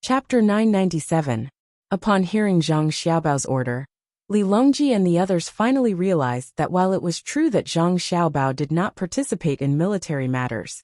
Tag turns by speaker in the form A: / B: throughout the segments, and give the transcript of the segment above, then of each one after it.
A: Chapter 997. Upon hearing Zhang Xiaobao's order, Li Longji and the others finally realized that while it was true that Zhang Xiaobao did not participate in military matters,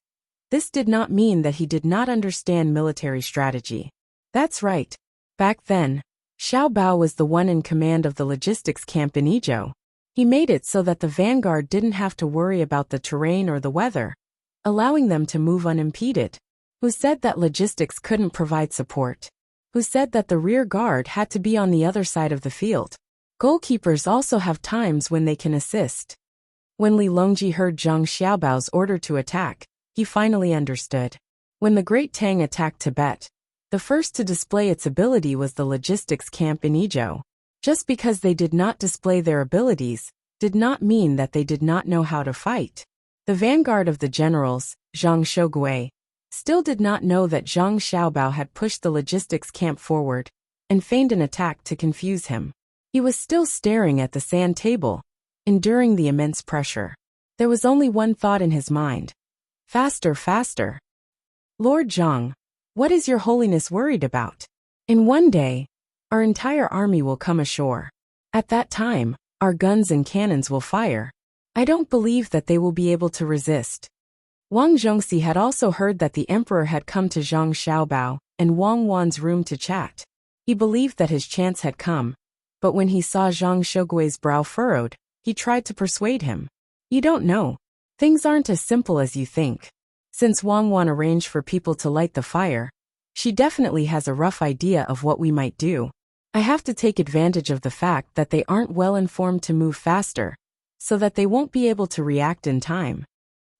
A: this did not mean that he did not understand military strategy. That's right. Back then, Xiaobao was the one in command of the logistics camp in Idyll. He made it so that the vanguard didn't have to worry about the terrain or the weather, allowing them to move unimpeded. Who said that logistics couldn't provide support? Who said that the rear guard had to be on the other side of the field? Goalkeepers also have times when they can assist. When Li Longji heard Zhang Xiaobao's order to attack, he finally understood. When the Great Tang attacked Tibet, the first to display its ability was the logistics camp in Idyll. Just because they did not display their abilities, did not mean that they did not know how to fight. The vanguard of the generals, Zhang Shogui, still did not know that Zhang Xiaobao had pushed the logistics camp forward and feigned an attack to confuse him. He was still staring at the sand table, enduring the immense pressure. There was only one thought in his mind. Faster, faster. Lord Zhang, what is your holiness worried about? In one day, our entire army will come ashore. At that time, our guns and cannons will fire. I don't believe that they will be able to resist. Wang Zhongxi had also heard that the emperor had come to Zhang Xiaobao and Wang Wan's room to chat. He believed that his chance had come, but when he saw Zhang Shogui's brow furrowed, he tried to persuade him. You don't know. Things aren't as simple as you think. Since Wang Wan arranged for people to light the fire, she definitely has a rough idea of what we might do. I have to take advantage of the fact that they aren't well informed to move faster, so that they won't be able to react in time.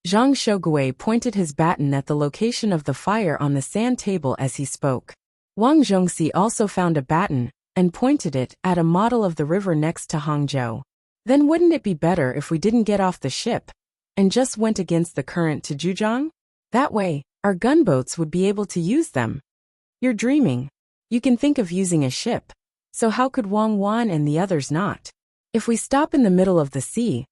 A: Zhang Shogui pointed his baton at the location of the fire on the sand table as he spoke. Wang Zhongxi also found a baton and pointed it at a model of the river next to Hangzhou. Then wouldn't it be better if we didn't get off the ship and just went against the current to Zhujiang? That way, our gunboats would be able to use them. You're dreaming. You can think of using a ship. So how could Wang Wan and the others not? If we stop in the middle of the sea,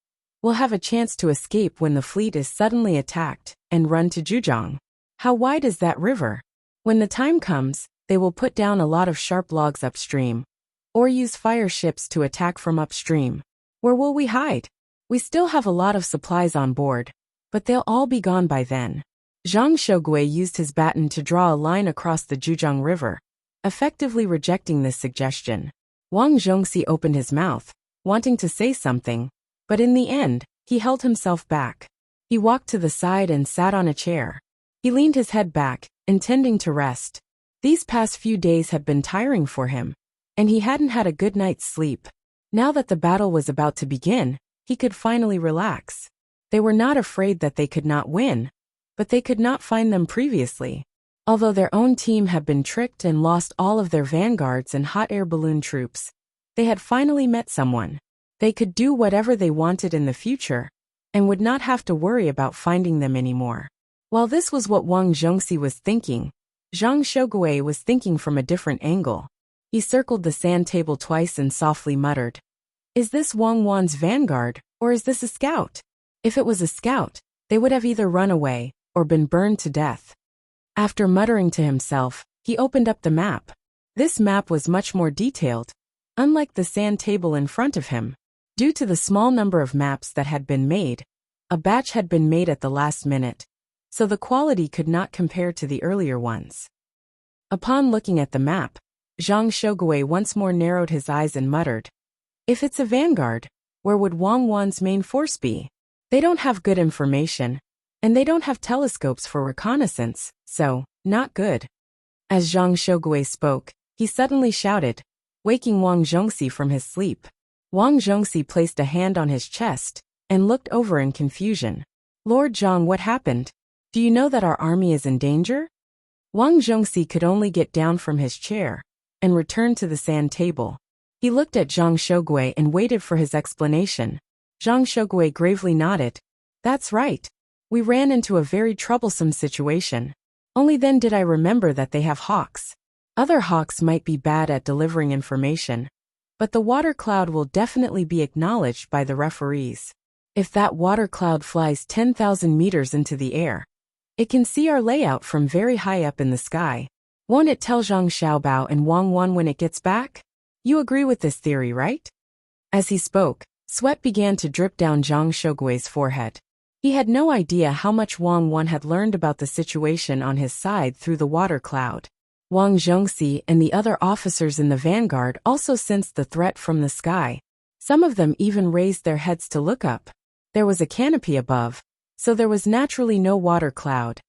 A: we'll have a chance to escape when the fleet is suddenly attacked and run to Zhujiang. How wide is that river? When the time comes, they will put down a lot of sharp logs upstream, or use fire ships to attack from upstream. Where will we hide? We still have a lot of supplies on board, but they'll all be gone by then. Zhang Shogui used his baton to draw a line across the Zhujiang River, effectively rejecting this suggestion. Wang Zhongxi opened his mouth, wanting to say something, but in the end, he held himself back. He walked to the side and sat on a chair. He leaned his head back, intending to rest. These past few days had been tiring for him, and he hadn't had a good night's sleep. Now that the battle was about to begin, he could finally relax. They were not afraid that they could not win, but they could not find them previously. Although their own team had been tricked and lost all of their vanguards and hot air balloon troops, they had finally met someone. They could do whatever they wanted in the future, and would not have to worry about finding them anymore. While this was what Wang Zhongxi was thinking, Zhang Shogui was thinking from a different angle. He circled the sand table twice and softly muttered, "Is this Wang Wan's vanguard, or is this a scout? If it was a scout, they would have either run away or been burned to death." After muttering to himself, he opened up the map. This map was much more detailed, unlike the sand table in front of him. Due to the small number of maps that had been made, a batch had been made at the last minute, so the quality could not compare to the earlier ones. Upon looking at the map, Zhang Shogui once more narrowed his eyes and muttered, "If it's a vanguard, where would Wang Wan's main force be? They don't have good information, and they don't have telescopes for reconnaissance, so, not good." As Zhang Shogui spoke, he suddenly shouted, waking Wang Zhongxi from his sleep. Wang Zhongxi placed a hand on his chest and looked over in confusion. "Lord Zhang, what happened? Do you know that our army is in danger?" Wang Zhongxi could only get down from his chair and return to the sand table. He looked at Zhang Shogui and waited for his explanation. Zhang Shogui gravely nodded. "That's right. We ran into a very troublesome situation. Only then did I remember that they have hawks. Other hawks might be bad at delivering information, but the water cloud will definitely be acknowledged by the referees. If that water cloud flies 10,000 meters into the air, it can see our layout from very high up in the sky. Won't it tell Zhang Xiaobao and Wang Wan when it gets back? You agree with this theory, right? As he spoke, sweat began to drip down Zhang Shougui's forehead. He had no idea how much Wang Wan had learned about the situation on his side through the water cloud. Wang Zhongxi and the other officers in the vanguard also sensed the threat from the sky. Some of them even raised their heads to look up. There was a canopy above, so there was naturally no water cloud.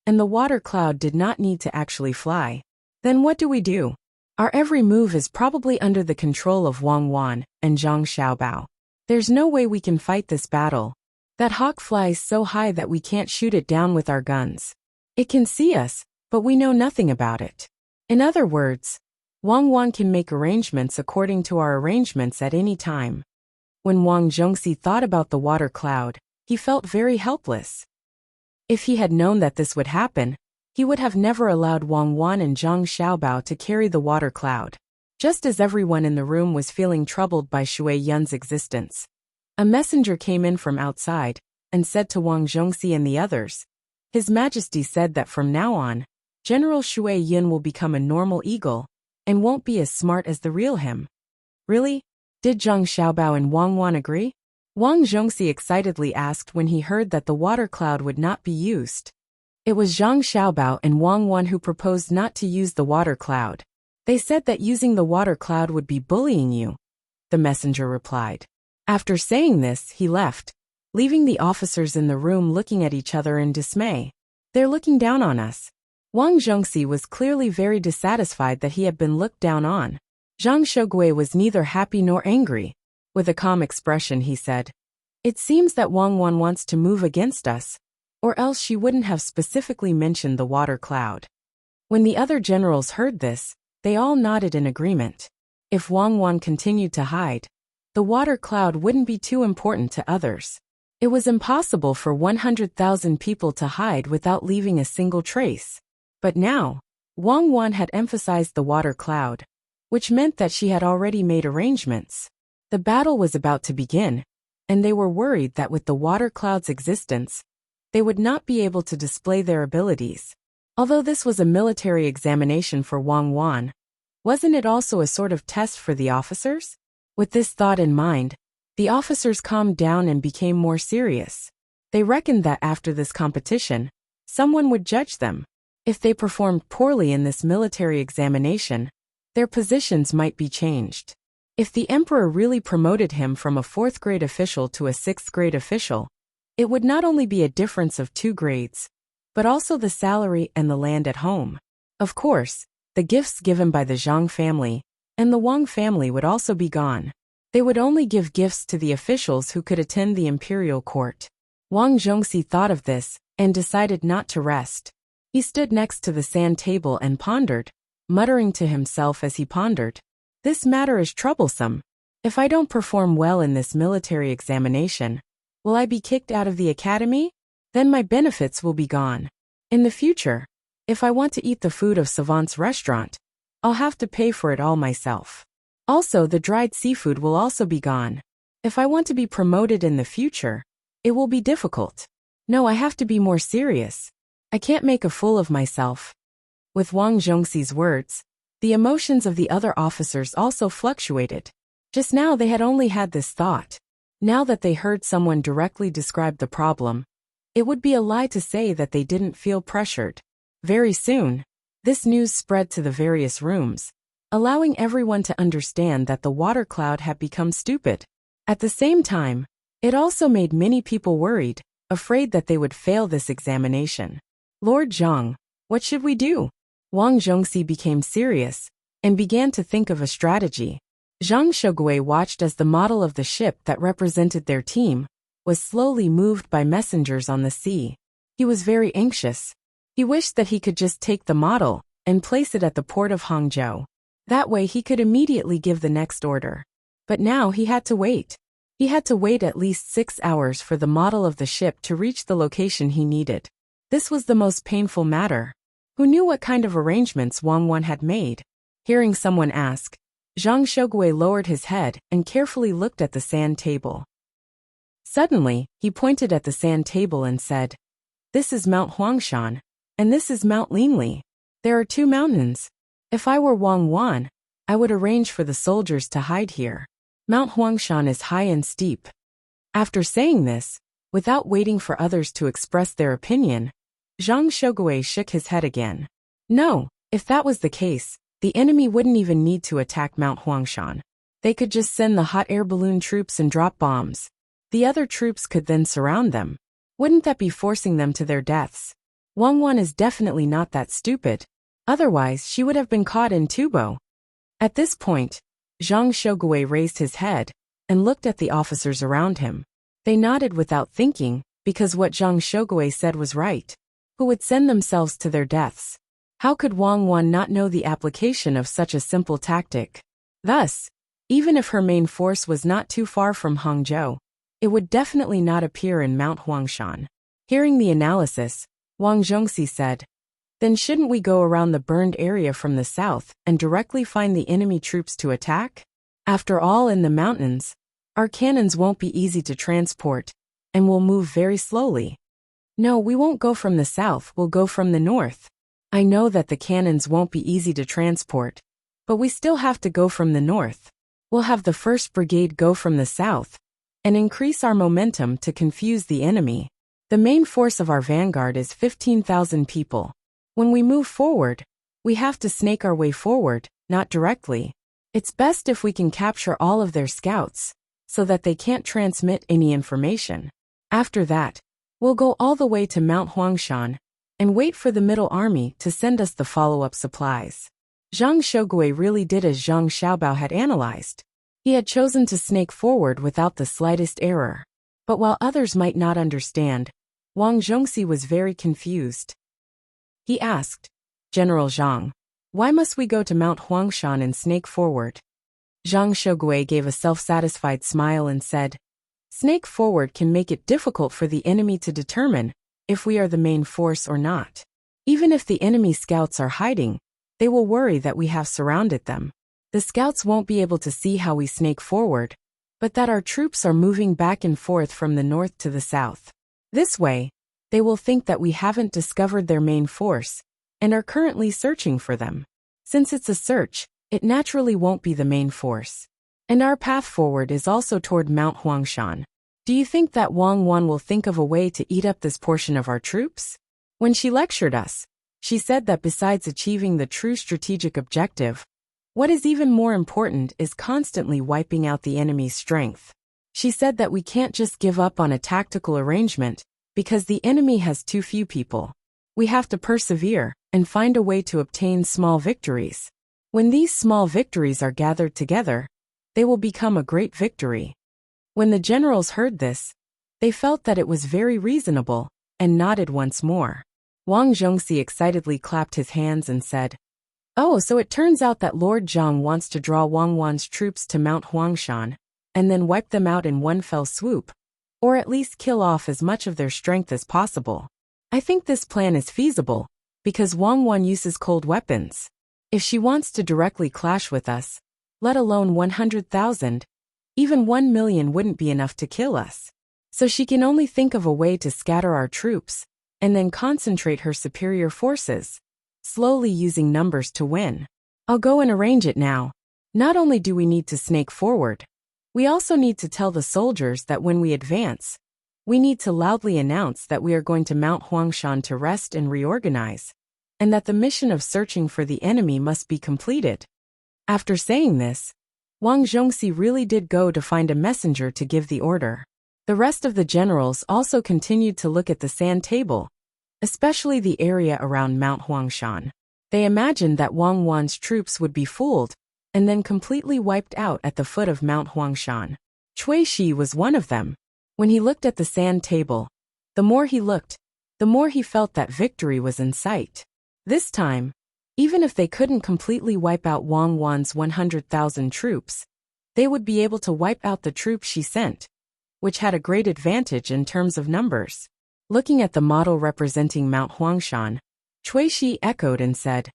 A: And the water cloud did not need to actually fly. Then what do we do? Our every move is probably under the control of Wang Wan and Zhang Xiaobao. There's no way we can fight this battle. That hawk flies so high that we can't shoot it down with our guns. It can see us, but we know nothing about it. In other words, Wang Wan can make arrangements according to our arrangements at any time. When Wang Zhongxi thought about the water cloud, he felt very helpless. If he had known that this would happen, he would have never allowed Wang Wan and Zhang Xiaobao to carry the water cloud. Just as everyone in the room was feeling troubled by Shui Yun's existence, a messenger came in from outside and said to Wang Zhongxi and the others, His Majesty said that from now on, General Shui Yun will become a normal eagle and won't be as smart as the real him. Really? Did Zhang Xiaobao and Wang Wan agree? Wang Zhongxi excitedly asked when he heard that the water cloud would not be used. It was Zhang Xiaobao and Wang Wan who proposed not to use the water cloud. They said that using the water cloud would be bullying you, the messenger replied. After saying this, he left, leaving the officers in the room looking at each other in dismay. They're looking down on us. Wang Zhongxi was clearly very dissatisfied that he had been looked down on. Zhang Shougui was neither happy nor angry. With a calm expression, he said, It seems that Wang Wan wants to move against us, or else she wouldn't have specifically mentioned the water cloud. When the other generals heard this, they all nodded in agreement. If Wang Wan continued to hide, the water cloud wouldn't be too important to others. It was impossible for 100,000 people to hide without leaving a single trace. But now, Wang Wan had emphasized the water cloud, which meant that she had already made arrangements. The battle was about to begin, and they were worried that with the water cloud's existence, they would not be able to display their abilities. Although this was a military examination for Wang Wan, wasn't it also a sort of test for the officers? With this thought in mind, the officers calmed down and became more serious. They reckoned that after this competition, someone would judge them. If they performed poorly in this military examination, their positions might be changed. If the emperor really promoted him from a 4th-grade official to a 6th-grade official, it would not only be a difference of 2 grades, but also the salary and the land at home. Of course, the gifts given by the Zhang family and the Wang family would also be gone. They would only give gifts to the officials who could attend the imperial court. Wang Zhongxi thought of this and decided not to rest. He stood next to the sand table and pondered, muttering to himself as he pondered, This matter is troublesome. If I don't perform well in this military examination, will I be kicked out of the academy? Then my benefits will be gone. In the future, if I want to eat the food of Savant's restaurant, I'll have to pay for it all myself. Also, the dried seafood will also be gone. If I want to be promoted in the future, it will be difficult. No, I have to be more serious. I can't make a fool of myself. With Wang Zhongxi's words, the emotions of the other officers also fluctuated. Just now they had only had this thought. Now that they heard someone directly describe the problem, it would be a lie to say that they didn't feel pressured. Very soon, this news spread to the various rooms, allowing everyone to understand that the water cloud had become stupid. At the same time, it also made many people worried, afraid that they would fail this examination. Lord Zhang, what should we do? Wang Zhongxi became serious and began to think of a strategy. Zhang Shougui watched as the model of the ship that represented their team was slowly moved by messengers on the sea. He was very anxious. He wished that he could just take the model and place it at the port of Hangzhou. That way he could immediately give the next order. But now he had to wait. He had to wait at least 6 hours for the model of the ship to reach the location he needed. This was the most painful matter. Who knew what kind of arrangements Wang Wan had made? Hearing someone ask, Zhang Shougui lowered his head and carefully looked at the sand table. Suddenly, he pointed at the sand table and said, This is Mount Huangshan, and this is Mount Linli. There are 2 mountains. If I were Wang Wan, I would arrange for the soldiers to hide here. Mount Huangshan is high and steep. After saying this, without waiting for others to express their opinion, Zhang Shogui shook his head again. No, if that was the case, the enemy wouldn't even need to attack Mount Huangshan. They could just send the hot air balloon troops and drop bombs. The other troops could then surround them. Wouldn't that be forcing them to their deaths? Wang Wan is definitely not that stupid. Otherwise, she would have been caught in Tubo. At this point, Zhang Shogui raised his head and looked at the officers around him. They nodded without thinking, because what Zhang Shogui said was right. Who would send themselves to their deaths? How could Wang Wan not know the application of such a simple tactic? Thus, even if her main force was not too far from Hangzhou, it would definitely not appear in Mount Huangshan. Hearing the analysis, Wang Zhongxi said, then shouldn't we go around the burned area from the south and directly find the enemy troops to attack? After all, in the mountains, our cannons won't be easy to transport, and will move very slowly. No, we won't go from the south, we'll go from the north. I know that the cannons won't be easy to transport, but we still have to go from the north. We'll have the 1st Brigade go from the south, and increase our momentum to confuse the enemy. The main force of our vanguard is 15,000 people. When we move forward, we have to snake our way forward, not directly. It's best if we can capture all of their scouts, so that they can't transmit any information. After that, we'll go all the way to Mount Huangshan, and wait for the Middle Army to send us the follow-up supplies. Zhang Shogui really did as Zhang Xiaobao had analyzed. He had chosen to snake forward without the slightest error. But while others might not understand, Wang Zhongxi was very confused. He asked, General Zhang, why must we go to Mount Huangshan and snake forward? Zhang Shogui gave a self-satisfied smile and said, snake forward can make it difficult for the enemy to determine if we are the main force or not. Even if the enemy scouts are hiding, they will worry that we have surrounded them. The scouts won't be able to see how we snake forward, but that our troops are moving back and forth from the north to the south. This way, they will think that we haven't discovered their main force, and are currently searching for them. Since it's a search, it naturally won't be the main force. And our path forward is also toward Mount Huangshan. Do you think that Wang Wan will think of a way to eat up this portion of our troops? When she lectured us, she said that besides achieving the true strategic objective, what is even more important is constantly wiping out the enemy's strength. She said that we can't just give up on a tactical arrangement, because the enemy has too few people. We have to persevere and find a way to obtain small victories. When these small victories are gathered together, they will become a great victory. When the generals heard this, they felt that it was very reasonable, and nodded once more. Wang Zhongxi excitedly clapped his hands and said, oh, so it turns out that Lord Zhang wants to draw Wang Wan's troops to Mount Huangshan, and then wipe them out in one fell swoop, or at least kill off as much of their strength as possible. I think this plan is feasible, because Wang Wan uses cold weapons. If she wants to directly clash with us, let alone 100,000, even 1 million wouldn't be enough to kill us. So she can only think of a way to scatter our troops, and then concentrate her superior forces, slowly using numbers to win. I'll go and arrange it now. Not only do we need to snake forward, we also need to tell the soldiers that when we advance, we need to loudly announce that we are going to Mount Huangshan to rest and reorganize, and that the mission of searching for the enemy must be completed. After saying this, Wang Zhongxi really did go to find a messenger to give the order. The rest of the generals also continued to look at the sand table, especially the area around Mount Huangshan. They imagined that Wang Wan's troops would be fooled, and then completely wiped out at the foot of Mount Huangshan. Cui Shi was one of them. When he looked at the sand table, the more he looked, the more he felt that victory was in sight. This time, even if they couldn't completely wipe out Wang Wan's 100,000 troops, they would be able to wipe out the troops she sent, which had a great advantage in terms of numbers. Looking at the model representing Mount Huangshan, Cui Shi echoed and said,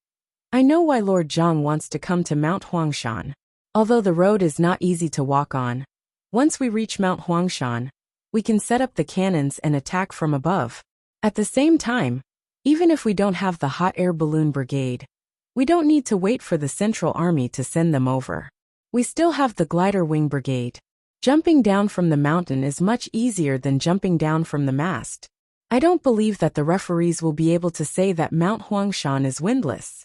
A: I know why Lord Zhang wants to come to Mount Huangshan. Although the road is not easy to walk on, once we reach Mount Huangshan, we can set up the cannons and attack from above. At the same time, Even if we don't have the hot air balloon brigade, we don't need to wait for the Central Army to send them over. We still have the glider wing brigade. Jumping down from the mountain is much easier than jumping down from the mast. I don't believe that the referees will be able to say that Mount Huangshan is windless.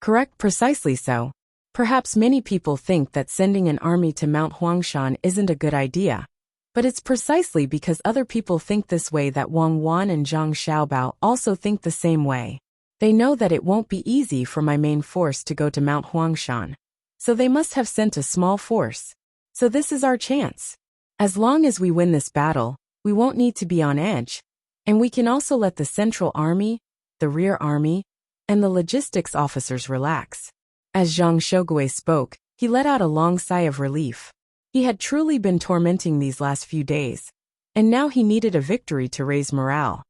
A: Correct, precisely so. Perhaps many people think that sending an army to Mount Huangshan isn't a good idea. But it's precisely because other people think this way that Wang Wan and Zhang Xiaobao also think the same way. They know that it won't be easy for my main force to go to Mount Huangshan. So they must have sent a small force. So this is our chance. As long as we win this battle, we won't need to be on edge. And we can also let the Central Army, the Rear Army, and the logistics officers relax. As Zhang Shogui spoke, he let out a long sigh of relief. He had truly been tormenting these last few days, and now he needed a victory to raise morale.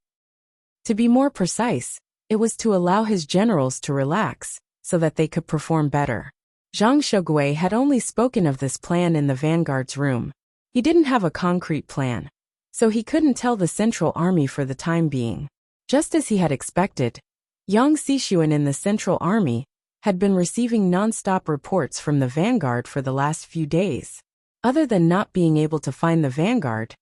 A: To be more precise, it was to allow his generals to relax, so that they could perform better. Zhang Shogui had only spoken of this plan in the vanguard's room. He didn't have a concrete plan, so he couldn't tell the Central Army for the time being. Just as he had expected, Yang Xixuan in the Central Army had been receiving non-stop reports from the vanguard for the last few days. Other than not being able to find the vanguard,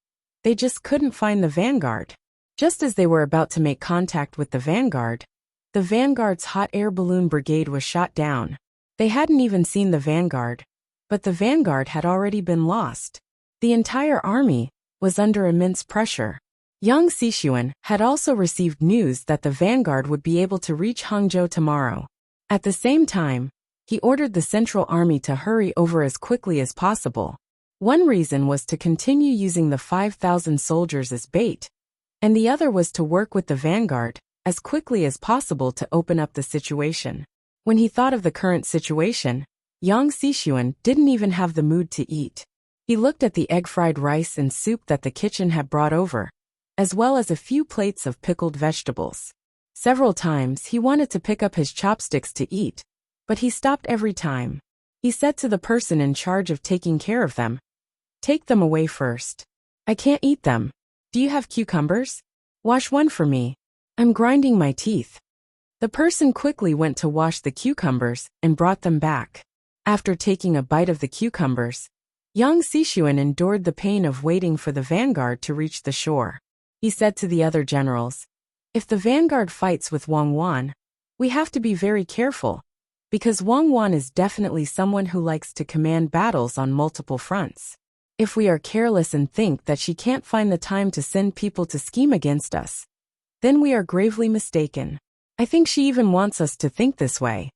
A: they just couldn't find the vanguard. Just as they were about to make contact with the vanguard's hot air balloon brigade was shot down. They hadn't even seen the vanguard, but the vanguard had already been lost. The entire army was under immense pressure. Yang Xixuan had also received news that the vanguard would be able to reach Hangzhou tomorrow. At the same time, he ordered the Central Army to hurry over as quickly as possible. One reason was to continue using the 5,000 soldiers as bait, and the other was to work with the vanguard as quickly as possible to open up the situation. When he thought of the current situation, Yang Xixuan didn't even have the mood to eat. He looked at the egg-fried rice and soup that the kitchen had brought over, as well as a few plates of pickled vegetables. Several times he wanted to pick up his chopsticks to eat, but he stopped every time. He said to the person in charge of taking care of them, "Take them away first. I can't eat them. Do you have cucumbers? Wash one for me. I'm grinding my teeth." The person quickly went to wash the cucumbers and brought them back. After taking a bite of the cucumbers, Yang Xixuan endured the pain of waiting for the vanguard to reach the shore. He said to the other generals, "If the vanguard fights with Wang Wan, we have to be very careful, because Wang Wan is definitely someone who likes to command battles on multiple fronts. If we are careless and think that she can't find the time to send people to scheme against us, then we are gravely mistaken. I think she even wants us to think this way."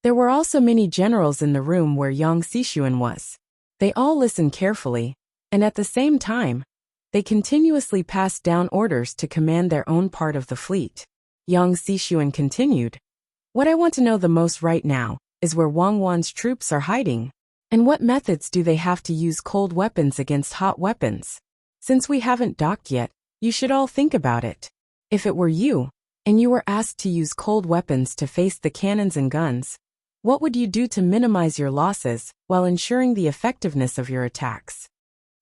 A: There were also many generals in the room where Yang Xixuan was. They all listened carefully, and at the same time, they continuously passed down orders to command their own part of the fleet. Yang Xixuan continued, "What I want to know the most right now is where Wang Wan's troops are hiding, and what methods do they have to use cold weapons against hot weapons? Since we haven't docked yet, you should all think about it. If it were you, and you were asked to use cold weapons to face the cannons and guns, what would you do to minimize your losses while ensuring the effectiveness of your attacks?"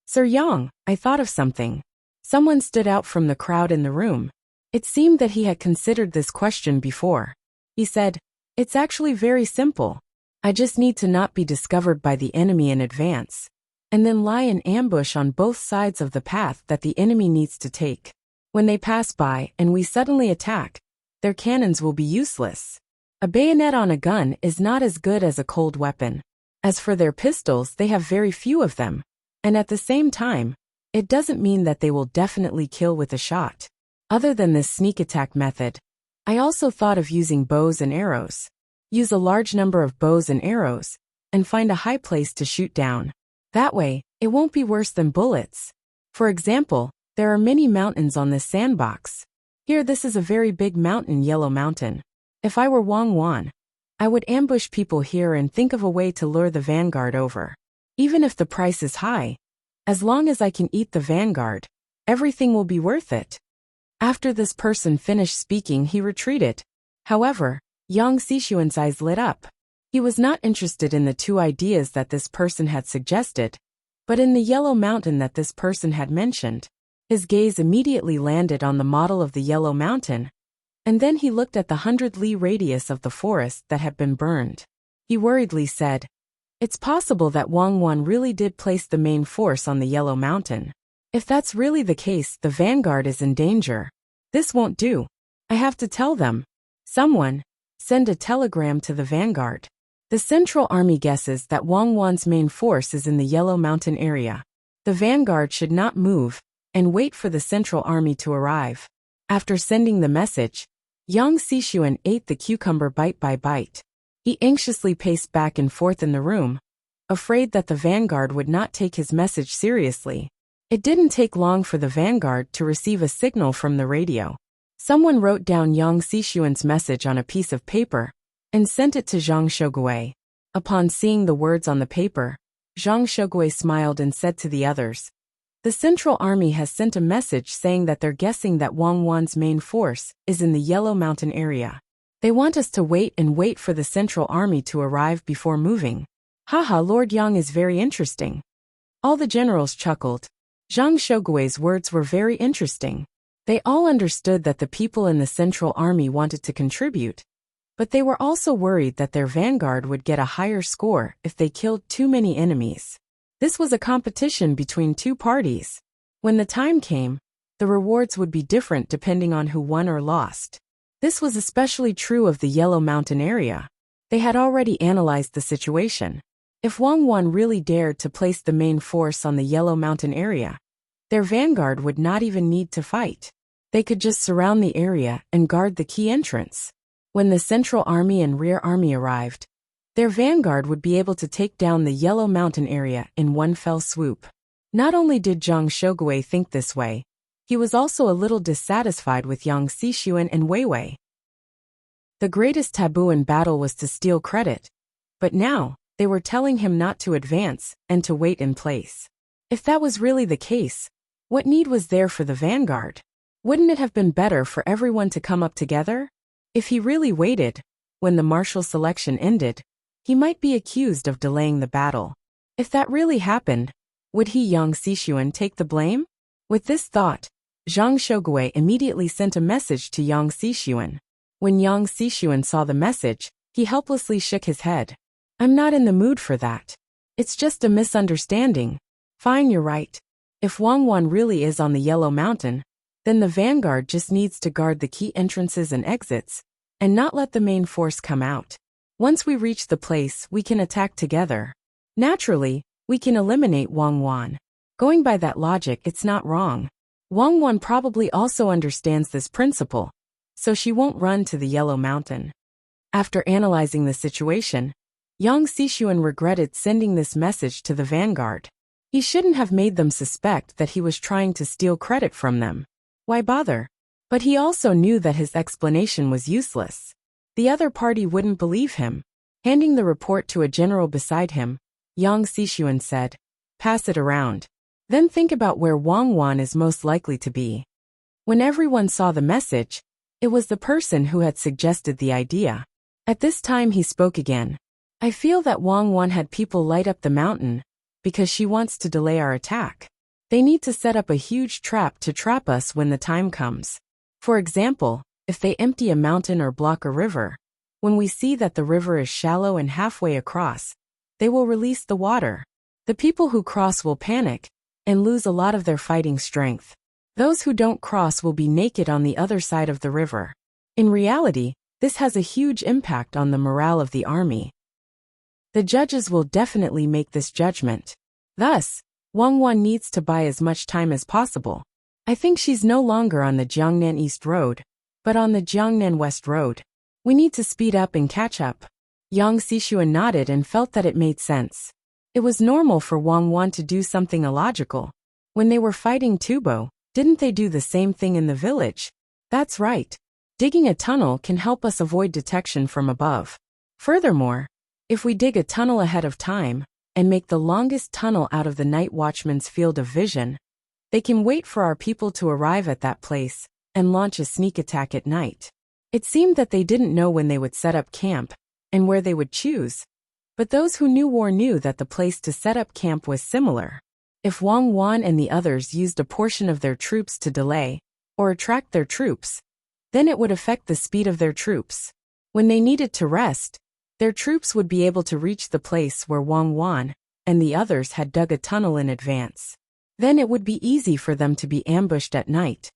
A: "Sir Yang, I thought of something." Someone stood out from the crowd in the room. It seemed that he had considered this question before. He said, "It's actually very simple. I just need to not be discovered by the enemy in advance, and then lie in ambush on both sides of the path that the enemy needs to take. When they pass by and we suddenly attack, their cannons will be useless. A bayonet on a gun is not as good as a cold weapon. As for their pistols, they have very few of them, and at the same time, it doesn't mean that they will definitely kill with a shot. Other than this sneak attack method, I also thought of using bows and arrows. Use a large number of bows and arrows, and find a high place to shoot down. That way, it won't be worse than bullets. For example, there are many mountains on this sandbox. Here, this is a very big mountain, Yellow Mountain. If I were Wang Wan, I would ambush people here and think of a way to lure the vanguard over. Even if the price is high, as long as I can eat the vanguard, everything will be worth it." After this person finished speaking, he retreated. However, Yang Xixuan's eyes lit up. He was not interested in the two ideas that this person had suggested, but in the Yellow Mountain that this person had mentioned. His gaze immediately landed on the model of the Yellow Mountain, And then he looked at the 100-li radius of the forest that had been burned. He worriedly said, "It's possible that Wang Wan really did place the main force on the Yellow Mountain. If that's really the case, the vanguard is in danger. This won't do. I have to tell them. Someone, send a telegram to the vanguard." The Central Army guesses that Wang Wan's main force is in the Yellow Mountain area. The vanguard should not move and wait for the Central Army to arrive. After sending the message, Yang Xixuan ate the cucumber bite by bite. He anxiously paced back and forth in the room, afraid that the vanguard would not take his message seriously. It didn't take long for the vanguard to receive a signal from the radio. Someone wrote down Yang Xixuan's message on a piece of paper and sent it to Zhang Shogui. Upon seeing the words on the paper, Zhang Shogui smiled and said to the others, "The Central Army has sent a message saying that they're guessing that Wang Wan's main force is in the Yellow Mountain area. They want us to wait for the Central Army to arrive before moving." Haha, Lord Yang is very interesting. All the generals chuckled. Zhang Shogui's words were very interesting. They all understood that the people in the Central Army wanted to contribute, but they were also worried that their vanguard would get a higher score if they killed too many enemies. This was a competition between two parties. When the time came, the rewards would be different depending on who won or lost. This was especially true of the Yellow Mountain area. They had already analyzed the situation. If Wang Wan really dared to place the main force on the Yellow Mountain area, their vanguard would not even need to fight. They could just surround the area and guard the key entrance. When the Central Army and Rear Army arrived, their vanguard would be able to take down the Yellow Mountain area in one fell swoop. Not only did Zhang Shogui think this way, he was also a little dissatisfied with Yang Xixuan and Wei Wei. The greatest taboo in battle was to steal credit, but now, they were telling him not to advance and to wait in place. If that was really the case, what need was there for the vanguard? Wouldn't it have been better for everyone to come up together? If he really waited, when the martial selection ended, he might be accused of delaying the battle. If that really happened, would he, Yang Xixuan, take the blame? With this thought, Zhang Shogui immediately sent a message to Yang Xixuan. When Yang Xixuan saw the message, he helplessly shook his head. "I'm not in the mood for that. It's just a misunderstanding." "Fine, you're right. If Wang Wan really is on the Yellow Mountain, then the vanguard just needs to guard the key entrances and exits, and not let the main force come out. Once we reach the place, we can attack together. Naturally, we can eliminate Wang Wan. Going by that logic, it's not wrong. Wang Wan probably also understands this principle, so she won't run to the Yellow Mountain." After analyzing the situation, Yang Xixuan regretted sending this message to the vanguard. He shouldn't have made them suspect that he was trying to steal credit from them. Why bother? But he also knew that his explanation was useless. The other party wouldn't believe him. Handing the report to a general beside him, Yang Xixuan said, "Pass it around. Then think about where Wang Wan is most likely to be." When everyone saw the message, it was the person who had suggested the idea. At this time he spoke again. "I feel that Wang Wan had people light up the mountain because she wants to delay our attack. They need to set up a huge trap to trap us when the time comes. For example, if they empty a mountain or block a river, when we see that the river is shallow and halfway across, they will release the water. The people who cross will panic and lose a lot of their fighting strength. Those who don't cross will be naked on the other side of the river. In reality, this has a huge impact on the morale of the army. The judges will definitely make this judgment. Thus, Wang Wan needs to buy as much time as possible. I think she's no longer on the Jiangnan East Road, but on the Jiangnan West Road. We need to speed up and catch up." Yang Xixuan nodded and felt that it made sense. It was normal for Wang Wan to do something illogical. When they were fighting Tubo, didn't they do the same thing in the village? That's right. Digging a tunnel can help us avoid detection from above. Furthermore, if we dig a tunnel ahead of time, and make the longest tunnel out of the night watchman's field of vision, they can wait for our people to arrive at that place, and launch a sneak attack at night. It seemed that they didn't know when they would set up camp, and where they would choose, but those who knew war knew that the place to set up camp was similar. If Wang Wan and the others used a portion of their troops to delay, or attract their troops, Then it would affect the speed of their troops. When they needed to rest, their troops would be able to reach the place where Wang Wan and the others had dug a tunnel in advance. Then it would be easy for them to be ambushed at night.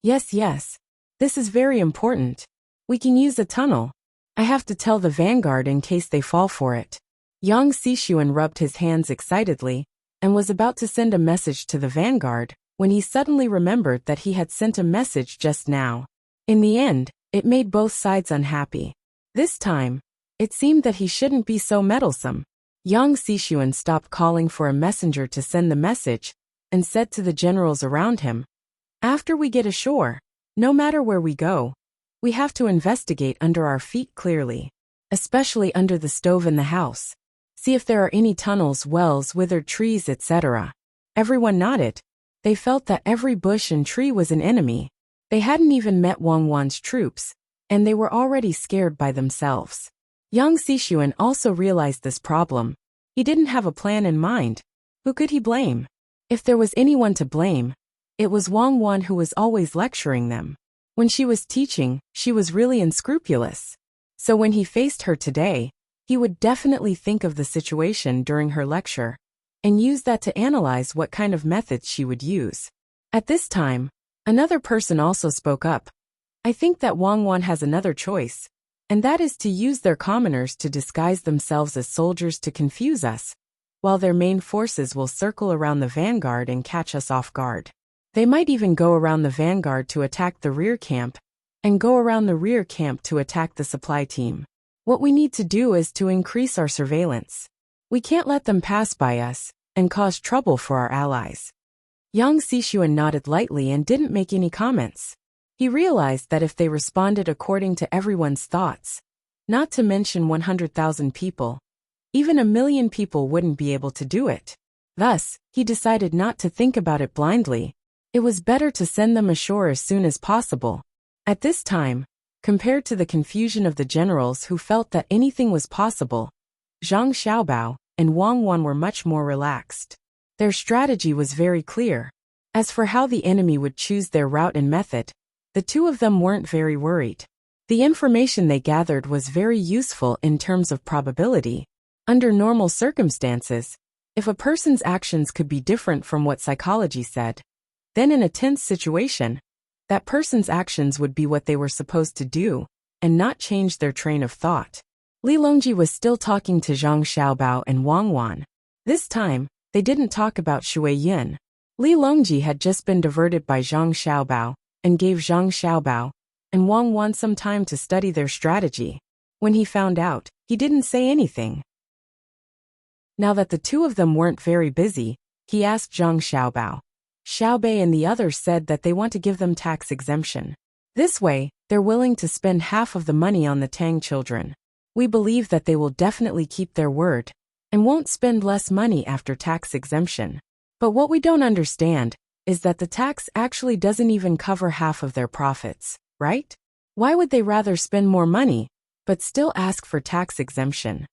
A: Yes, this is very important. We can use a tunnel. I have to tell the vanguard in case they fall for it. Yang Xishuan rubbed his hands excitedly and was about to send a message to the vanguard when he suddenly remembered that he had sent a message just now. In the end, it made both sides unhappy. This time, it seemed that he shouldn't be so meddlesome. Yang Xishuan stopped calling for a messenger to send the message and said to the generals around him, "After we get ashore, no matter where we go, we have to investigate under our feet clearly, especially under the stove in the house. See if there are any tunnels, wells, withered trees, etc." Everyone nodded. They felt that every bush and tree was an enemy. They hadn't even met Wang Wan's troops, and they were already scared by themselves. Yang Xishuan also realized this problem. He didn't have a plan in mind. Who could he blame? If there was anyone to blame, it was Wang Wan, who was always lecturing them. When she was teaching, she was really unscrupulous. So when he faced her today, he would definitely think of the situation during her lecture and use that to analyze what kind of methods she would use. At this time, another person also spoke up. "I think that Wang Wan has another choice, and that is to use their commoners to disguise themselves as soldiers to confuse us, while their main forces will circle around the vanguard and catch us off guard. They might even go around the vanguard to attack the rear camp, and go around the rear camp to attack the supply team. What we need to do is to increase our surveillance. We can't let them pass by us and cause trouble for our allies." Yang Xishuan nodded lightly and didn't make any comments. He realized that if they responded according to everyone's thoughts, not to mention 100,000 people, even 1,000,000 people wouldn't be able to do it. Thus, he decided not to think about it blindly. It was better to send them ashore as soon as possible. At this time, compared to the confusion of the generals who felt that anything was possible, Zhang Xiaobao and Wang Wan were much more relaxed. Their strategy was very clear. As for how the enemy would choose their route and method, the two of them weren't very worried. The information they gathered was very useful in terms of probability. Under normal circumstances, if a person's actions could be different from what psychology said, then in a tense situation, that person's actions would be what they were supposed to do, and not change their train of thought. Li Longji was still talking to Zhang Xiaobao and Wang Wan. This time, they didn't talk about Shui Yun. Li Longji had just been diverted by Zhang Xiaobao, and gave Zhang Xiaobao and Wang Wan some time to study their strategy. When he found out, he didn't say anything. Now that the two of them weren't very busy, he asked Zhang Xiaobao. Xiaobei and the others said that they want to give them tax exemption. This way, they're willing to spend half of the money on the Tang children. We believe that they will definitely keep their word and won't spend less money after tax exemption. But what we don't understand is that the tax actually doesn't even cover half of their profits, right? Why would they rather spend more money, but still ask for tax exemption?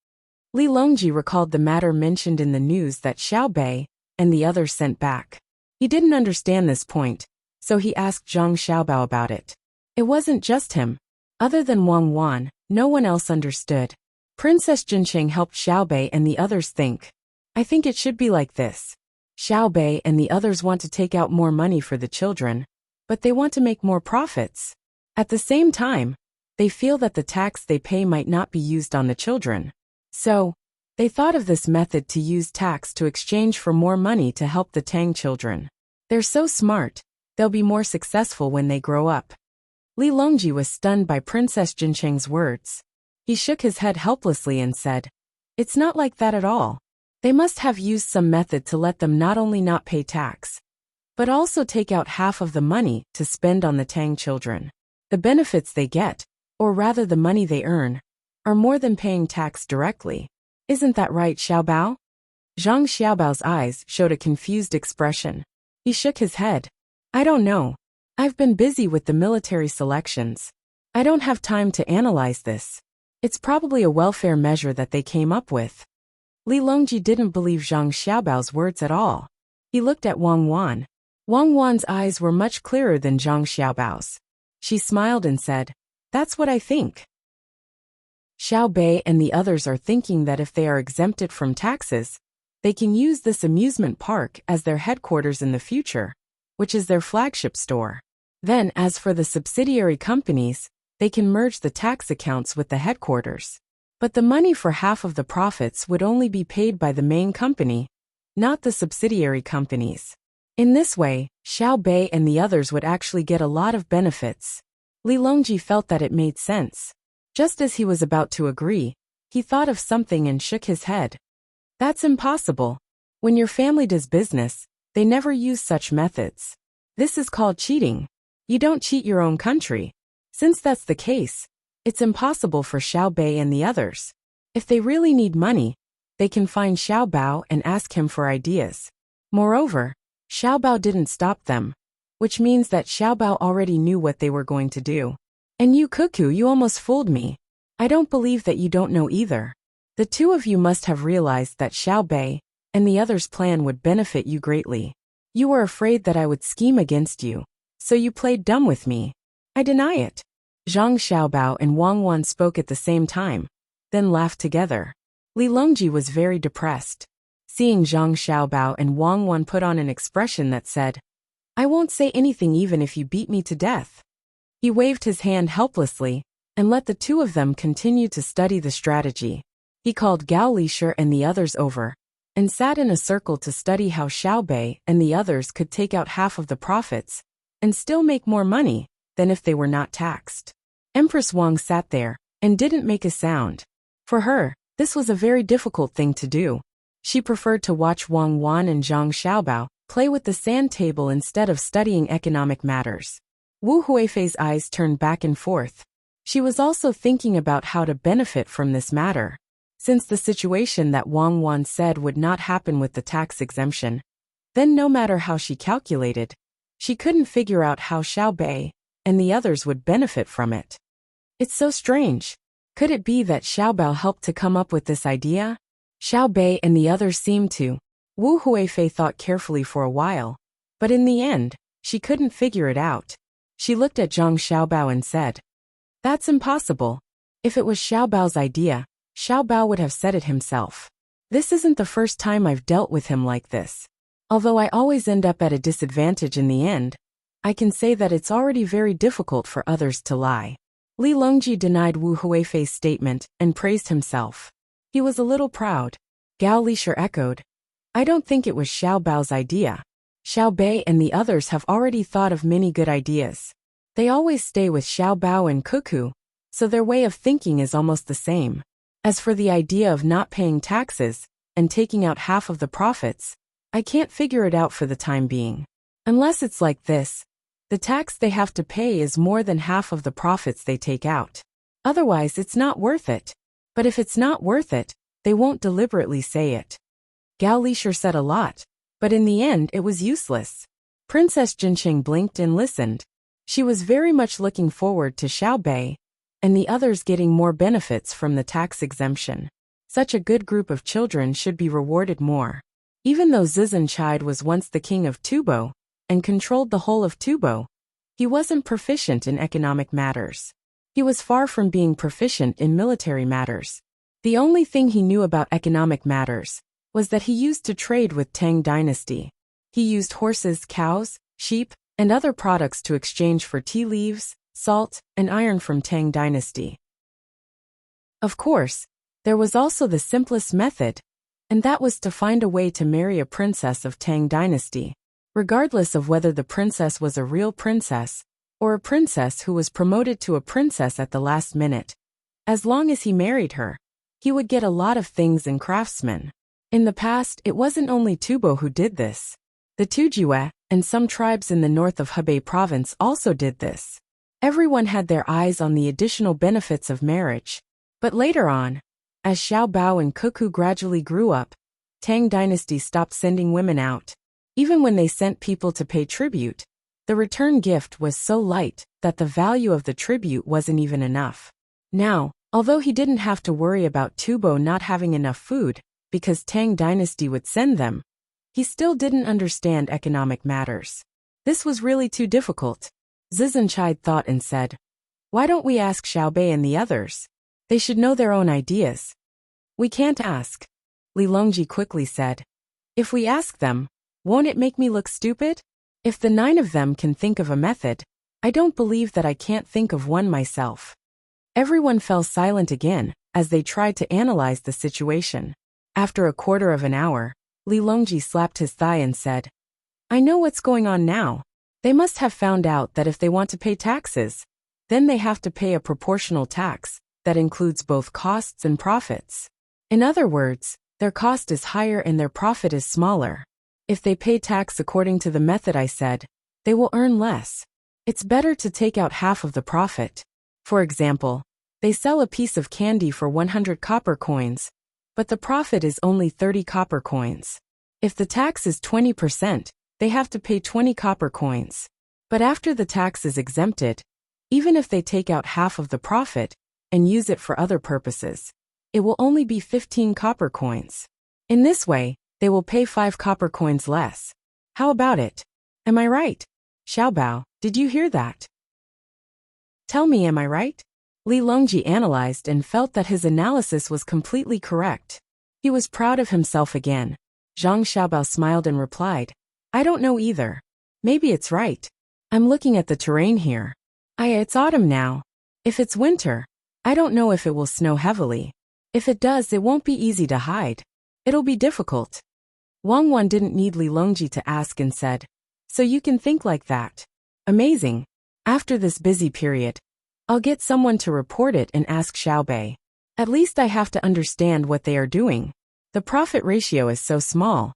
A: Li Longji recalled the matter mentioned in the news that Xiaobei and the others sent back. He didn't understand this point, so he asked Zhang Xiaobao about it. It wasn't just him. Other than Wang Wan, no one else understood. Princess Jinqing helped Xiaobei and the others think. "I think it should be like this. Xiaobei and the others want to take out more money for the children, but they want to make more profits. At the same time, they feel that the tax they pay might not be used on the children. So, they thought of this method to use tax to exchange for more money to help the Tang children. They're so smart, they'll be more successful when they grow up." Li Longji was stunned by Princess Jinqing's words. He shook his head helplessly and said, "It's not like that at all. They must have used some method to let them not only not pay tax, but also take out half of the money to spend on the Tang children. The benefits they get, or rather the money they earn, are more than paying tax directly. Isn't that right, Xiaobao?" Zhang Xiaobao's eyes showed a confused expression. He shook his head. "I don't know. I've been busy with the military selections. I don't have time to analyze this. It's probably a welfare measure that they came up with." Li Longji didn't believe Zhang Xiaobao's words at all. He looked at Wang Wan. Wang Wan's eyes were much clearer than Zhang Xiaobao's. She smiled and said, "That's what I think." Xiao Bei and the others are thinking that if they are exempted from taxes, they can use this amusement park as their headquarters in the future, which is their flagship store. Then, as for the subsidiary companies, they can merge the tax accounts with the headquarters. But the money for half of the profits would only be paid by the main company, not the subsidiary companies. In this way, Xiao Bei and the others would actually get a lot of benefits. Li Longji felt that it made sense. Just as he was about to agree, he thought of something and shook his head. That's impossible. When your family does business, they never use such methods. This is called cheating. You don't cheat your own country. Since that's the case, it's impossible for Xiao Bei and the others. If they really need money, they can find Xiao Bao and ask him for ideas. Moreover, Xiao Bao didn't stop them, which means that Xiao Bao already knew what they were going to do. And you cuckoo, you almost fooled me. I don't believe that you don't know either. The two of you must have realized that Xiao Bei and the others' plan would benefit you greatly. You were afraid that I would scheme against you, so you played dumb with me. I deny it. Zhang Xiaobao and Wang Wan spoke at the same time, then laughed together. Li Longji was very depressed. Seeing Zhang Xiaobao and Wang Wan put on an expression that said, "I won't say anything even if you beat me to death." He waved his hand helplessly and let the two of them continue to study the strategy. He called Gao Lisher and the others over and sat in a circle to study how Xiao Bei and the others could take out half of the profits and still make more money than if they were not taxed. Empress Wang sat there and didn't make a sound. For her, this was a very difficult thing to do. She preferred to watch Wang Wan and Zhang Xiaobao play with the sand table instead of studying economic matters. Wu Huifei's eyes turned back and forth. She was also thinking about how to benefit from this matter. Since the situation that Wang Wan said would not happen with the tax exemption, then no matter how she calculated, she couldn't figure out how Xiao Bei and the others would benefit from it. It's so strange. Could it be that Xiao Bao helped to come up with this idea? Xiao Bei and the others seemed to. Wu Huifei thought carefully for a while, but in the end, she couldn't figure it out. She looked at Zhang Xiaobao and said, "That's impossible. If it was Xiao Bao's idea, Xiao Bao would have said it himself. This isn't the first time I've dealt with him like this. Although I always end up at a disadvantage in the end, I can say that it's already very difficult for others to lie." Li Longji denied Wu Huifei's statement and praised himself. He was a little proud. Gao Lisher echoed, "I don't think it was Xiao Bao's idea. Xiao Bei and the others have already thought of many good ideas. They always stay with Xiao Bao and Cuckoo, so their way of thinking is almost the same. As for the idea of not paying taxes and taking out half of the profits, I can't figure it out for the time being. Unless it's like this, the tax they have to pay is more than half of the profits they take out. Otherwise, it's not worth it. But if it's not worth it, they won't deliberately say it." Gao Lisher said a lot, but in the end it was useless. Princess Jinqing blinked and listened. She was very much looking forward to Xiao Bei and the others getting more benefits from the tax exemption. Such a good group of children should be rewarded more. Even though Zizhenchide was once the king of Tubo and controlled the whole of Tubo, he wasn't proficient in economic matters. He was far from being proficient in military matters. The only thing he knew about economic matters was that he used to trade with Tang dynasty. He used horses, cows, sheep, and other products to exchange for tea leaves, salt, and iron from Tang dynasty. Of course, there was also the simplest method, and that was to find a way to marry a princess of Tang dynasty, regardless of whether the princess was a real princess or a princess who was promoted to a princess at the last minute. As long as he married her, he would get a lot of things in craftsmen. In the past, it wasn't only Tubo who did this. The Tujue and some tribes in the north of Hebei province also did this. Everyone had their eyes on the additional benefits of marriage. But later on, as Xiao Bao and Cuckoo gradually grew up, Tang dynasty stopped sending women out. Even when they sent people to pay tribute, the return gift was so light that the value of the tribute wasn't even enough. Now, although he didn't have to worry about Tubo not having enough food because Tang dynasty would send them, he still didn't understand economic matters. This was really too difficult. Zizenchide thought and said, "Why don't we ask Xiaobei and the others? They should know their own ideas." "We can't ask," Li Longji quickly said. "If we ask them, won't it make me look stupid? If the 9 of them can think of a method, I don't believe that I can't think of one myself." Everyone fell silent again as they tried to analyze the situation. After a quarter of an hour, Li Longji slapped his thigh and said, "I know what's going on now. They must have found out that if they want to pay taxes, then they have to pay a proportional tax that includes both costs and profits. In other words, their cost is higher and their profit is smaller. If they pay tax according to the method I said, they will earn less. It's better to take out half of the profit. For example, they sell a piece of candy for 100 copper coins, but the profit is only 30 copper coins. If the tax is 20%, they have to pay 20 copper coins. But after the tax is exempted, even if they take out half of the profit and use it for other purposes, it will only be 15 copper coins. In this way, they will pay 5 copper coins less. How about it? Am I right? Xiaobao, did you hear that? Tell me, am I right?" Li Longji analyzed and felt that his analysis was completely correct. He was proud of himself again. Zhang Xiaobao smiled and replied, "I don't know either. Maybe it's right. I'm looking at the terrain here. It's autumn now. If it's winter, I don't know if it will snow heavily. If it does, it won't be easy to hide. It'll be difficult." Wang Wan didn't need Li Longji to ask and said, "So you can think like that. Amazing. After this busy period, I'll get someone to report it and ask Xiaobei. At least I have to understand what they are doing. The profit ratio is so small."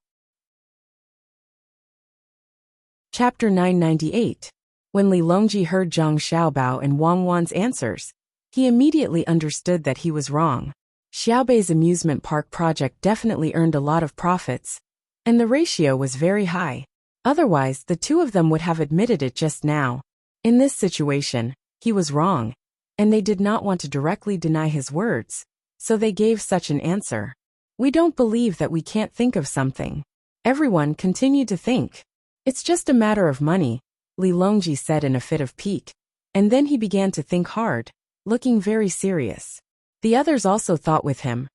A: Chapter 998. When Li Longji heard Zhang Xiaobao and Wang Wan's answers, he immediately understood that he was wrong. Xiaobei's amusement park project definitely earned a lot of profits, and the ratio was very high. Otherwise, the 2 of them would have admitted it just now. In this situation, he was wrong, and they did not want to directly deny his words, so they gave such an answer. "We don't believe that we can't think of something." Everyone continued to think. "It's just a matter of money," Li Longji said in a fit of pique, and then he began to think hard, looking very serious. The others also thought with him,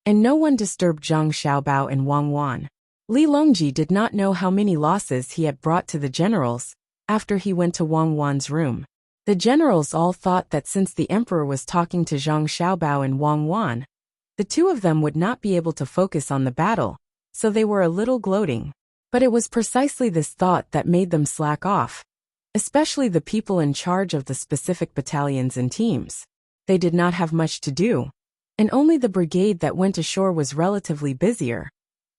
A: and no one disturbed Zhang Xiaobao and Wang Wan. Li Longji did not know how many losses he had brought to the generals after he went to Wang Wan's room. The generals all thought that since the emperor was talking to Zhang Xiaobao and Wang Wan, the 2 of them would not be able to focus on the battle, so they were a little gloating. But it was precisely this thought that made them slack off, especially the people in charge of the specific battalions and teams. They did not have much to do, and only the brigade that went ashore was relatively busier.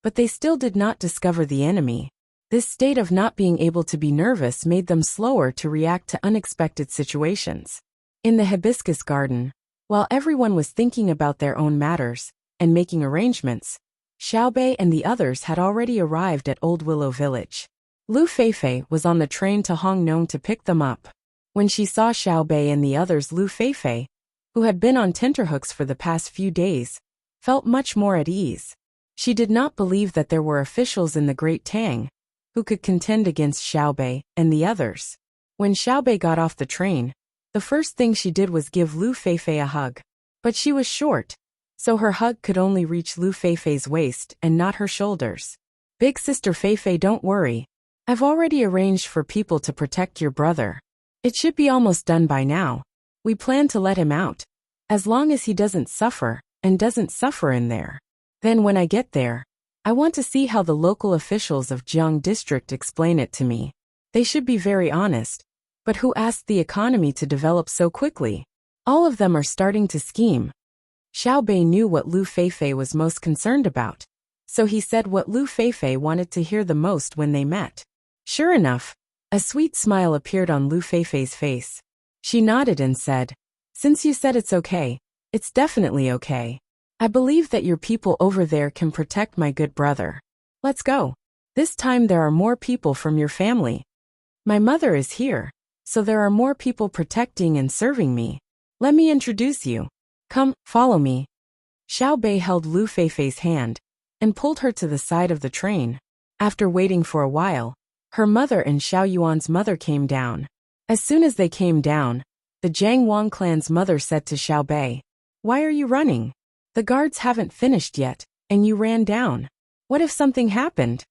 A: But they still did not discover the enemy. This state of not being able to be nervous made them slower to react to unexpected situations. In the hibiscus garden, while everyone was thinking about their own matters and making arrangements, Xiaobei and the others had already arrived at Old Willow Village. Lu Feifei was on the train to Hongnong to pick them up. When she saw Xiaobei and the others, Lu Feifei, who had been on tenterhooks for the past few days, felt much more at ease. She did not believe that there were officials in the Great Tang who could contend against Xiaobei and the others. When Xiaobei got off the train, the first thing she did was give Lu Feifei a hug. But she was short, so her hug could only reach Lu Feifei's waist and not her shoulders. "Big sister Feifei, don't worry. I've already arranged for people to protect your brother. It should be almost done by now. We plan to let him out, as long as he doesn't suffer and doesn't suffer in there. Then when I get there, I want to see how the local officials of Jiang District explain it to me. They should be very honest. But who asked the economy to develop so quickly? All of them are starting to scheme." Xiaobei knew what Lu Feifei was most concerned about, so he said what Lu Feifei wanted to hear the most when they met. Sure enough, a sweet smile appeared on Lu Feifei's face. She nodded and said, "Since you said it's okay, it's definitely okay. I believe that your people over there can protect my good brother. Let's go. This time there are more people from your family. My mother is here, so there are more people protecting and serving me. Let me introduce you. Come, follow me." Xiaobei held Lu Feifei's hand and pulled her to the side of the train. After waiting for a while, her mother and Xiao Yuan's mother came down. As soon as they came down, the Jiang Wang clan's mother said to Xiao Bei, "Why are you running? The guards haven't finished yet, and you ran down. What if something happened?"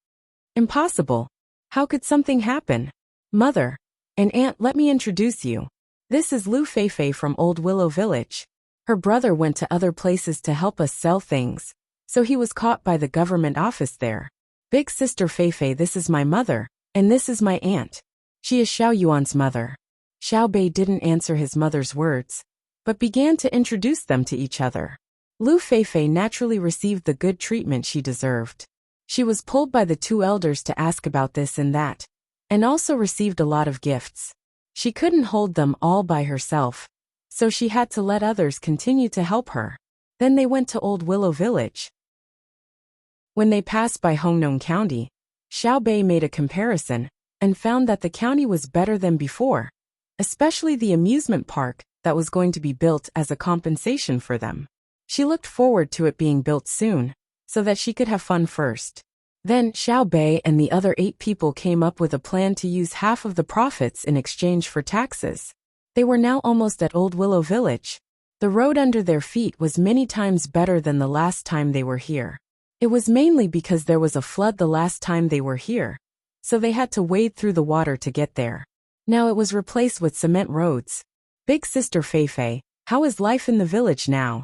A: "Impossible. How could something happen? Mother and aunt, let me introduce you. This is Lu Feifei from Old Willow Village. Her brother went to other places to help us sell things, so he was caught by the government office there. Big sister Feifei, this is my mother, and this is my aunt. She is Xiao Yuan's mother." Xiao Bei didn't answer his mother's words, but began to introduce them to each other. Lu Feifei naturally received the good treatment she deserved. She was pulled by the two elders to ask about this and that, and also received a lot of gifts. She couldn't hold them all by herself, so she had to let others continue to help her. Then they went to Old Willow Village. When they passed by Hongnong County, Xiao Bei made a comparison and found that the county was better than before, especially the amusement park that was going to be built as a compensation for them. She looked forward to it being built soon, so that she could have fun first. Then Xiao Bei and the other 8 people came up with a plan to use half of the profits in exchange for taxes. They were now almost at Old Willow Village. The road under their feet was many times better than the last time they were here. It was mainly because there was a flood the last time they were here, so they had to wade through the water to get there. Now it was replaced with cement roads. "Big sister Feifei, how is life in the village now?"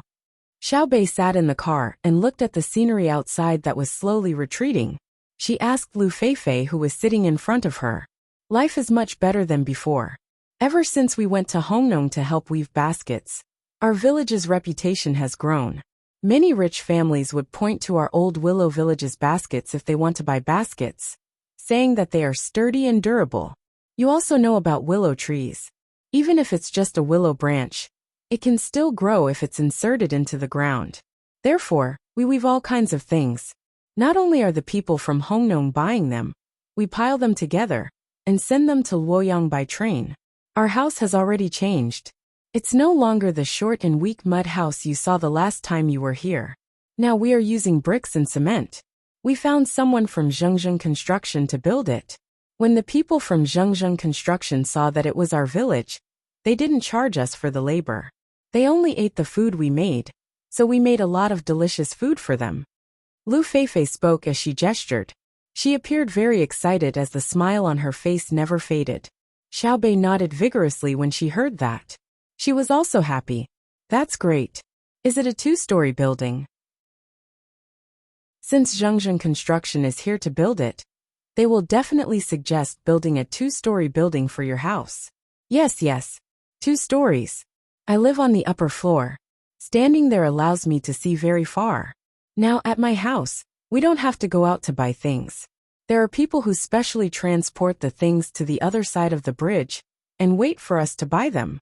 A: Xiao Bei sat in the car and looked at the scenery outside that was slowly retreating. She asked Lu Feifei, who was sitting in front of her. "Life is much better than before. Ever since we went to Hongnong to help weave baskets, our village's reputation has grown. Many rich families would point to our Old Willow Village's baskets if they want to buy baskets, saying that they are sturdy and durable. You also know about willow trees. Even if it's just a willow branch, it can still grow if it's inserted into the ground. Therefore, we weave all kinds of things. Not only are the people from Hongnong buying them, we pile them together and send them to Luoyang by train. Our house has already changed. It's no longer the short and weak mud house you saw the last time you were here. Now we are using bricks and cement. We found someone from Zhengzheng Construction to build it. When the people from Zhengzheng Construction saw that it was our village, they didn't charge us for the labor. They only ate the food we made, so we made a lot of delicious food for them." Lu Feifei spoke as she gestured. She appeared very excited as the smile on her face never faded. Xiao Bei nodded vigorously when she heard that. She was also happy. "That's great. Is it a 2-story building?" Since Zhengzheng Construction is here to build it, they will definitely suggest building a 2-story building for your house. Yes, 2 stories. I live on the upper floor. Standing there allows me to see very far. Now at my house, we don't have to go out to buy things. There are people who specially transport the things to the other side of the bridge and wait for us to buy them."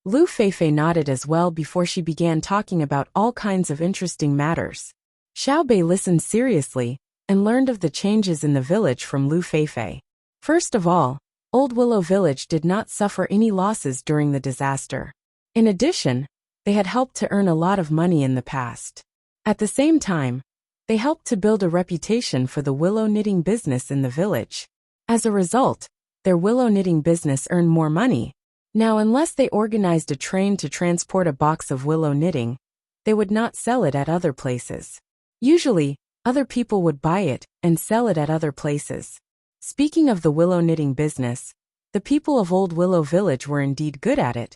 A: Lu Feifei nodded as well before she began talking about all kinds of interesting matters. Xiao Bei listened seriously and learned of the changes in the village from Lu Feifei. First of all, Old Willow Village did not suffer any losses during the disaster. In addition, they had helped to earn a lot of money in the past. At the same time, they helped to build a reputation for the willow knitting business in the village. As a result, their willow knitting business earned more money. Now, unless they organized a train to transport a box of willow knitting, they would not sell it at other places. Usually, other people would buy it and sell it at other places. Speaking of the willow knitting business, the people of Old Willow Village were indeed good at it,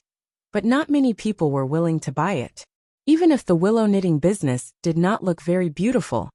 A: but not many people were willing to buy it. Even if the willow knitting business did not look very beautiful,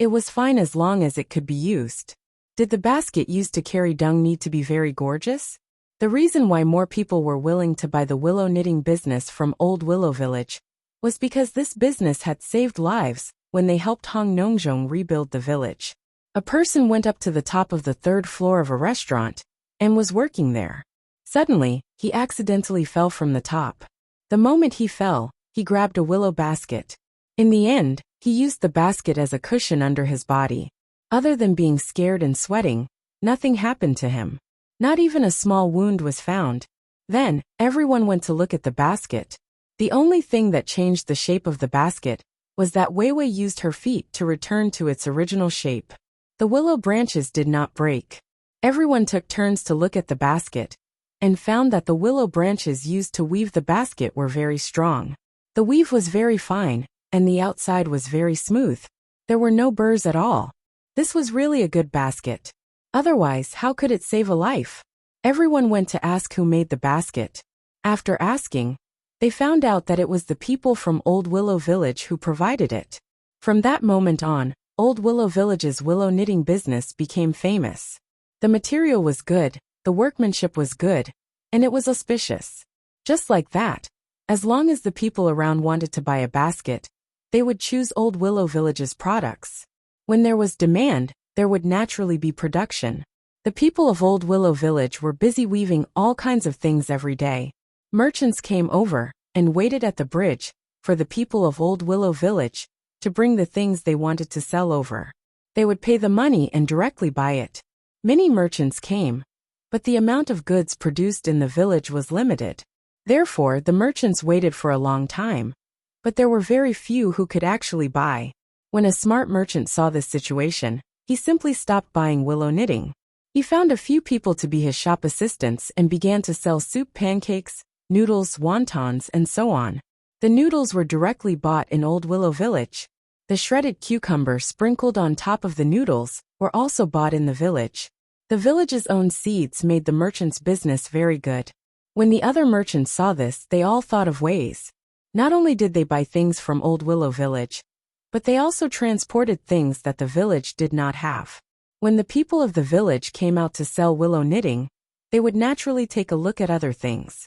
A: it was fine as long as it could be used. Did the basket used to carry dung need to be very gorgeous? The reason why more people were willing to buy the willow knitting business from Old Willow Village was because this business had saved lives when they helped Hong Nongzhong rebuild the village. A person went up to the top of the 3rd floor of a restaurant and was working there. Suddenly, he accidentally fell from the top. The moment he fell, he grabbed a willow basket. In the end, he used the basket as a cushion under his body. Other than being scared and sweating, nothing happened to him. Not even a small wound was found. Then, everyone went to look at the basket. The only thing that changed the shape of the basket was that Weiwei used her feet to return to its original shape. The willow branches did not break. Everyone took turns to look at the basket, and found that the willow branches used to weave the basket were very strong. The weave was very fine, and the outside was very smooth. There were no burrs at all. This was really a good basket. Otherwise, how could it save a life? Everyone went to ask who made the basket. After asking, they found out that it was the people from Old Willow Village who provided it. From that moment on, Old Willow Village's willow knitting business became famous. The material was good, the workmanship was good, and it was auspicious. Just like that, as long as the people around wanted to buy a basket, they would choose Old Willow Village's products. When there was demand, there would naturally be production. The people of Old Willow Village were busy weaving all kinds of things every day. Merchants came over and waited at the bridge for the people of Old Willow Village to bring the things they wanted to sell over. They would pay the money and directly buy it. Many merchants came, but the amount of goods produced in the village was limited. Therefore, the merchants waited for a long time, but there were very few who could actually buy. When a smart merchant saw this situation, he simply stopped buying willow knitting. He found a few people to be his shop assistants and began to sell soup pancakes, noodles, wontons, and so on. The noodles were directly bought in Old Willow Village. The shredded cucumber sprinkled on top of the noodles were also bought in the village. The village's own seeds made the merchant's business very good. When the other merchants saw this, they all thought of ways. Not only did they buy things from Old Willow Village, but they also transported things that the village did not have. When the people of the village came out to sell willow knitting, they would naturally take a look at other things.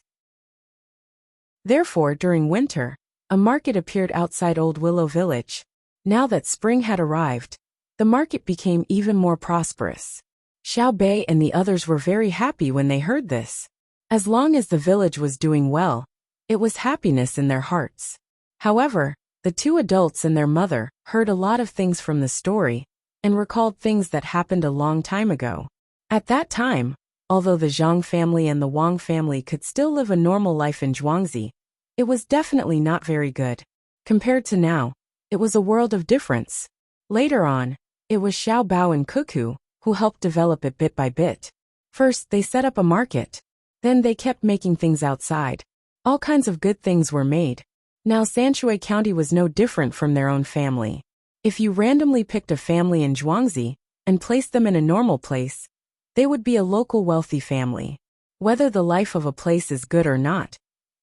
A: Therefore, during winter, a market appeared outside Old Willow Village. Now that spring had arrived, the market became even more prosperous. Xiao Bei and the others were very happy when they heard this. As long as the village was doing well, it was happiness in their hearts. However, the two adults and their mother heard a lot of things from the story and recalled things that happened a long time ago. At that time, although the Zhang family and the Wang family could still live a normal life in Zhuangzi, it was definitely not very good. Compared to now, it was a world of difference. Later on, it was Xiao Bao and Cuckoo who helped develop it bit by bit. First, they set up a market. Then they kept making things outside. All kinds of good things were made. Now Sanshui County was no different from their own family. If you randomly picked a family in Zhuangzi and placed them in a normal place, they would be a local wealthy family. Whether the life of a place is good or not,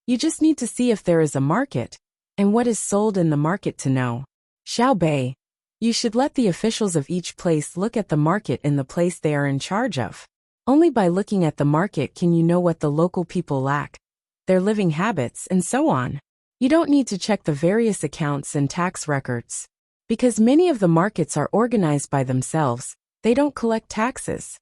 A: you just need to see if there is a market and what is sold in the market to know. Xiao Bei, you should let the officials of each place look at the market in the place they are in charge of. Only by looking at the market can you know what the local people lack, their living habits, and so on. You don't need to check the various accounts and tax records. Because many of the markets are organized by themselves, they don't collect taxes.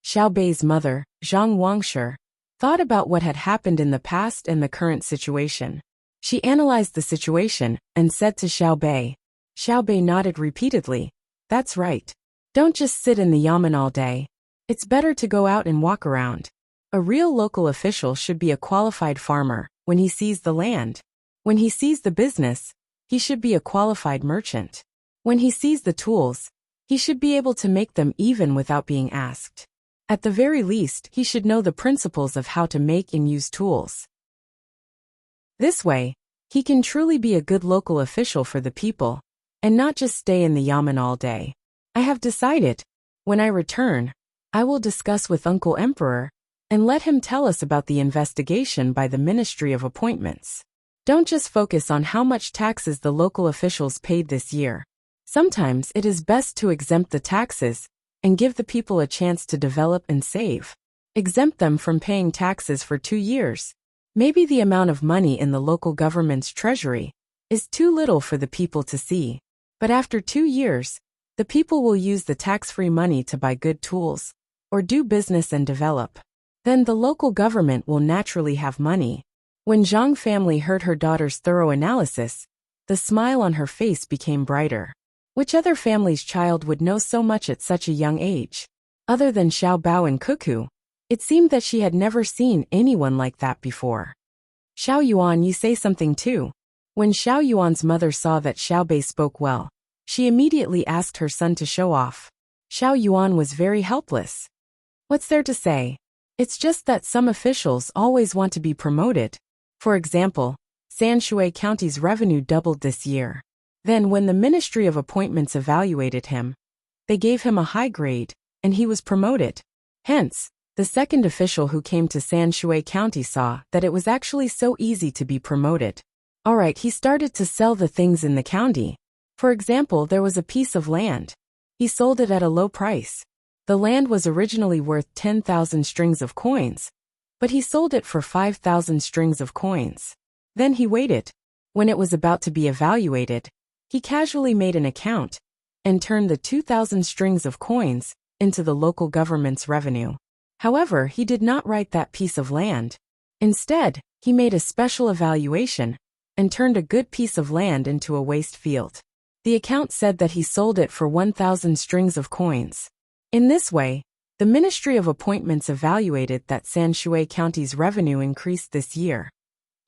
A: Xiao Bei's mother, Zhang Wangshi, thought about what had happened in the past and the current situation. She analyzed the situation and said to Xiao Bei. Xiao Bei nodded repeatedly. That's right. Don't just sit in the yamen all day. It's better to go out and walk around. A real local official should be a qualified farmer when he sees the land. When he sees the business, he should be a qualified merchant. When he sees the tools, he should be able to make them even without being asked. At the very least, he should know the principles of how to make and use tools. This way, he can truly be a good local official for the people, and not just stay in the yamen all day. I have decided, when I return, I will discuss with Uncle Emperor, and let him tell us about the investigation by the Ministry of Appointments. Don't just focus on how much taxes the local officials paid this year. Sometimes it is best to exempt the taxes and give the people a chance to develop and save. Exempt them from paying taxes for 2 years. Maybe the amount of money in the local government's treasury is too little for the people to see. But after 2 years, the people will use the tax-free money to buy good tools or do business and develop. Then the local government will naturally have money. When Zhang family heard her daughter's thorough analysis, the smile on her face became brighter. Which other family's child would know so much at such a young age? Other than Xiao Bao and Cuckoo, it seemed that she had never seen anyone like that before. Xiao Yuan, you say something too. When Xiao Yuan's mother saw that Xiao Bei spoke well, she immediately asked her son to show off. Xiao Yuan was very helpless. What's there to say? It's just that some officials always want to be promoted. For example, Sanshui County's revenue doubled this year. Then when the Ministry of Appointments evaluated him, they gave him a high grade, and he was promoted. Hence, the second official who came to Sanshui County saw that it was actually so easy to be promoted. Alright, he started to sell the things in the county. For example, there was a piece of land. He sold it at a low price. The land was originally worth 10,000 strings of coins, but he sold it for 5,000 strings of coins. Then he waited. When it was about to be evaluated, he casually made an account and turned the 2,000 strings of coins into the local government's revenue. However, he did not write that piece of land. Instead, he made a special evaluation and turned a good piece of land into a waste field. The account said that he sold it for 1,000 strings of coins. In this way, the Ministry of Appointments evaluated that Sanshui County's revenue increased this year,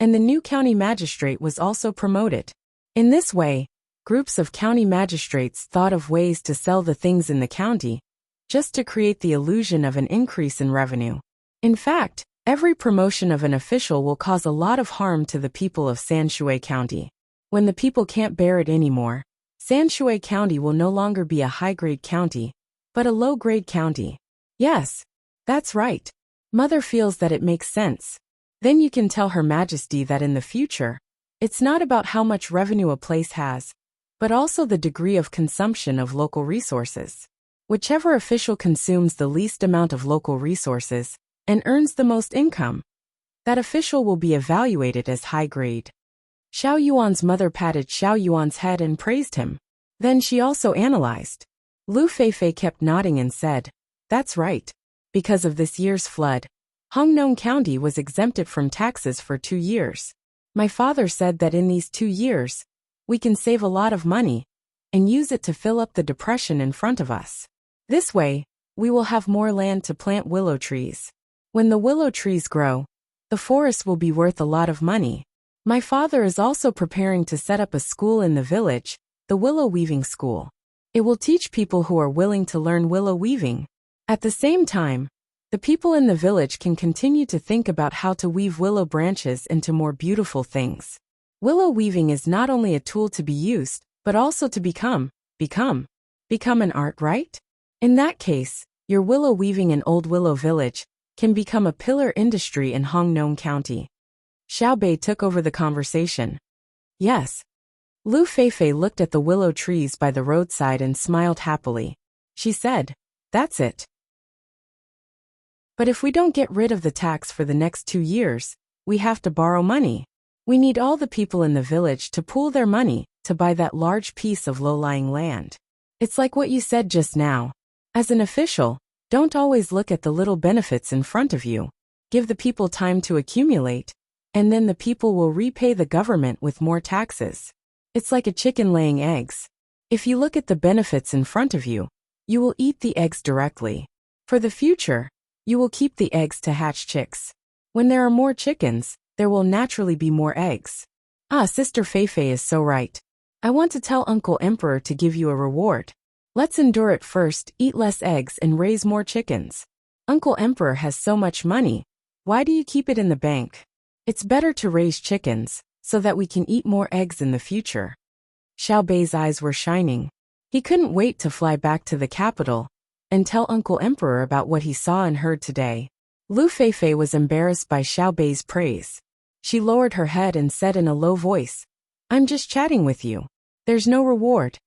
A: and the new county magistrate was also promoted. In this way, groups of county magistrates thought of ways to sell the things in the county, just to create the illusion of an increase in revenue. In fact, every promotion of an official will cause a lot of harm to the people of Sanshui County. When the people can't bear it anymore, Sanshui County will no longer be a high-grade county, but a low-grade county. Yes, that's right. Mother feels that it makes sense. Then you can tell Her Majesty that in the future, it's not about how much revenue a place has, but also the degree of consumption of local resources. Whichever official consumes the least amount of local resources and earns the most income, that official will be evaluated as high grade. Xiao Yuan's mother patted Xiao Yuan's head and praised him. Then she also analyzed. Lu Feifei kept nodding and said, "That's right. Because of this year's flood, Hongnong County was exempted from taxes for 2 years. My father said that in these 2 years, we can save a lot of money and use it to fill up the depression in front of us. This way, we will have more land to plant willow trees. When the willow trees grow, the forest will be worth a lot of money. My father is also preparing to set up a school in the village, the willow weaving school. It will teach people who are willing to learn willow weaving. At the same time, the people in the village can continue to think about how to weave willow branches into more beautiful things. Willow weaving is not only a tool to be used, but also to become an art, right? In that case, your willow weaving in Old Willow Village can become a pillar industry in Hongnong County." Xiao Bei took over the conversation. Yes. Lu Feifei looked at the willow trees by the roadside and smiled happily. She said, "That's it. But if we don't get rid of the tax for the next 2 years, we have to borrow money. We need all the people in the village to pool their money to buy that large piece of low-lying land. It's like what you said just now. As an official, don't always look at the little benefits in front of you. Give the people time to accumulate, and then the people will repay the government with more taxes. It's like a chicken laying eggs. If you look at the benefits in front of you, you will eat the eggs directly. For the future, you will keep the eggs to hatch chicks. When there are more chickens, there will naturally be more eggs." Sister Feifei is so right. I want to tell Uncle Emperor to give you a reward. Let's endure it first, eat less eggs and raise more chickens. Uncle Emperor has so much money. Why do you keep it in the bank? It's better to raise chickens, so that we can eat more eggs in the future. Xiao Bei's eyes were shining. He couldn't wait to fly back to the capital and tell Uncle Emperor about what he saw and heard today. Lu Feifei was embarrassed by Xiao Bei's praise. She lowered her head and said in a low voice, "I'm just chatting with you. There's no reward."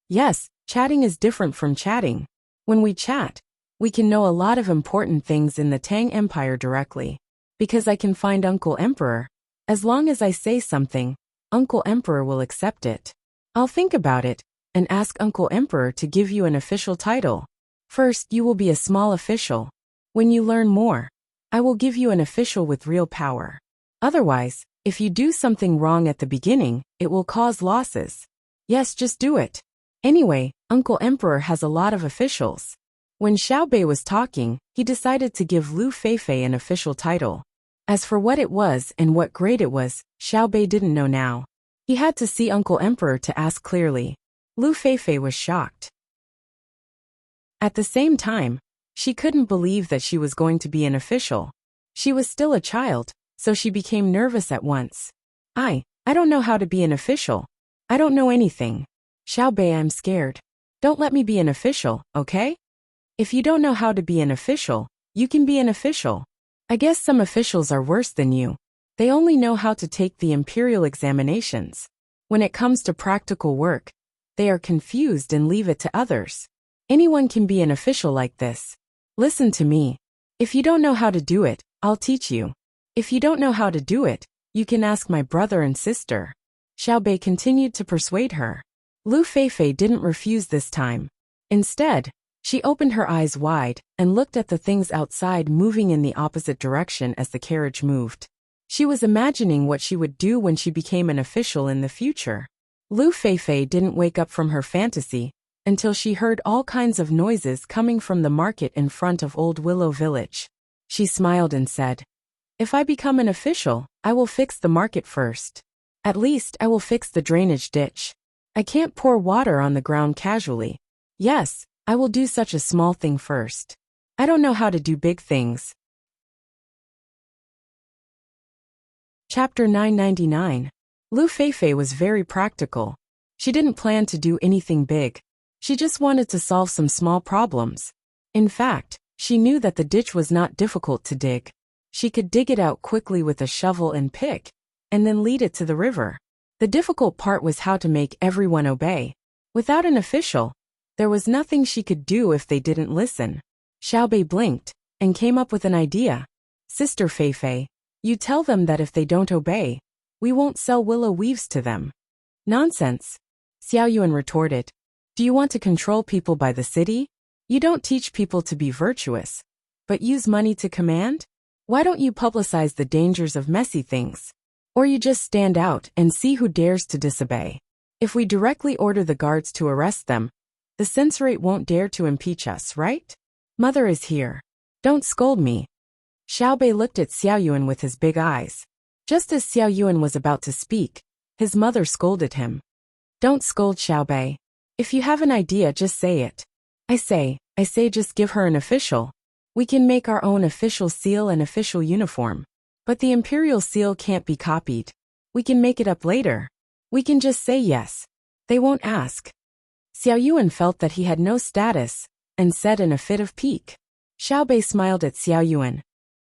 A: Yes, chatting is different from chatting. When we chat, we can know a lot of important things in the Tang Empire directly. Because I can find Uncle Emperor. As long as I say something, Uncle Emperor will accept it. I'll think about it and ask Uncle Emperor to give you an official title. First, you will be a small official. When you learn more, I will give you an official with real power. Otherwise, if you do something wrong at the beginning, it will cause losses. Yes, just do it. Anyway, Uncle Emperor has a lot of officials. When Xiao Bei was talking, he decided to give Lu Feifei an official title. As for what it was and what grade it was, Xiao Bei didn't know now. He had to see Uncle Emperor to ask clearly. Lu Feifei was shocked. At the same time, She couldn't believe that she was going to be an official. She was still a child, so she became nervous at once. I don't know how to be an official. I don't know anything. Xiaobei, I'm scared. Don't let me be an official, okay? If you don't know how to be an official, you can be an official. I guess some officials are worse than you. They only know how to take the imperial examinations. When it comes to practical work, they are confused and leave it to others. Anyone can be an official like this. Listen to me. If you don't know how to do it, I'll teach you. If you don't know how to do it, you can ask my brother and sister. Xiaobei continued to persuade her. Lu Feifei didn't refuse this time. Instead, she opened her eyes wide and looked at the things outside moving in the opposite direction as the carriage moved. She was imagining what she would do when she became an official in the future. Lu Feifei didn't wake up from her fantasy until she heard all kinds of noises coming from the market in front of Old Willow Village. She smiled and said, "If I become an official, I will fix the market first. At least I will fix the drainage ditch. I can't pour water on the ground casually. Yes, I will do such a small thing first. I don't know how to do big things." Chapter 999. Lu Feifei was very practical. She didn't plan to do anything big. She just wanted to solve some small problems. In fact, she knew that the ditch was not difficult to dig. She could dig it out quickly with a shovel and pick, and then lead it to the river. The difficult part was how to make everyone obey. Without an official, there was nothing she could do if they didn't listen. Xiaobei blinked and came up with an idea. "Sister Feifei, you tell them that if they don't obey, we won't sell willow weaves to them." "Nonsense," Xiao Yuan retorted. "Do you want to control people by the city? You don't teach people to be virtuous, but use money to command? Why don't you publicize the dangers of messy things? Or you just stand out and see who dares to disobey. If we directly order the guards to arrest them, the censorate won't dare to impeach us, right? Mother is here. Don't scold me." Xiaobei looked at Xiao Yuan with his big eyes. Just as Xiao Yuan was about to speak, his mother scolded him. "Don't scold, Xiaobei. If you have an idea, just say it. I say just give her an official. We can make our own official seal and official uniform. But the imperial seal can't be copied. We can make it up later. We can just say yes. They won't ask." Xiao Yuan felt that he had no status, and said in a fit of pique. Xiaobei smiled at Xiao Yuan.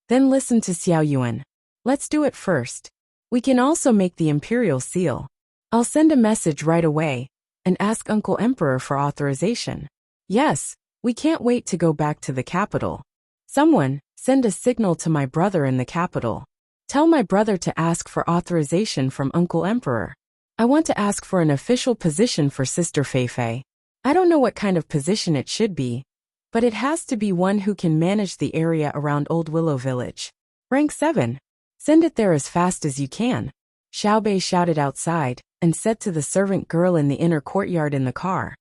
A: Then listened to Xiao Yuan. "Let's do it first. We can also make the imperial seal. I'll send a message right away, and ask Uncle Emperor for authorization. Yes, we can't wait to go back to the capital. Someone, send a signal to my brother in the capital. Tell my brother to ask for authorization from Uncle Emperor. I want to ask for an official position for Sister Feifei. I don't know what kind of position it should be, but it has to be one who can manage the area around Old Willow Village. Rank 7. Send it there as fast as you can." Xiaobei shouted outside, and said to the servant girl in the inner courtyard in the car,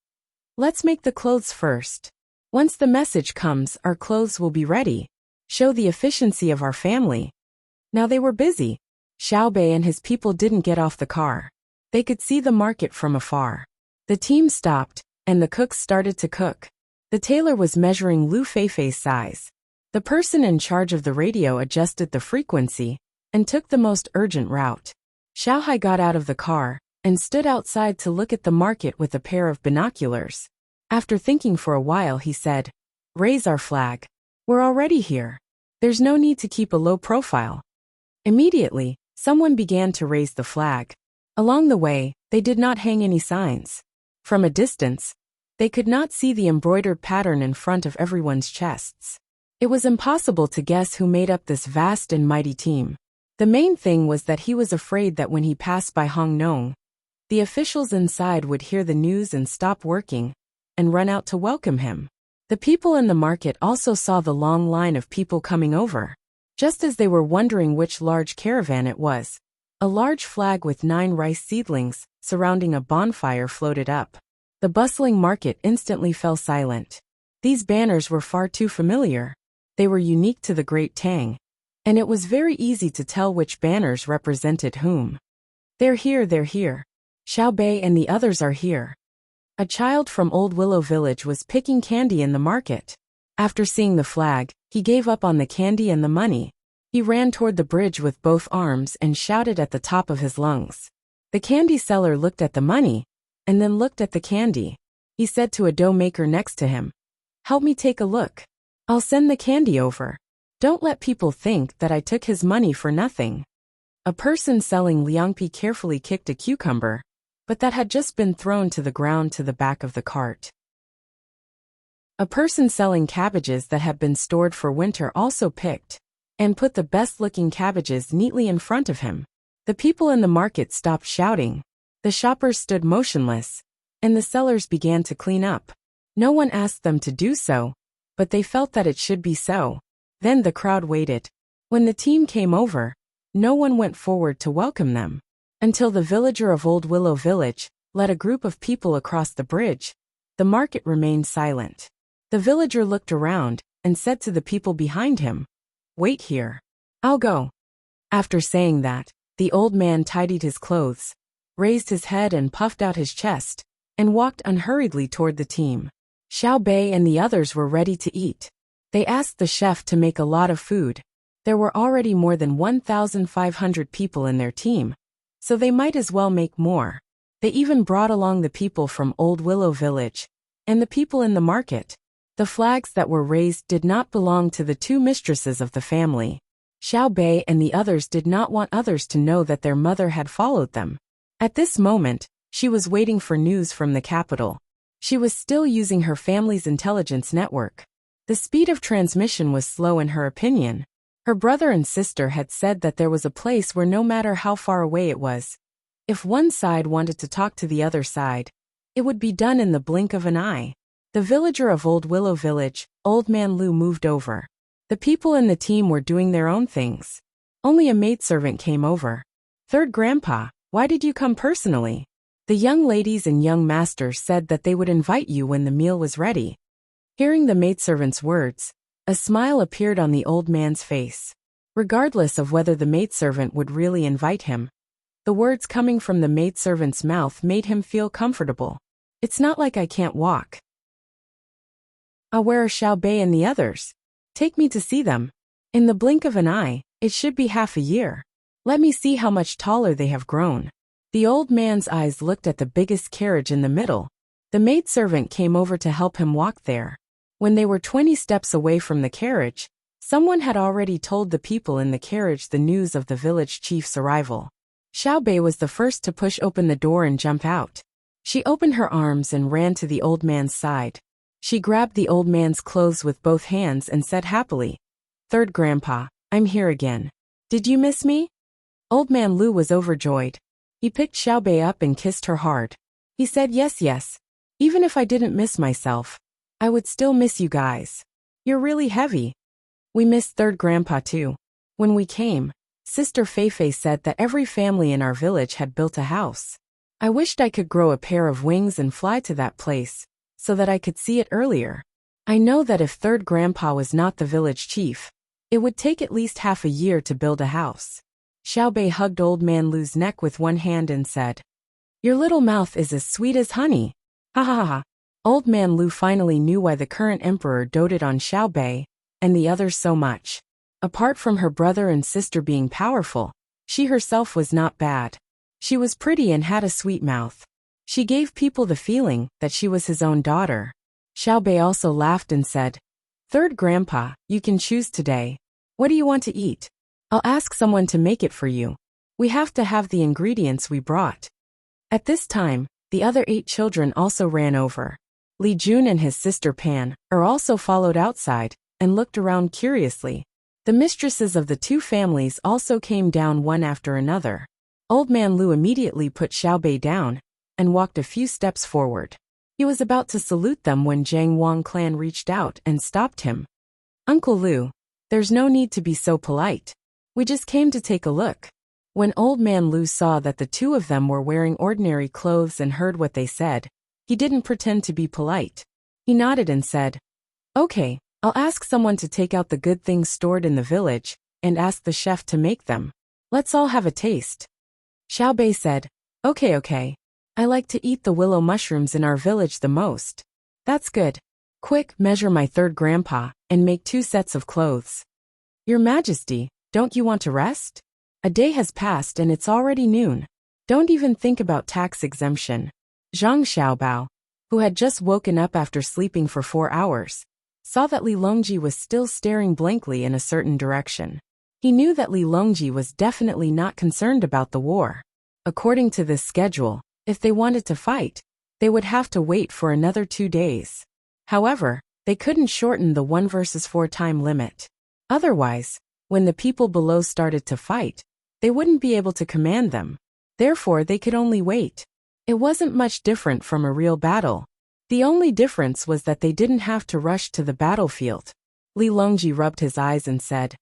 A: "Let's make the clothes first. Once the message comes, our clothes will be ready. Show the efficiency of our family." Now they were busy. Xiaobei and his people didn't get off the car. They could see the market from afar. The team stopped, and the cooks started to cook. The tailor was measuring Lu Feifei's size. The person in charge of the radio adjusted the frequency, and took the most urgent route. Xiaohai got out of the car, and stood outside to look at the market with a pair of binoculars. After thinking for a while, he said, "Raise our flag. We're already here. There's no need to keep a low profile." Immediately, someone began to raise the flag. Along the way, they did not hang any signs. From a distance, they could not see the embroidered pattern in front of everyone's chests. It was impossible to guess who made up this vast and mighty team. The main thing was that he was afraid that when he passed by Hong Nong, the officials inside would hear the news and stop working, and run out to welcome him. The people in the market also saw the long line of people coming over. Just as they were wondering which large caravan it was, a large flag with 9 rice seedlings surrounding a bonfire floated up. The bustling market instantly fell silent. These banners were far too familiar. They were unique to the Great Tang, and it was very easy to tell which banners represented whom. "They're here, they're here. Xiaobei and the others are here." A child from Old Willow Village was picking candy in the market. After seeing the flag, he gave up on the candy and the money. He ran toward the bridge with both arms and shouted at the top of his lungs. The candy seller looked at the money, and then looked at the candy. He said to a dough maker next to him, "Help me take a look. I'll send the candy over. Don't let people think that I took his money for nothing." A person selling liangpi carefully kicked a cucumber, but that had just been thrown to the ground to the back of the cart. A person selling cabbages that had been stored for winter also picked and put the best-looking cabbages neatly in front of him. The people in the market stopped shouting. The shoppers stood motionless, and the sellers began to clean up. No one asked them to do so, but they felt that it should be so. Then the crowd waited. When the team came over, no one went forward to welcome them, until the villager of Old Willow Village led a group of people across the bridge. The market remained silent. The villager looked around and said to the people behind him, "Wait here. I'll go." After saying that, the old man tidied his clothes, raised his head and puffed out his chest, and walked unhurriedly toward the team. Xiao Bei and the others were ready to eat. They asked the chef to make a lot of food. There were already more than 1,500 people in their team, so they might as well make more. They even brought along the people from Old Willow Village and the people in the market. The flags that were raised did not belong to the two mistresses of the family. Xiao Bei and the others did not want others to know that their mother had followed them. At this moment, she was waiting for news from the capital. She was still using her family's intelligence network. The speed of transmission was slow in her opinion. Her brother and sister had said that there was a place where no matter how far away it was, if one side wanted to talk to the other side, it would be done in the blink of an eye. The villager of Old Willow Village, Old Man Lu, moved over. The people in the team were doing their own things. Only a maidservant came over. "Third Grandpa, why did you come personally?" The young ladies and young masters said that they would invite you when the meal was ready. Hearing the maidservant's words, a smile appeared on the old man's face. Regardless of whether the maidservant would really invite him, the words coming from the maidservant's mouth made him feel comfortable. "It's not like I can't walk." "Where are Xiao Bei and the others? Take me to see them. In the blink of an eye, it should be half a year. Let me see how much taller they have grown." The old man's eyes looked at the biggest carriage in the middle. The maidservant came over to help him walk there. When they were 20 steps away from the carriage, someone had already told the people in the carriage the news of the village chief's arrival. Xiao Bei was the first to push open the door and jump out. She opened her arms and ran to the old man's side. She grabbed the old man's clothes with both hands and said happily, "Third Grandpa, I'm here again. Did you miss me?" Old Man Lu was overjoyed. He picked Xiao Bei up and kissed her hard. He said, Yes. Even if I didn't miss myself, I would still miss you guys. You're really heavy." "We missed Third Grandpa too. When we came, Sister Feifei said that every family in our village had built a house. I wished I could grow a pair of wings and fly to that place, so that I could see it earlier. I know that if Third Grandpa was not the village chief, it would take at least half a year to build a house." Xiao Bei hugged Old Man Lu's neck with one hand and said, "Your little mouth is as sweet as honey. Ha ha ha." Old Man Lu finally knew why the current emperor doted on Xiao Bei and the others so much. Apart from her brother and sister being powerful, she herself was not bad. She was pretty and had a sweet mouth. She gave people the feeling that she was his own daughter. Xiao Bei also laughed and said, "Third Grandpa, you can choose today. What do you want to eat? I'll ask someone to make it for you. We have to have the ingredients we brought." At this time, the other 8 children also ran over. Li Jun and his sister Pan also followed outside and looked around curiously. The mistresses of the two families also came down one after another. Old Man Lu immediately put Xiao Bei down and walked a few steps forward. He was about to salute them when Zhang Wang clan reached out and stopped him. "Uncle Lu, there's no need to be so polite. We just came to take a look." When Old Man Lu saw that the two of them were wearing ordinary clothes and heard what they said, he didn't pretend to be polite. He nodded and said, "Okay, I'll ask someone to take out the good things stored in the village and ask the chef to make them. Let's all have a taste." Xiao Bei said, Okay. I like to eat the willow mushrooms in our village the most." "That's good. Quick, measure my third grandpa, and make 2 sets of clothes. Your Majesty, don't you want to rest? A day has passed and it's already noon. Don't even think about tax exemption. Zhang Xiaobao, who had just woken up after sleeping for 4 hours, saw that Li Longji was still staring blankly in a certain direction. He knew that Li Longji was definitely not concerned about the war. According to this schedule, if they wanted to fight, they would have to wait for another 2 days. However, they couldn't shorten the 1 versus 4 time limit. Otherwise, when the people below started to fight, they wouldn't be able to command them. Therefore, they could only wait. It wasn't much different from a real battle. The only difference was that they didn't have to rush to the battlefield. Li Longji rubbed his eyes and said,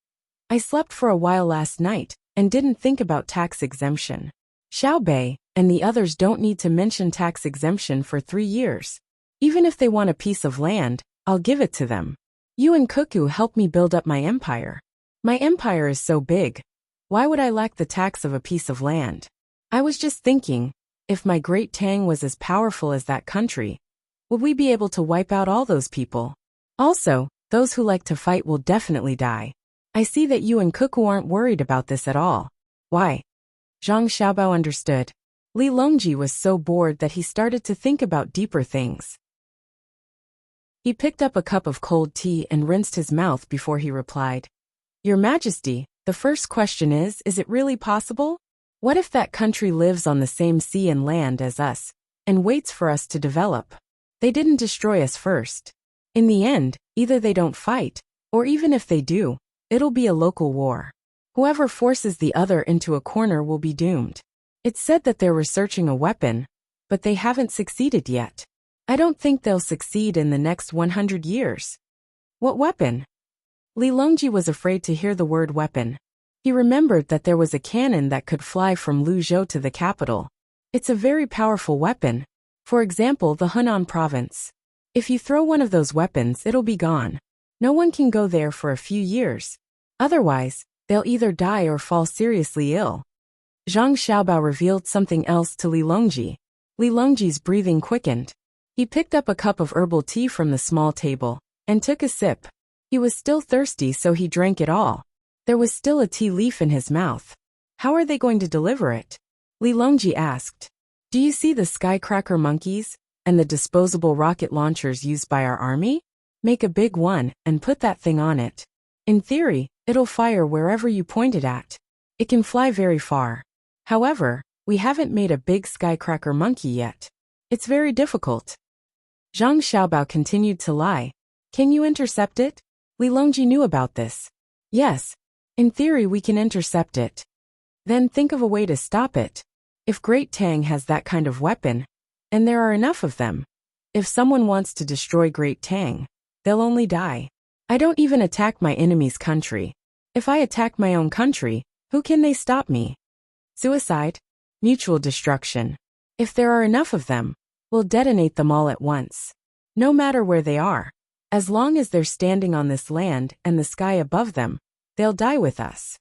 A: I slept for a while last night and didn't think about tax exemption. Xiao Bei and the others don't need to mention tax exemption for 3 years. Even if they want a piece of land, I'll give it to them. You and Cuckoo help me build up my empire. My empire is so big. Why would I lack the tax of a piece of land? I was just thinking, if my great Tang was as powerful as that country, would we be able to wipe out all those people? Also, those who like to fight will definitely die. I see that you and Cuckoo aren't worried about this at all. Why? Zhang Xiaobao understood. Li Longji was so bored that he started to think about deeper things. He picked up a cup of cold tea and rinsed his mouth before he replied. Your Majesty, the first question is it really possible? What if that country lives on the same sea and land as us, and waits for us to develop? They didn't destroy us first. In the end, either they don't fight, or even if they do, it'll be a local war. Whoever forces the other into a corner will be doomed. It's said that they're researching a weapon, but they haven't succeeded yet. I don't think they'll succeed in the next 100 years. What weapon? Li Longji was afraid to hear the word weapon. He remembered that there was a cannon that could fly from Luzhou to the capital. It's a very powerful weapon. For example, the Hunan province. If you throw one of those weapons, it'll be gone. No one can go there for a few years. Otherwise, they'll either die or fall seriously ill. Zhang Xiaobao revealed something else to Li Longji. Li Longji's breathing quickened. He picked up a cup of herbal tea from the small table and took a sip. He was still thirsty, so he drank it all. There was still a tea leaf in his mouth. How are they going to deliver it? Li Longji asked. Do you see the skycracker monkeys and the disposable rocket launchers used by our army? Make a big one and put that thing on it. In theory, it'll fire wherever you point it at. It can fly very far. However, we haven't made a big skycracker monkey yet. It's very difficult. Zhang Xiaobao continued to lie. Can you intercept it? Li Longji knew about this. Yes. In theory we can intercept it. Then think of a way to stop it. If Great Tang has that kind of weapon, and there are enough of them, if someone wants to destroy Great Tang, they'll only die. I don't even attack my enemy's country. If I attack my own country, who can they stop me? Suicide? Mutual destruction. If there are enough of them, we'll detonate them all at once. No matter where they are. As long as they're standing on this land and the sky above them, they'll die with us.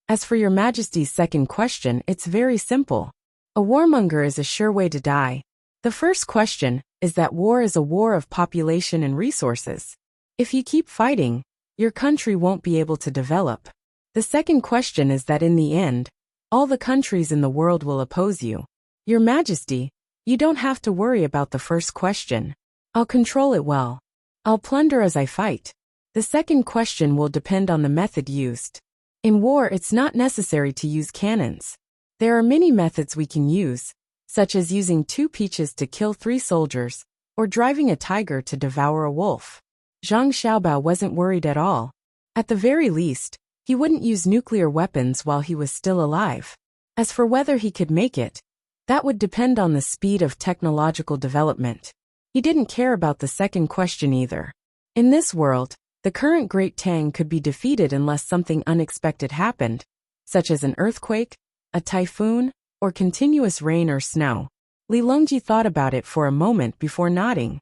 A: As for your Majesty's second question, it's very simple. A warmonger is a sure way to die. The first question is that war is a war of population and resources. If you keep fighting, your country won't be able to develop. The second question is that in the end, all the countries in the world will oppose you. Your Majesty, you don't have to worry about the first question. I'll control it well. I'll plunder as I fight. The second question will depend on the method used. In war, it's not necessary to use cannons. There are many methods we can use, such as using 2 peaches to kill 3 soldiers, or driving a tiger to devour a wolf. Zhang Xiaobao wasn't worried at all. At the very least, he wouldn't use nuclear weapons while he was still alive. As for whether he could make it, that would depend on the speed of technological development. He didn't care about the second question either. In this world, the current Great Tang could be defeated unless something unexpected happened, such as an earthquake, a typhoon, or continuous rain or snow. Li Longji thought about it for a moment before nodding.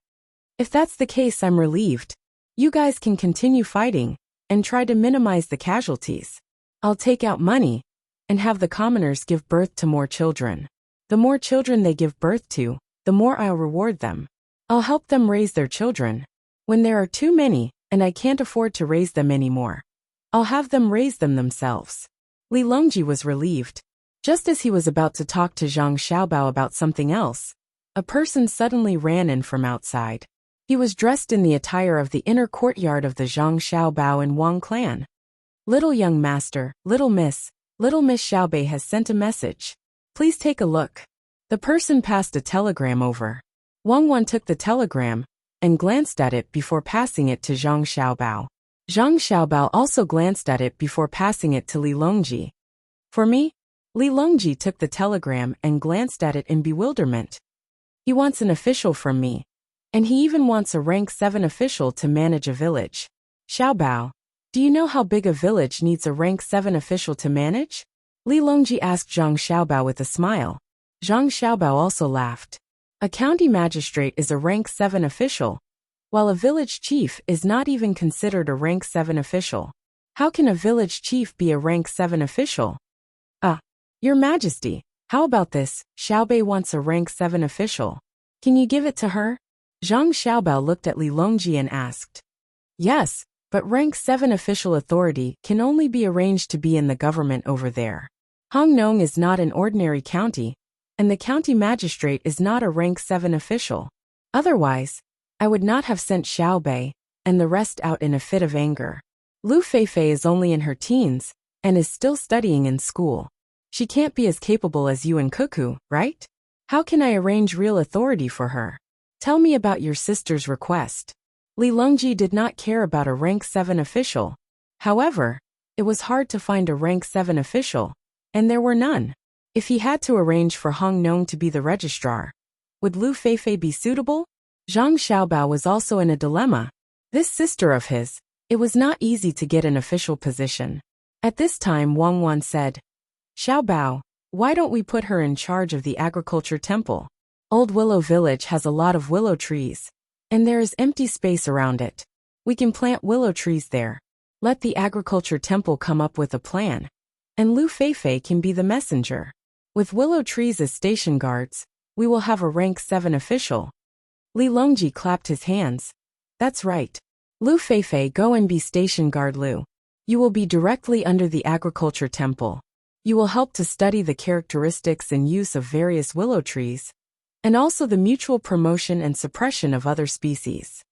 A: If that's the case, I'm relieved. You guys can continue fighting and try to minimize the casualties. I'll take out money and have the commoners give birth to more children. The more children they give birth to, the more I'll reward them. I'll help them raise their children. When there are too many, and I can't afford to raise them anymore, I'll have them raise them themselves. Li Longji was relieved. Just as he was about to talk to Zhang Xiaobao about something else, a person suddenly ran in from outside. He was dressed in the attire of the inner courtyard of the Zhang Xiaobao and Wang clan. Little young master, little Miss Xiaobei has sent a message. Please take a look. The person passed a telegram over. Wang Wan took the telegram and glanced at it before passing it to Zhang Xiaobao. Zhang Xiaobao also glanced at it before passing it to Li Longji. For me? Li Longji took the telegram and glanced at it in bewilderment. He wants an official from me. And he even wants a rank 7 official to manage a village. Xiaobao, do you know how big a village needs a rank 7 official to manage? Li Longji asked Zhang Xiaobao with a smile. Zhang Xiaobao also laughed. A county magistrate is a rank 7 official, while a village chief is not even considered a rank 7 official. How can a village chief be a rank 7 official? Your Majesty, how about this? Xiaobei wants a rank 7 official. Can you give it to her? Zhang Xiaobao looked at Li Longji and asked. Yes, but rank 7 official authority can only be arranged to be in the government over there. Hongnong is not an ordinary county, and the county magistrate is not a rank 7 official. Otherwise, I would not have sent Xiaobei and the rest out in a fit of anger. Lu Feifei is only in her teens and is still studying in school. She can't be as capable as you and Cuckoo, right? How can I arrange real authority for her? Tell me about your sister's request. Li Longji did not care about a rank 7 official. However, it was hard to find a rank 7 official, and there were none. If he had to arrange for Hong Nong to be the registrar, would Lu Feifei be suitable? Zhang Xiaobao was also in a dilemma. This sister of his, it was not easy to get an official position. At this time Wang Wan said, Xiaobao, why don't we put her in charge of the agriculture temple? Old Willow Village has a lot of willow trees, and there is empty space around it. We can plant willow trees there. Let the agriculture temple come up with a plan, and Lu Feifei can be the messenger. With willow trees as station guards, we will have a rank 7 official. Li Longji clapped his hands. That's right. Lu Feifei, go and be station guard Lu. You will be directly under the agriculture temple. You will help to study the characteristics and use of various willow trees, and also the mutual promotion and suppression of other species.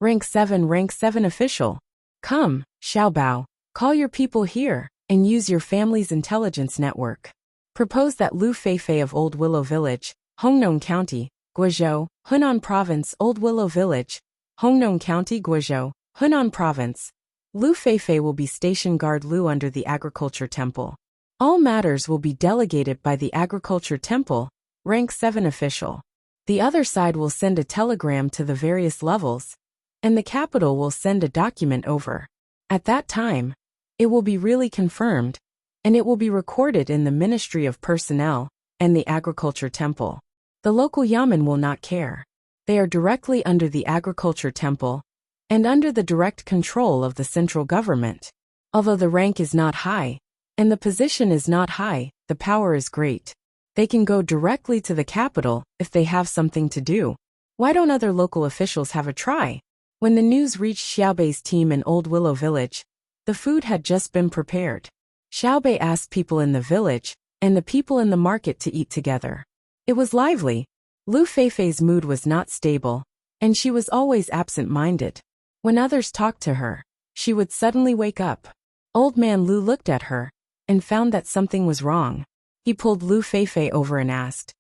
A: Rank 7 official. Come, Xiaobao, call your people here, and use your family's intelligence network. Propose that Lu Feifei of Old Willow Village, Hongnong County, Guizhou, Hunan Province. Old Willow Village, Hongnong County, Guizhou, Hunan Province. Lu Feifei will be station guard Lu under the agriculture temple. All matters will be delegated by the agriculture temple, rank 7 official. The other side will send a telegram to the various levels, and the capital will send a document over. At that time, it will be really confirmed, and it will be recorded in the Ministry of Personnel and the agriculture temple. The local yamen will not care. They are directly under the agriculture temple, and under the direct control of the central government. Although the rank is not high, and the position is not high, the power is great. They can go directly to the capital if they have something to do. Why don't other local officials have a try? When the news reached Xiaobei's team in Old Willow Village, the food had just been prepared. Xiaobei asked people in the village and the people in the market to eat together. It was lively. Lu Feifei's mood was not stable, and she was always absent-minded. When others talked to her, she would suddenly wake up. Old man Lu looked at her and found that something was wrong. He pulled Lu Feifei over and asked,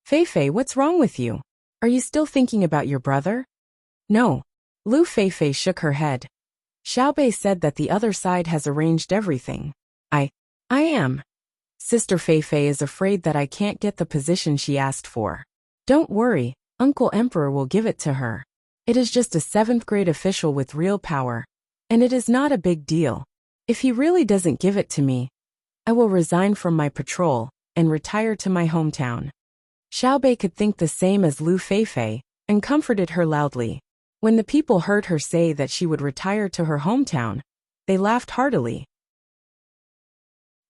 A: Feifei, what's wrong with you? Are you still thinking about your brother? No. Lu Feifei shook her head. Xiaobei said that the other side has arranged everything. I am. Sister Feifei is afraid that I can't get the position she asked for. Don't worry, Uncle Emperor will give it to her. It is just a 7th grade official with real power, and it is not a big deal. If he really doesn't give it to me, I will resign from my patrol and retire to my hometown. Xiaobei could think the same as Lu Feifei, and comforted her loudly. When the people heard her say that she would retire to her hometown, they laughed heartily.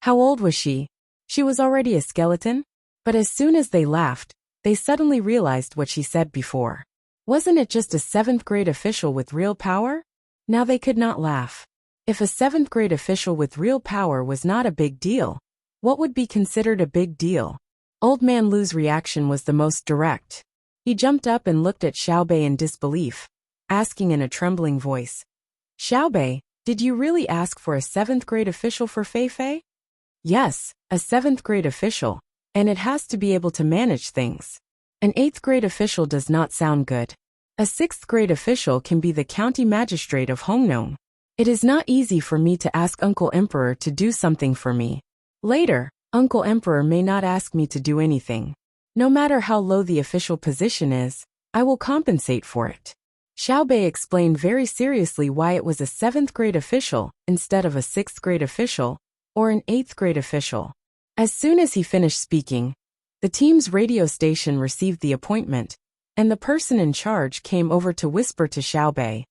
A: How old was she? She was already a skeleton? But as soon as they laughed, They suddenly realized what she said before. Wasn't it just a 7th grade official with real power? Now they could not laugh. If a 7th grade official with real power was not a big deal, what would be considered a big deal? Old Man Lu's reaction was the most direct. He jumped up and looked at Xiaobei in disbelief, asking in a trembling voice, "Xiaobei, did you really ask for a 7th grade official for Feifei?" "Yes, a 7th grade official, and it has to be able to manage things. An 8th grade official does not sound good. A 6th grade official can be the county magistrate of Hongnong. It is not easy for me to ask Uncle Emperor to do something for me. Later, Uncle Emperor may not ask me to do anything. No matter how low the official position is, I will compensate for it." Xiaobei explained very seriously why it was a 7th grade official instead of a 6th grade official or an 8th grade official. As soon as he finished speaking, the team's radio station received the appointment, and the person in charge came over to whisper to Xiaobei.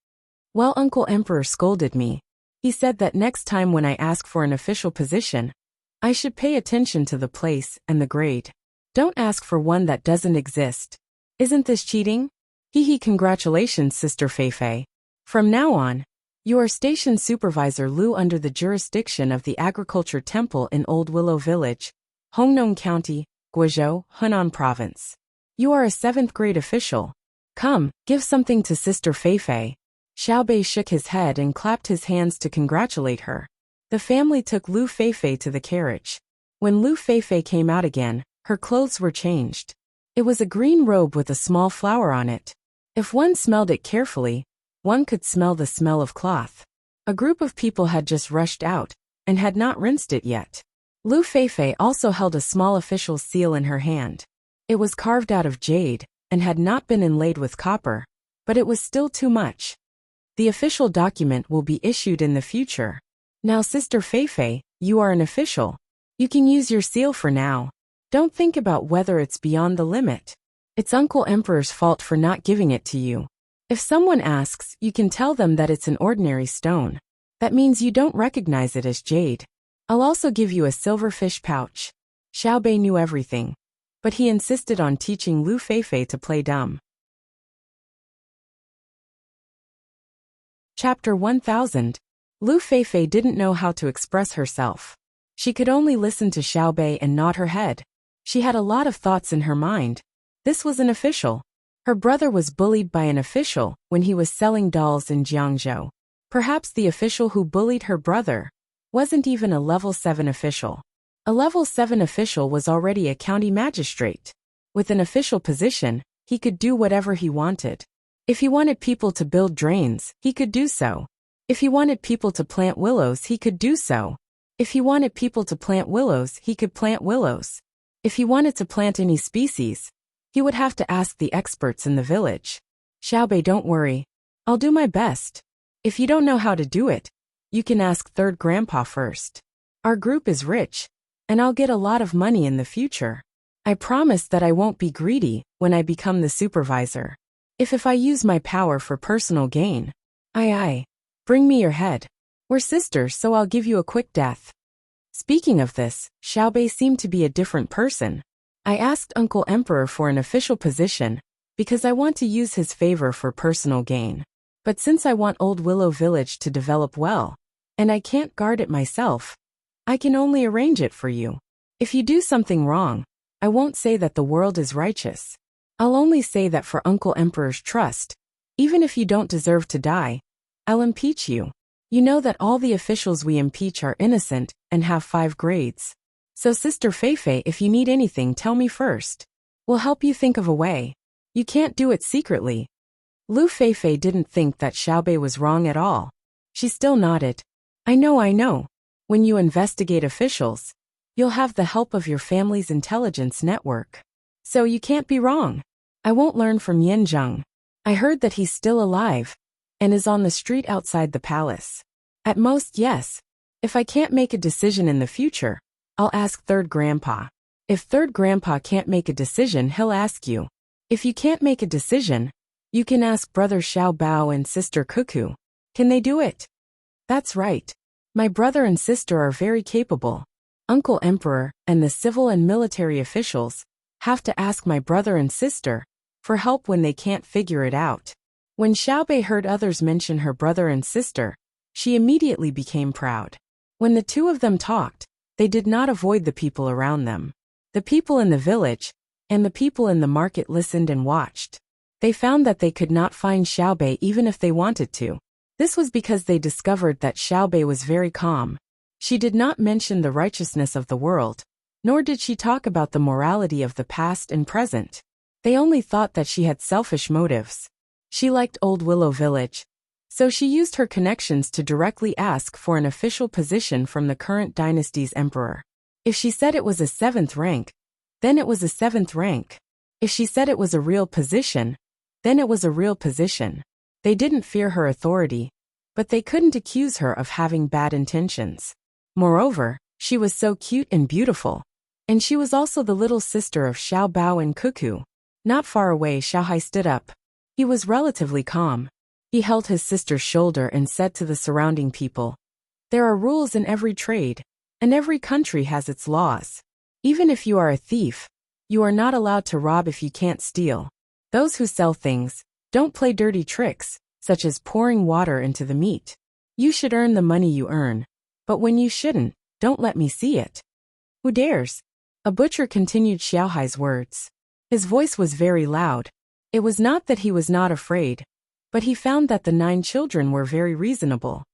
A: "Well, Uncle Emperor scolded me. He said that next time when I ask for an official position, I should pay attention to the place and the grade. Don't ask for one that doesn't exist. Isn't this cheating? Hee, congratulations, Sister Feifei. From now on, you are station supervisor Lu under the jurisdiction of the Agriculture Temple in Old Willow Village, Hongnong County, Guizhou, Hunan Province. You are a 7th grade official. Come, give something to Sister Feifei." Xiaobei shook his head and clapped his hands to congratulate her. The family took Lu Feifei to the carriage. When Lu Feifei came out again, her clothes were changed. It was a green robe with a small flower on it. If one smelled it carefully, one could smell the smell of cloth. A group of people had just rushed out, and had not rinsed it yet. Lu Feifei also held a small official seal in her hand. It was carved out of jade, and had not been inlaid with copper, but it was still too much. The official document will be issued in the future. Now Sister Feifei, you are an official. You can use your seal for now. Don't think about whether it's beyond the limit. It's Uncle Emperor's fault for not giving it to you. If someone asks, you can tell them that it's an ordinary stone. That means you don't recognize it as jade. I'll also give you a silver fish pouch." Xiaobei knew everything, but he insisted on teaching Lu Feifei to play dumb. Chapter 1000. Lu Feifei didn't know how to express herself. She could only listen to Xiaobei and nod her head. She had a lot of thoughts in her mind. This was an official. Her brother was bullied by an official when he was selling dolls in Jiangzhou. Perhaps the official who bullied her brother wasn't even a level 7 official. A level 7 official was already a county magistrate. With an official position, he could do whatever he wanted. If he wanted people to build drains, he could do so. If he wanted people to plant willows, he could do so. If he wanted people to plant willows, he could plant willows. If he wanted to plant any species, he would have to ask the experts in the village. "Xiaobei, don't worry. I'll do my best. If you don't know how to do it, you can ask Third Grandpa first. Our group is rich, and I'll get a lot of money in the future. I promise that I won't be greedy when I become the supervisor. If I use my power for personal gain, aye, bring me your head. We're sisters, so I'll give you a quick death." Speaking of this, Xiaobei seemed to be a different person. "I asked Uncle Emperor for an official position because I want to use his favor for personal gain. But since I want Old Willow Village to develop well, and I can't guard it myself, I can only arrange it for you. If you do something wrong, I won't say that the world is righteous. I'll only say that for Uncle Emperor's trust, even if you don't deserve to die, I'll impeach you. You know that all the officials we impeach are innocent and have 5 grades. So Sister Feifei, if you need anything, tell me first. We'll help you think of a way. You can't do it secretly." Lu Feifei didn't think that Xiaobei was wrong at all. She still nodded. I know. When you investigate officials, you'll have the help of your family's intelligence network. So you can't be wrong. I won't learn from Yin Zheng. I heard that he's still alive and is on the street outside the palace. At most, yes. If I can't make a decision in the future, I'll ask Third Grandpa. If Third Grandpa can't make a decision, he'll ask you. If you can't make a decision, you can ask Brother Xiao Bao and Sister Cuckoo. Can they do it? That's right. My brother and sister are very capable. Uncle Emperor and the civil and military officials have to ask my brother and sister for help when they can't figure it out. When Xiaobei heard others mention her brother and sister, she immediately became proud. When the two of them talked, they did not avoid the people around them. The people in the village and the people in the market listened and watched. They found that they could not find Xiaobei even if they wanted to. This was because they discovered that Xiaobei was very calm. She did not mention the righteousness of the world, nor did she talk about the morality of the past and present. They only thought that she had selfish motives. She liked Old Willow Village, so she used her connections to directly ask for an official position from the current dynasty's emperor. If she said it was a 7th rank, then it was a 7th rank. If she said it was a real position, then it was a real position. They didn't fear her authority, but they couldn't accuse her of having bad intentions. Moreover, she was so cute and beautiful. And she was also the little sister of Xiao Bao and Cuckoo. Not far away, Xiaohai stood up. He was relatively calm. He held his sister's shoulder and said to the surrounding people, "There are rules in every trade, and every country has its laws. Even if you are a thief, you are not allowed to rob if you can't steal. Those who sell things, don't play dirty tricks, such as pouring water into the meat. You should earn the money you earn, but when you shouldn't, don't let me see it." "Who dares?" A butcher continued Xiaohai's words. His voice was very loud. It was not that he was not afraid, but he found that the 9 children were very reasonable.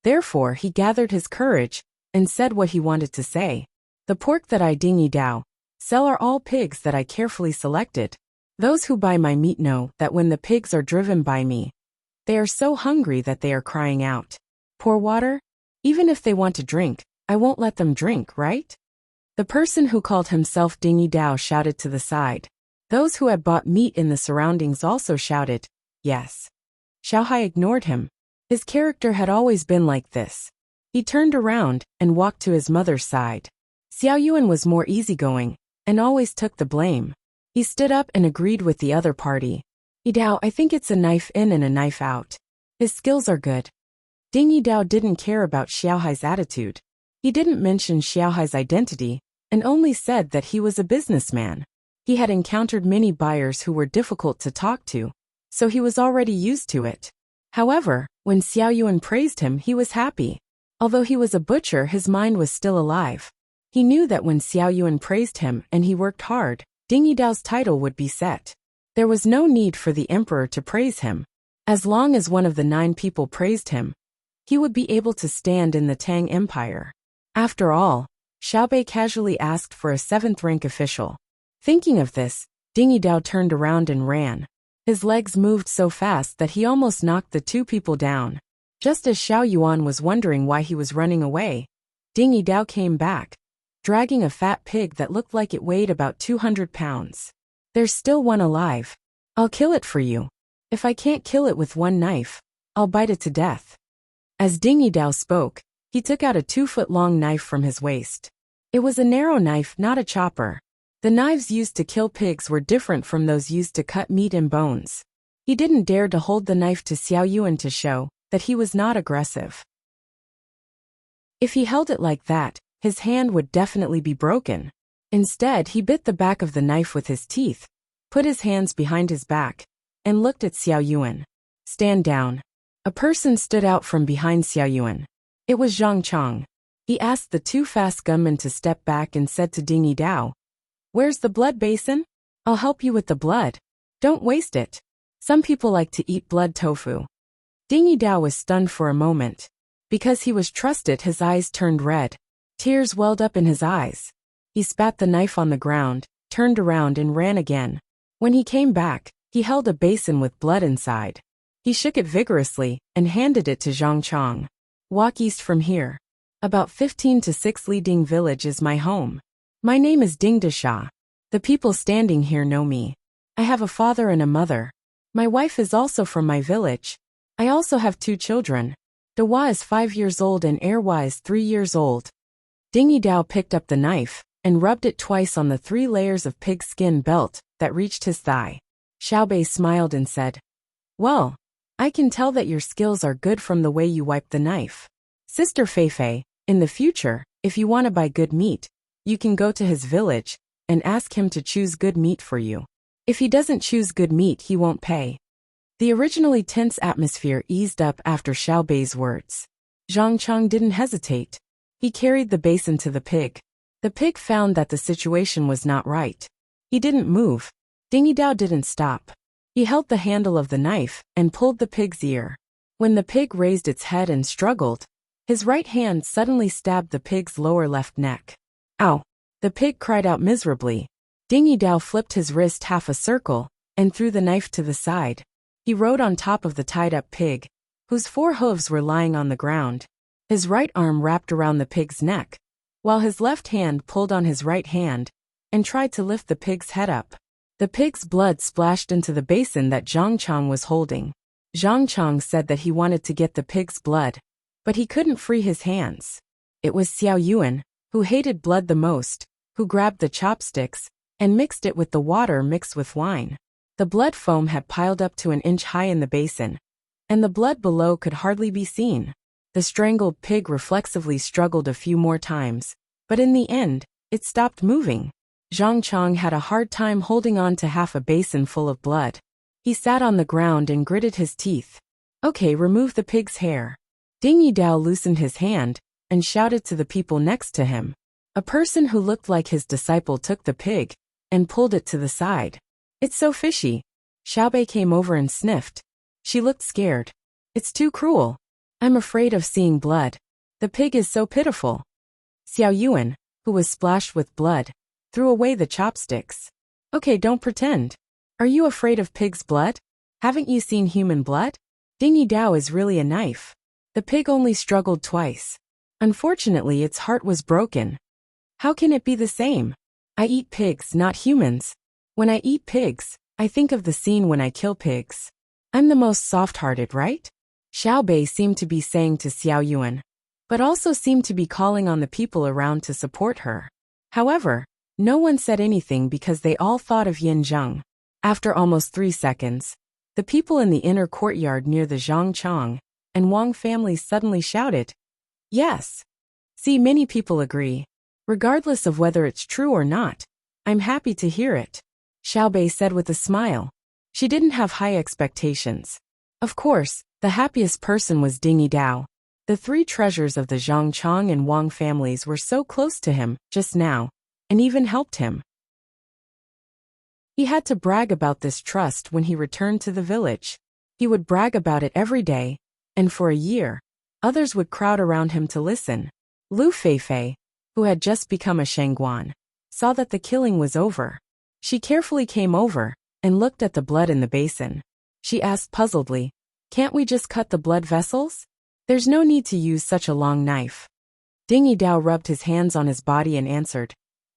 A: Therefore he gathered his courage and said what he wanted to say. "The pork that I dingy dao sell are all pigs that I carefully selected. Those who buy my meat know that when the pigs are driven by me, they are so hungry that they are crying out, 'Pour water?' Even if they want to drink, I won't let them drink, right?" The person who called himself Dingy Dao shouted to the side. Those who had bought meat in the surroundings also shouted, "Yes." Xiaohai ignored him. His character had always been like this. He turned around and walked to his mother's side. Xiao Yuan was more easygoing and always took the blame. He stood up and agreed with the other party. "Idao, I think it's a knife in and a knife out. His skills are good." Dingy Dao didn't care about Xiaohai's attitude. He didn't mention Xiaohai's identity and only said that he was a businessman. He had encountered many buyers who were difficult to talk to, so he was already used to it. However, when Xiao Yuan praised him, he was happy. Although he was a butcher, his mind was still alive. He knew that when Xiao Yuan praised him and he worked hard, Dingy Dao's title would be set. There was no need for the emperor to praise him. As long as one of the 9 people praised him, he would be able to stand in the Tang Empire. After all, Xiaobei casually asked for a 7th rank official. Thinking of this, Dingy Dao turned around and ran. His legs moved so fast that he almost knocked the 2 people down. Just as Xiao Yuan was wondering why he was running away, Dingy Dao came back, dragging a fat pig that looked like it weighed about 200 pounds. "There's still one alive. I'll kill it for you. If I can't kill it with one knife, I'll bite it to death." As Dingy Dao spoke, he took out a 2-foot-long knife from his waist. It was a narrow knife, not a chopper. The knives used to kill pigs were different from those used to cut meat and bones. He didn't dare to hold the knife to Xiao Yuan to show that he was not aggressive. If he held it like that, his hand would definitely be broken. Instead, he bit the back of the knife with his teeth, put his hands behind his back, and looked at Xiao Yuan. "Stand down." A person stood out from behind Xiao Yuan. It was Zhang Chong. He asked the 2 fast gunmen to step back and said to Dingy Dao, "Where's the blood basin? I'll help you with the blood. Don't waste it. Some people like to eat blood tofu." Dingy Dao was stunned for a moment. Because he was trusted, his eyes turned red. Tears welled up in his eyes. He spat the knife on the ground, turned around and ran again. When he came back, he held a basin with blood inside. He shook it vigorously and handed it to Zhang Chong. "Walk east from here. About 15 to 6 Li Ding village is my home. My name is Ding Dasha. The people standing here know me. I have a father and a mother. My wife is also from my village. I also have 2 children. Dewa is 5 years old and Erwa is 3 years old." Dingy Dao picked up the knife and rubbed it twice on the 3 layers of pig skin belt that reached his thigh. Xiaobei smiled and said, "Well, I can tell that your skills are good from the way you wipe the knife. Sister Feifei, in the future, if you want to buy good meat, you can go to his village, and ask him to choose good meat for you. If he doesn't choose good meat, he won't pay. The originally tense atmosphere eased up after Xiao Bei's words. Zhang Chang didn't hesitate. He carried the basin to the pig. The pig found that the situation was not right. He didn't move. Dingy Dao didn't stop. He held the handle of the knife and pulled the pig's ear. When the pig raised its head and struggled, his right hand suddenly stabbed the pig's lower left neck. Ow! The pig cried out miserably. Dingy Dao flipped his wrist half a circle and threw the knife to the side. He rode on top of the tied-up pig, whose 4 hooves were lying on the ground. His right arm wrapped around the pig's neck, while his left hand pulled on his right hand and tried to lift the pig's head up. The pig's blood splashed into the basin that Zhang Chang was holding. Zhang Chang said that he wanted to get the pig's blood, but he couldn't free his hands. It was Xiao Yuan, who hated blood the most, who grabbed the chopsticks and mixed it with the water mixed with wine. The blood foam had piled up to an inch high in the basin, and the blood below could hardly be seen. The strangled pig reflexively struggled a few more times, but in the end, it stopped moving. Zhang Chang had a hard time holding on to half a basin full of blood. He sat on the ground and gritted his teeth. Okay, remove the pig's hair. Dingy Dao loosened his hand and shouted to the people next to him. A person who looked like his disciple took the pig and pulled it to the side. It's so fishy. Xiaobei came over and sniffed. She looked scared. It's too cruel. I'm afraid of seeing blood. The pig is so pitiful. Xiao Yuan, who was splashed with blood, threw away the chopsticks. Okay, don't pretend. Are you afraid of pig's blood? Haven't you seen human blood? Dingy Dao is really a knife. The pig only struggled twice. Unfortunately, its heart was broken. How can it be the same? I eat pigs, not humans. When I eat pigs, I think of the scene when I kill pigs. I'm the most soft-hearted, right? Xiao Bei seemed to be saying to Xiao Yuan, but also seemed to be calling on the people around to support her. However, no one said anything because they all thought of Yin Zheng. After almost 3 seconds, the people in the inner courtyard near the Zhang Chang and Wang families suddenly shouted, "Yes!" See, many people agree. Regardless of whether it's true or not, I'm happy to hear it. Xiao Bei said with a smile. She didn't have high expectations. Of course, the happiest person was Dingy Dao. The 3 treasures of the Zhang Chang and Wang families were so close to him just now, and even helped him. He had to brag about this trust when he returned to the village. He would brag about it every day, and for a year, others would crowd around him to listen. Lu Feifei, who had just become a Shangguan, saw that the killing was over. She carefully came over and looked at the blood in the basin. She asked puzzledly, "Can't we just cut the blood vessels? There's no need to use such a long knife." Dingy Dao rubbed his hands on his body and answered,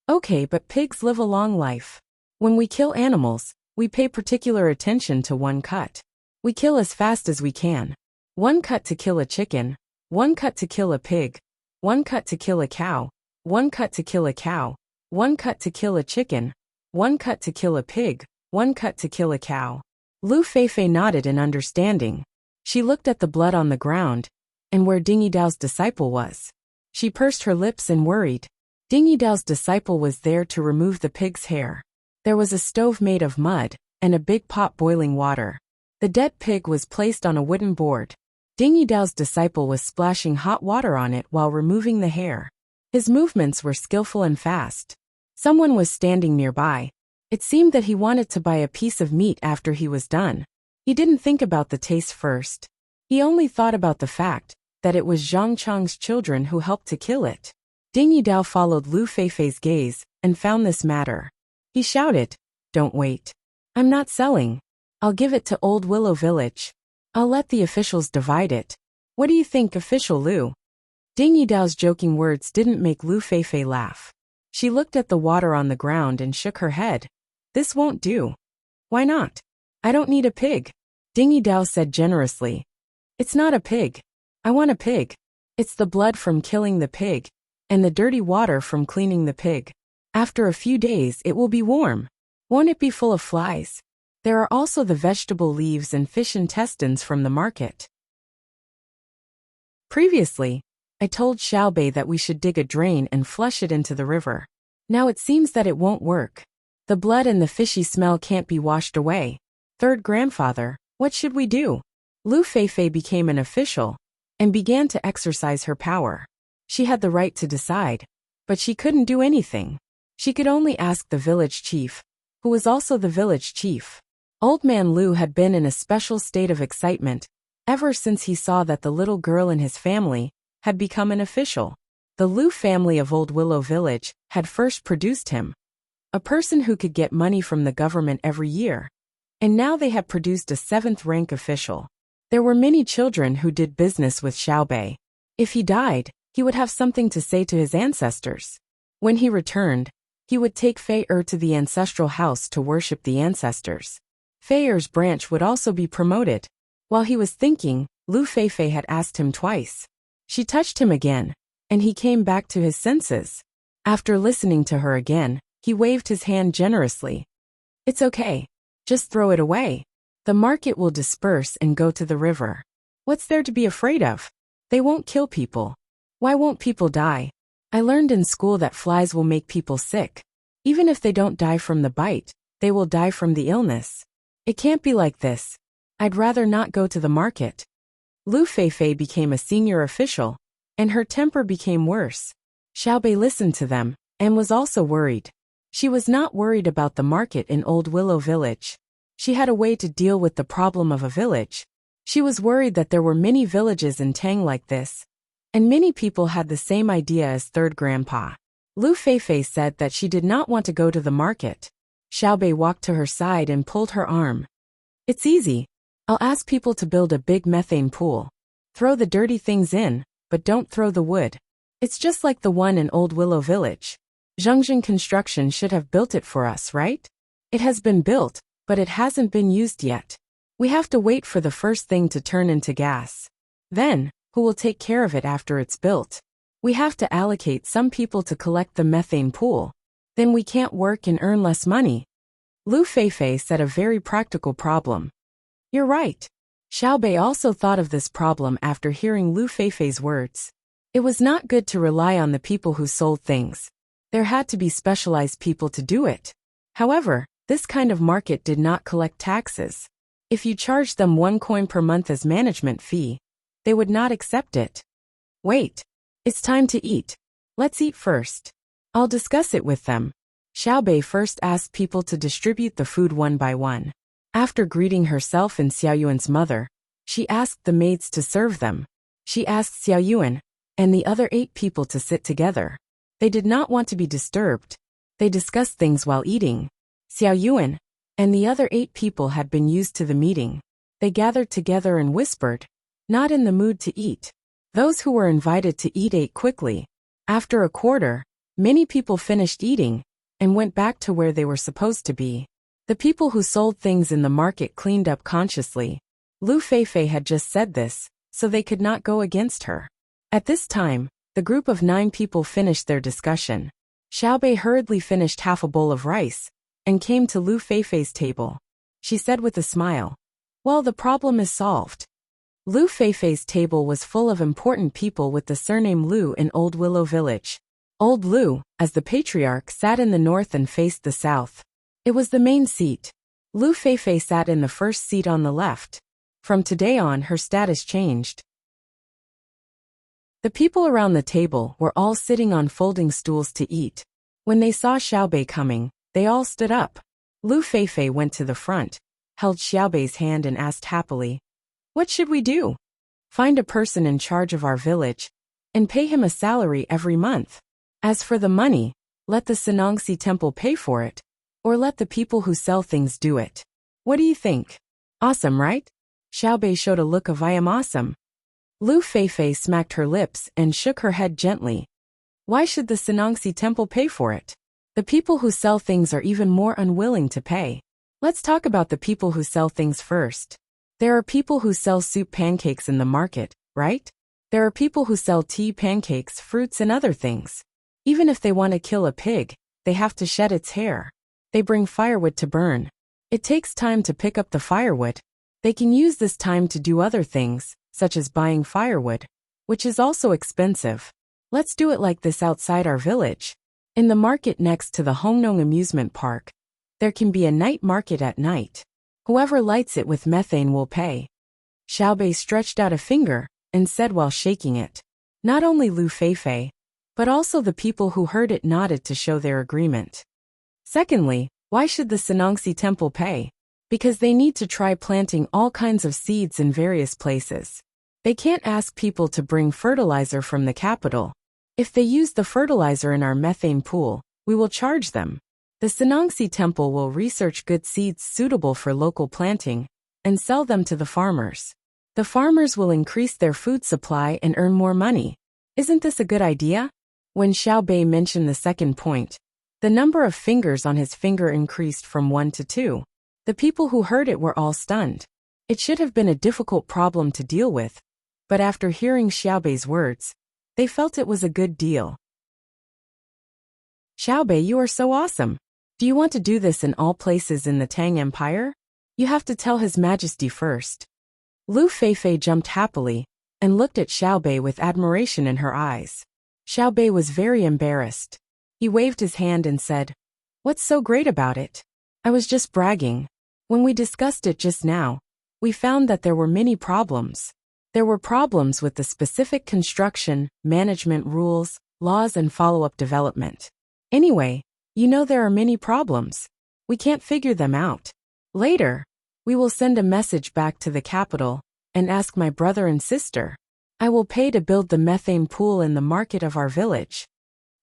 A: "Okay, but pigs live a long life. When we kill animals, we pay particular attention to one cut. We kill as fast as we can. One cut to kill a chicken, one cut to kill a pig, one cut to kill a cow, one cut to kill a cow, one cut to kill a chicken, one cut to kill a pig, one cut to kill a cow." Lu Feifei nodded in understanding. She looked at the blood on the ground and where Dingy Dao's disciple was. She pursed her lips and worried. Dingy Dao's disciple was there to remove the pig's hair. There was a stove made of mud and a big pot boiling water. The dead pig was placed on a wooden board. Dingy Dao's disciple was splashing hot water on it while removing the hair. His movements were skillful and fast. Someone was standing nearby. It seemed that he wanted to buy a piece of meat after he was done. He didn't think about the taste first. He only thought about the fact that it was Zhang Chang's children who helped to kill it. Dingy Dao followed Lu Feifei's gaze and found this matter. He shouted, "Don't wait. I'm not selling. I'll give it to Old Willow Village. I'll let the officials divide it. What do you think, Official Lu?" Dingy Dao's joking words didn't make Lu Feifei laugh. She looked at the water on the ground and shook her head. "This won't do." "Why not?" "I don't need a pig," Dingy Dao said generously. "It's not a pig. I want a pig. It's the blood from killing the pig, and the dirty water from cleaning the pig. After a few days it will be warm. Won't it be full of flies? There are also the vegetable leaves and fish intestines from the market." Previously, I told Xiao Bei that we should dig a drain and flush it into the river. Now it seems that it won't work. The blood and the fishy smell can't be washed away. Third grandfather, what should we do? Lu Feifei became an official and began to exercise her power. She had the right to decide, but she couldn't do anything. She could only ask the village chief, who was also the village chief. Old man Lu had been in a special state of excitement ever since he saw that the little girl in his family had become an official. The Lu family of Old Willow Village had first produced him, a person who could get money from the government every year, and now they had produced a 7th-rank official. There were many children who did business with Xiaobei. If he died, he would have something to say to his ancestors. When he returned, he would take Fei Er to the ancestral house to worship the ancestors. Fei Er's branch would also be promoted. While he was thinking, Lu Feifei had asked him twice. She touched him again, and he came back to his senses. After listening to her again, he waved his hand generously. It's okay. Just throw it away. The market will disperse and go to the river. What's there to be afraid of? They won't kill people. Why won't people die? I learned in school that flies will make people sick. Even if they don't die from the bite, they will die from the illness. It can't be like this. I'd rather not go to the market. Lu Feifei became a senior official, and her temper became worse. Xiaobei listened to them, and was also worried. She was not worried about the market in Old Willow Village. She had a way to deal with the problem of a village. She was worried that there were many villages in Tang like this, and many people had the same idea as third grandpa. Lu Feifei said that she did not want to go to the market. Xiaobei walked to her side and pulled her arm. It's easy. I'll ask people to build a big methane pool. Throw the dirty things in, but don't throw the wood. It's just like the one in Old Willow Village. Zhongzhen Construction should have built it for us, right? It has been built, but it hasn't been used yet. We have to wait for the first thing to turn into gas. Then, who will take care of it after it's built? We have to allocate some people to collect the methane pool. Then we can't work and earn less money. Lu Feifei said a very practical problem. You're right. Xiaobei also thought of this problem after hearing Lu Feifei's words. It was not good to rely on the people who sold things. There had to be specialized people to do it. However, this kind of market did not collect taxes. If you charged them 1 coin per month as management fee, they would not accept it. Wait. It's time to eat. Let's eat first. I'll discuss it with them. Xiaobei first asked people to distribute the food one by one. After greeting herself and Xiaoyuan's mother, she asked the maids to serve them. She asked Xiaoyuan and the other 8 people to sit together. They did not want to be disturbed. They discussed things while eating. Xiaoyuan and the other 8 people had been used to the meeting. They gathered together and whispered, not in the mood to eat. Those who were invited to eat ate quickly. After a quarter, many people finished eating and went back to where they were supposed to be. The people who sold things in the market cleaned up consciously. Lu Feifei had just said this, so they could not go against her. At this time, the group of 9 people finished their discussion. Xiaobei hurriedly finished half a bowl of rice and came to Lu Feifei's table. She said with a smile, well, the problem is solved. Lu Feifei's table was full of important people with the surname Lu in Old Willow Village. Old Lu, as the patriarch, sat in the north and faced the south. It was the main seat. Lu Feifei sat in the first seat on the left. From today on, her status changed. The people around the table were all sitting on folding stools to eat. When they saw Xiaobei coming, they all stood up. Lu Feifei went to the front, held Xiaobei's hand and asked happily, what should we do? Find a person in charge of our village and pay him a salary every month. As for the money, let the Sanongxi temple pay for it, or let the people who sell things do it. What do you think? Awesome, right? Xiaobei showed a look of I am awesome. Lu Feifei smacked her lips and shook her head gently. Why should the Sanongxi temple pay for it? The people who sell things are even more unwilling to pay. Let's talk about the people who sell things first. There are people who sell soup pancakes in the market, right? There are people who sell tea, pancakes, fruits and other things. Even if they want to kill a pig, they have to shed its hair. They bring firewood to burn. It takes time to pick up the firewood. They can use this time to do other things, such as buying firewood, which is also expensive. Let's do it like this outside our village. In the market next to the Hongnong amusement park, there can be a night market at night. Whoever lights it with methane will pay. Xiaobei stretched out a finger and said while shaking it. Not only Lu Feifei, but also the people who heard it nodded to show their agreement. Secondly, why should the Sanongxi temple pay? Because they need to try planting all kinds of seeds in various places. They can't ask people to bring fertilizer from the capital. If they use the fertilizer in our methane pool, we will charge them. The Sanongxi temple will research good seeds suitable for local planting and sell them to the farmers. The farmers will increase their food supply and earn more money. Isn't this a good idea? When Xiaobei mentioned the second point, the number of fingers on his finger increased from 1 to 2. The people who heard it were all stunned. It should have been a difficult problem to deal with, but after hearing Xiaobei's words, they felt it was a good deal. Xiaobei, you are so awesome. Do you want to do this in all places in the Tang Empire? You have to tell His Majesty first. Lu Feifei jumped happily and looked at Xiaobei with admiration in her eyes. Xiaobei was very embarrassed. He waved his hand and said, "What's so great about it? I was just bragging. When we discussed it just now, we found that there were many problems. There were problems with the specific construction, management rules, laws and follow-up development. Anyway, you know there are many problems. We can't figure them out. Later, we will send a message back to the capital and ask my brother and sister. I will pay to build the methane pool in the market of our village."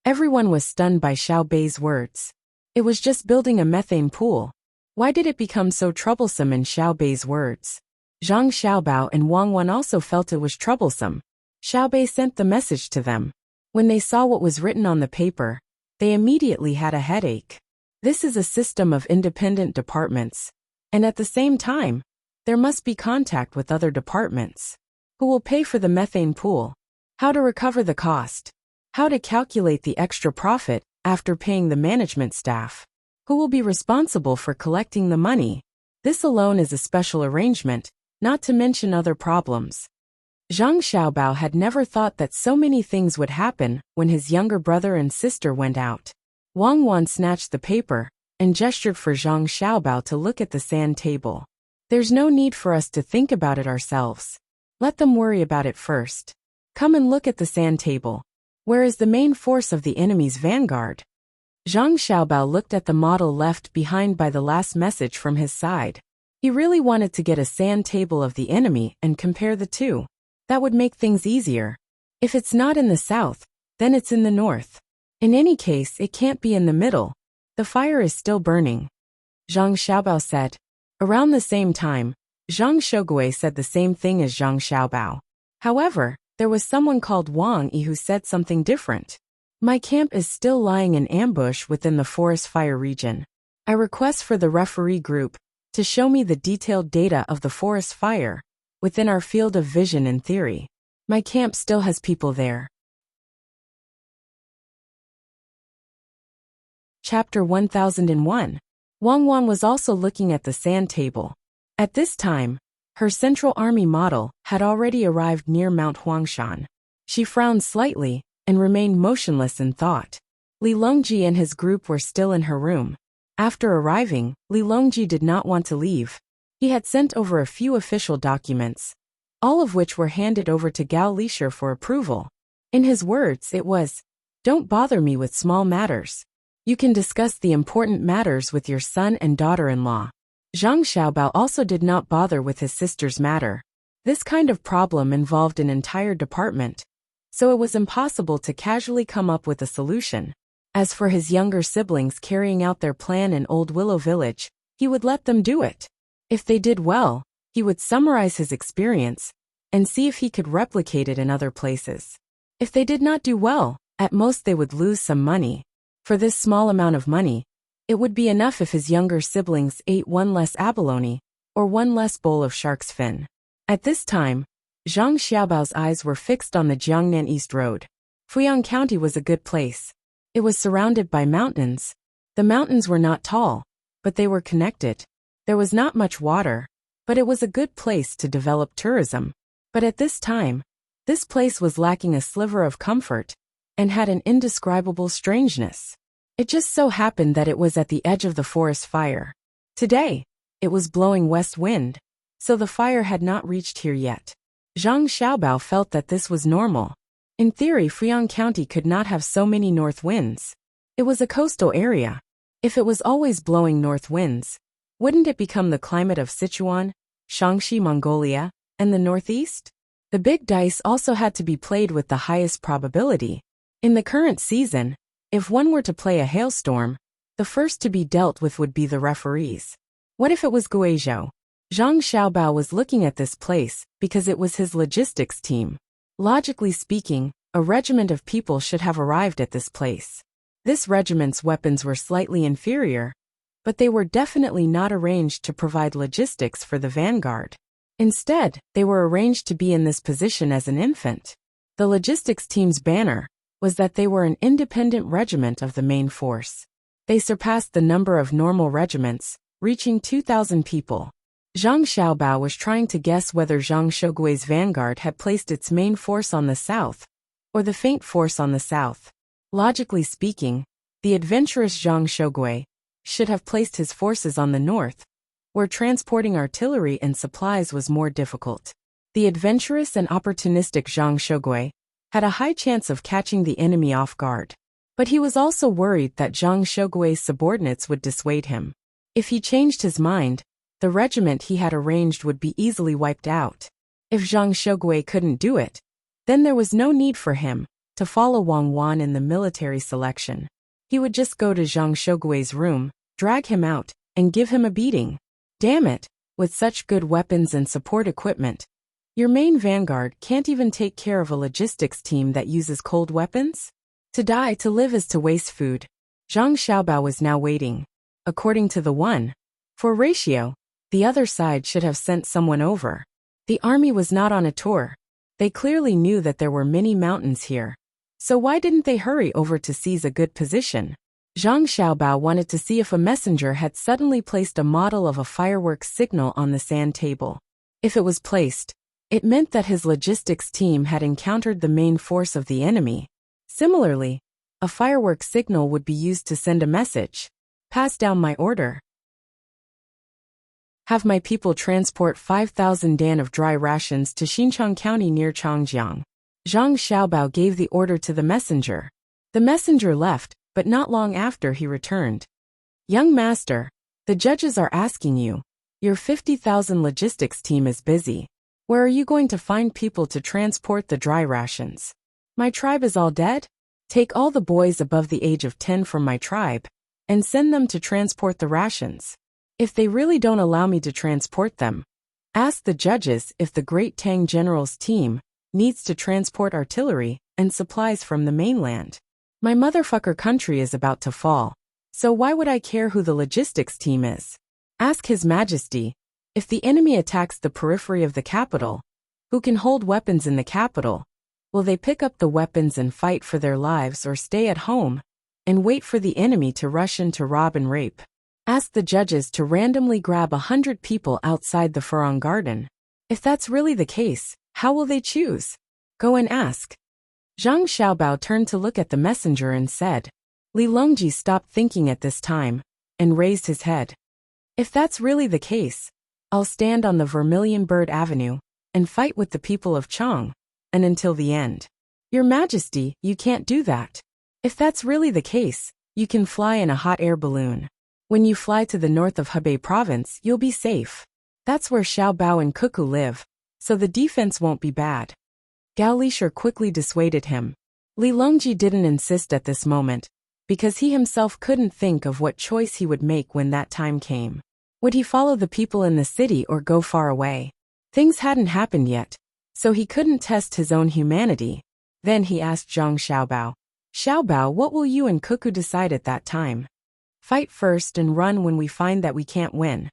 A: Everyone was stunned by Xiaobei's words. It was just building a methane pool. Why did it become so troublesome in Xiaobei's words? Zhang Xiaobao and Wang Wan also felt it was troublesome. Xiaobei sent the message to them. When they saw what was written on the paper, they immediately had a headache. This is a system of independent departments, and at the same time, there must be contact with other departments. Who will pay for the methane pool? How to recover the cost? How to calculate the extra profit after paying the management staff? Who will be responsible for collecting the money? This alone is a special arrangement, not to mention other problems. Zhang Xiaobao had never thought that so many things would happen when his younger brother and sister went out. Wang Wan snatched the paper and gestured for Zhang Xiaobao to look at the sand table. There's no need for us to think about it ourselves. Let them worry about it first. Come and look at the sand table. Where is the main force of the enemy's vanguard? Zhang Xiaobao looked at the model left behind by the last message from his side. He really wanted to get a sand table of the enemy and compare the two. That would make things easier. If it's not in the south, then it's in the north. In any case, it can't be in the middle. The fire is still burning. Zhang Xiaobao said. Around the same time, Zhang Shogui said the same thing as Zhang Xiaobao. However, there was someone called Wang Yi who said something different. My camp is still lying in ambush within the forest fire region. I request for the referee group to show me the detailed data of the forest fire within our field of vision in theory. My camp still has people there. Chapter 1001. Wang Wan was also looking at the sand table. At this time, her Central Army model had already arrived near Mount Huangshan. She frowned slightly and remained motionless in thought. Li Longji and his group were still in her room. After arriving, Li Longji did not want to leave. He had sent over a few official documents, all of which were handed over to Gao Lisher for approval. In his words, it was, "Don't bother me with small matters. You can discuss the important matters with your son and daughter-in-law." Zhang Xiaobao also did not bother with his sister's matter. This kind of problem involved an entire department, so it was impossible to casually come up with a solution. As for his younger siblings carrying out their plan in Old Willow Village, he would let them do it. If they did well, he would summarize his experience and see if he could replicate it in other places. If they did not do well, at most they would lose some money. For this small amount of money, it would be enough if his younger siblings ate one less abalone or one less bowl of shark's fin. At this time, Zhang Xiaobao's eyes were fixed on the Jiangnan East Road. Fuyang County was a good place. It was surrounded by mountains. The mountains were not tall, but they were connected. There was not much water, but it was a good place to develop tourism. But at this time, this place was lacking a sliver of comfort. and had an indescribable strangeness. It just so happened that it was at the edge of the forest fire. Today, it was blowing west wind, so the fire had not reached here yet. Zhang Xiaobao felt that this was normal. In theory, Fuyang County could not have so many north winds. It was a coastal area. If it was always blowing north winds, wouldn't it become the climate of Sichuan, Shaanxi, Mongolia, and the northeast? The big dice also had to be played with the highest probability. In the current season, if one were to play a hailstorm, the first to be dealt with would be the referees. What if it was Guizhou? Zhang Xiaobao was looking at this place because it was his logistics team. Logically speaking, a regiment of people should have arrived at this place. This regiment's weapons were slightly inferior, but they were definitely not arranged to provide logistics for the vanguard. Instead, they were arranged to be in this position as an infant. The logistics team's banner was that they were an independent regiment of the main force. They surpassed the number of normal regiments, reaching 2,000 people. Zhang Xiaobao was trying to guess whether Zhang Shougui's vanguard had placed its main force on the south, or the faint force on the south. Logically speaking, the adventurous Zhang Shougui should have placed his forces on the north, where transporting artillery and supplies was more difficult. The adventurous and opportunistic Zhang Shougui had a high chance of catching the enemy off guard. But he was also worried that Zhang Shougui's subordinates would dissuade him. If he changed his mind, the regiment he had arranged would be easily wiped out. If Zhang Shougui couldn't do it, then there was no need for him to follow Wang Wan in the military selection. He would just go to Zhang Shougui's room, drag him out, and give him a beating. Damn it, with such good weapons and support equipment, your main vanguard can't even take care of a logistics team that uses cold weapons? To die to live is to waste food. Zhang Xiaobao was now waiting. According to the 1:4 ratio, the other side should have sent someone over. The army was not on a tour. They clearly knew that there were many mountains here. So why didn't they hurry over to seize a good position? Zhang Xiaobao wanted to see if a messenger had suddenly placed a model of a fireworks signal on the sand table. If it was placed, it meant that his logistics team had encountered the main force of the enemy. Similarly, a fireworks signal would be used to send a message. Pass down my order. Have my people transport 5,000 dan of dry rations to Xinchang County near Changjiang. Zhang Xiaobao gave the order to the messenger. The messenger left, but not long after he returned. Young master, the judges are asking you. Your 50,000 logistics team is busy. Where are you going to find people to transport the dry rations? My tribe is all dead? Take all the boys above the age of 10 from my tribe and send them to transport the rations. If they really don't allow me to transport them, ask the judges if the great Tang general's team needs to transport artillery and supplies from the mainland. My motherfucker country is about to fall, so why would I care who the logistics team is? Ask His Majesty, if the enemy attacks the periphery of the capital, who can hold weapons in the capital, will they pick up the weapons and fight for their lives or stay at home and wait for the enemy to rush in to rob and rape? Ask the judges to randomly grab 100 people outside the Furong Garden. If that's really the case, how will they choose? Go and ask. Zhang Xiaobao turned to look at the messenger and said. Li Longji stopped thinking at this time and raised his head. If that's really the case, I'll stand on the Vermilion Bird Avenue and fight with the people of Chang, and until the end. Your Majesty, you can't do that. If that's really the case, you can fly in a hot air balloon. When you fly to the north of Hebei province, you'll be safe. That's where Xiaobao and Cuckoo live, so the defense won't be bad. Gao Lisher quickly dissuaded him. Li Longji didn't insist at this moment, because he himself couldn't think of what choice he would make when that time came. Would he follow the people in the city or go far away? Things hadn't happened yet, so he couldn't test his own humanity. Then he asked Zhang Xiaobao, Xiaobao, what will you and Cuckoo decide at that time? Fight first and run when we find that we can't win.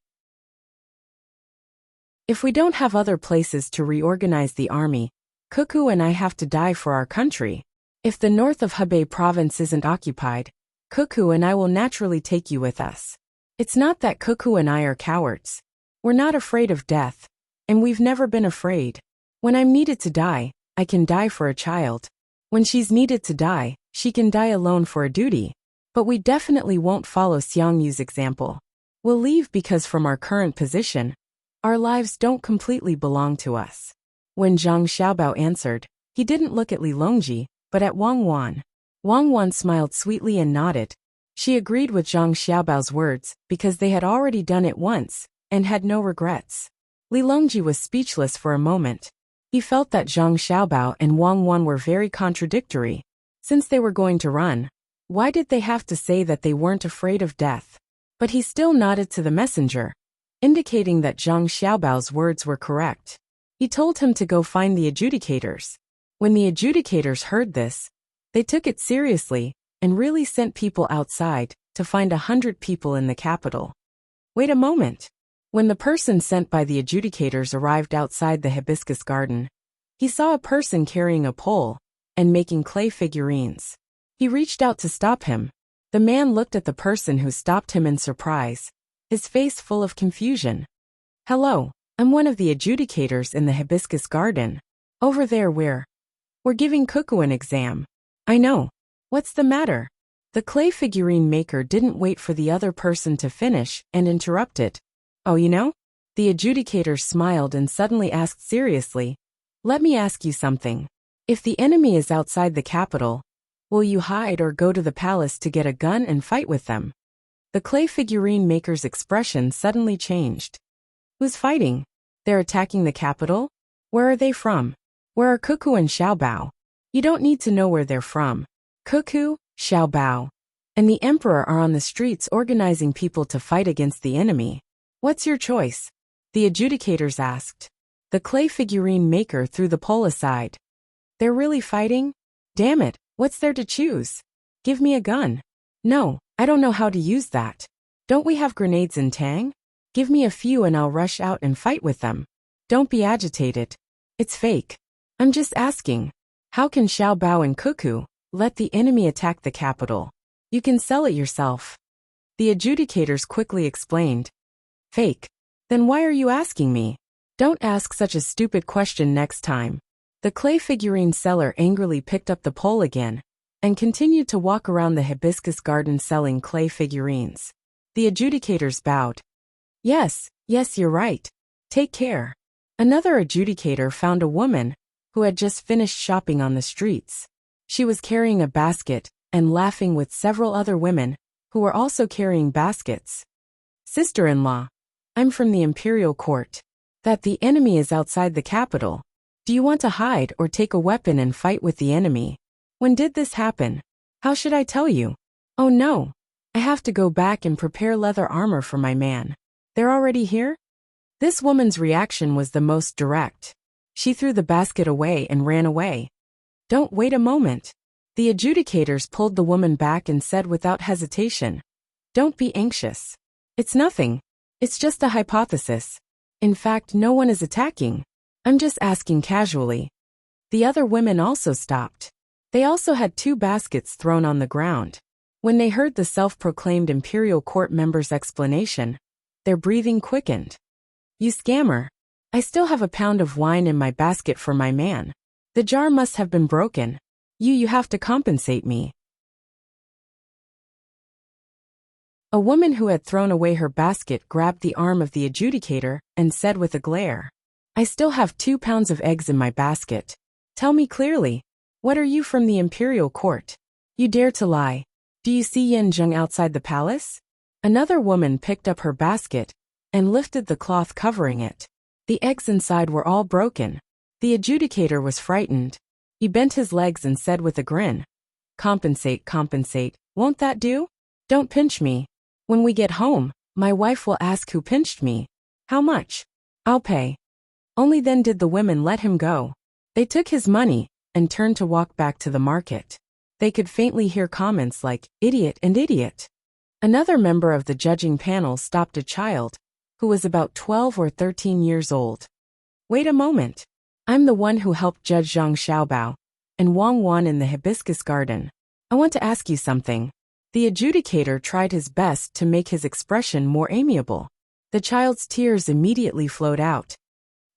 A: If we don't have other places to reorganize the army, Cuckoo and I have to die for our country. If the north of Hebei province isn't occupied, Cuckoo and I will naturally take you with us. It's not that Cuckoo and I are cowards. We're not afraid of death, and we've never been afraid. When I'm needed to die, I can die for a child. When she's needed to die, she can die alone for a duty. But we definitely won't follow Xiangyu's example. We'll leave because from our current position, our lives don't completely belong to us. When Zhang Xiaobao answered, he didn't look at Li Longji, but at Wang Wan. Wang Wan smiled sweetly and nodded. She agreed with Zhang Xiaobao's words because they had already done it once and had no regrets. Li Longji was speechless for a moment. He felt that Zhang Xiaobao and Wang Wan were very contradictory. Since they were going to run, why did they have to say that they weren't afraid of death? But he still nodded to the messenger, indicating that Zhang Xiaobao's words were correct. He told him to go find the adjudicators. When the adjudicators heard this, they took it seriously and really sent people outside to find 100 people in the capital. Wait a moment. When the person sent by the adjudicators arrived outside the hibiscus garden, he saw a person carrying a pole and making clay figurines. He reached out to stop him. The man looked at the person who stopped him in surprise, his face full of confusion. Hello, I'm one of the adjudicators in the hibiscus garden. Over there we're giving Cuckoo an exam. I know. What's the matter? The clay figurine maker didn't wait for the other person to finish and interrupted. Oh, you know? The adjudicator smiled and suddenly asked seriously, let me ask you something. If the enemy is outside the capital, will you hide or go to the palace to get a gun and fight with them? The clay figurine maker's expression suddenly changed. Who's fighting? They're attacking the capital? Where are they from? Where are Cuckoo and Xiaobao? You don't need to know where they're from. Cuckoo, Xiaobao, and the emperor are on the streets organizing people to fight against the enemy. What's your choice? The adjudicators asked. The clay figurine maker threw the pole aside. They're really fighting? Damn it, what's there to choose? Give me a gun. No, I don't know how to use that. Don't we have grenades in Tang? Give me a few and I'll rush out and fight with them. Don't be agitated. It's fake. I'm just asking. How can Xiaobao and Cuckoo let the enemy attack the capital? You can sell it yourself. The adjudicators quickly explained. Fake. Then why are you asking me? Don't ask such a stupid question next time. The clay figurine seller angrily picked up the pole again and continued to walk around the hibiscus garden selling clay figurines. The adjudicators bowed. Yes, you're right. Take care. Another adjudicator found a woman who had just finished shopping on the streets. She was carrying a basket and laughing with several other women who were also carrying baskets. Sister-in-law, I'm from the imperial court. That the enemy is outside the capital. Do you want to hide or take a weapon and fight with the enemy? When did this happen? How should I tell you? Oh no. I have to go back and prepare leather armor for my man. They're already here? This woman's reaction was the most direct. She threw the basket away and ran away. Don't wait a moment. The adjudicators pulled the woman back and said without hesitation, don't be anxious. It's nothing. It's just a hypothesis. In fact, no one is attacking. I'm just asking casually. The other women also stopped. They also had 2 baskets thrown on the ground. When they heard the self-proclaimed imperial court member's explanation, their breathing quickened. You scammer. I still have a pound of wine in my basket for my man. The jar must have been broken. You have to compensate me. A woman who had thrown away her basket grabbed the arm of the adjudicator and said with a glare, I still have 2 pounds of eggs in my basket. Tell me clearly, what are you from the imperial court? You dare to lie. Do you see Yin Zheng outside the palace? Another woman picked up her basket and lifted the cloth covering it. The eggs inside were all broken. The adjudicator was frightened. He bent his legs and said with a grin, compensate, won't that do? Don't pinch me. When we get home, my wife will ask who pinched me. How much? I'll pay. Only then did the women let him go. They took his money and turned to walk back to the market. They could faintly hear comments like, idiot and idiot. Another member of the judging panel stopped a child who was about 12 or 13 years old. Wait a moment. I'm the one who helped Judge Zhang Xiaobao and Wang Wan in the hibiscus garden. I want to ask you something. The adjudicator tried his best to make his expression more amiable. The child's tears immediately flowed out.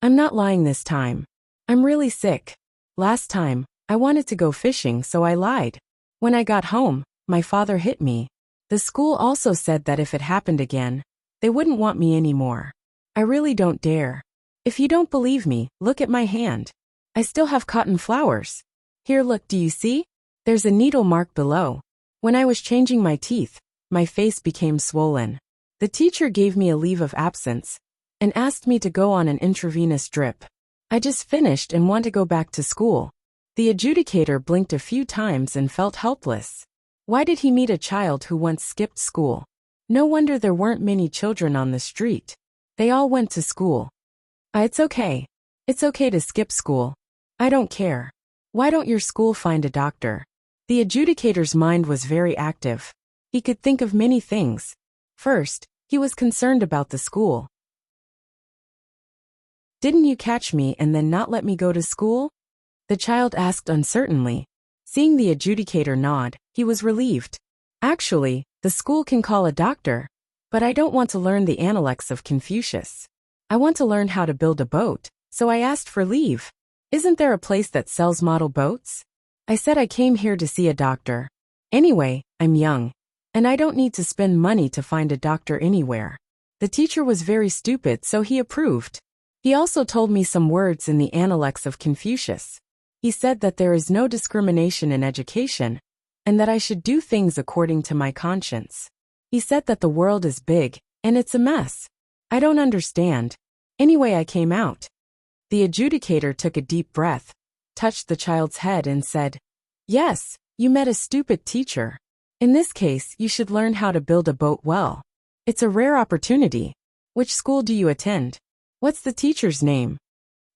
A: I'm not lying this time. I'm really sick. Last time, I wanted to go fishing, so I lied. When I got home, my father hit me. The school also said that if it happened again, they wouldn't want me anymore. I really don't dare. If you don't believe me, look at my hand. I still have cotton flowers. Here, look, do you see? There's a needle mark below. When I was changing my teeth, my face became swollen. The teacher gave me a leave of absence and asked me to go on an intravenous drip. I just finished and want to go back to school. The adjudicator blinked a few times and felt helpless. Why did he meet a child who once skipped school? No wonder there weren't many children on the street. They all went to school. It's okay. It's okay to skip school. I don't care. Why don't your school find a doctor? The adjudicator's mind was very active. He could think of many things. First, he was concerned about the school. Didn't you catch me and then not let me go to school? The child asked uncertainly. Seeing the adjudicator nod, he was relieved. Actually, the school can call a doctor, but I don't want to learn the analects of Confucius. I want to learn how to build a boat, so I asked for leave. Isn't there a place that sells model boats? I said I came here to see a doctor. Anyway, I'm young, and I don't need to spend money to find a doctor anywhere. The teacher was very stupid, so he approved. He also told me some words in the Analects of Confucius. He said that there is no discrimination in education, and that I should do things according to my conscience. He said that the world is big, and it's a mess. I don't understand. Anyway, I came out. The adjudicator took a deep breath, touched the child's head and said, "Yes, you met a stupid teacher. In this case, you should learn how to build a boat well. It's a rare opportunity. Which school do you attend? What's the teacher's name?"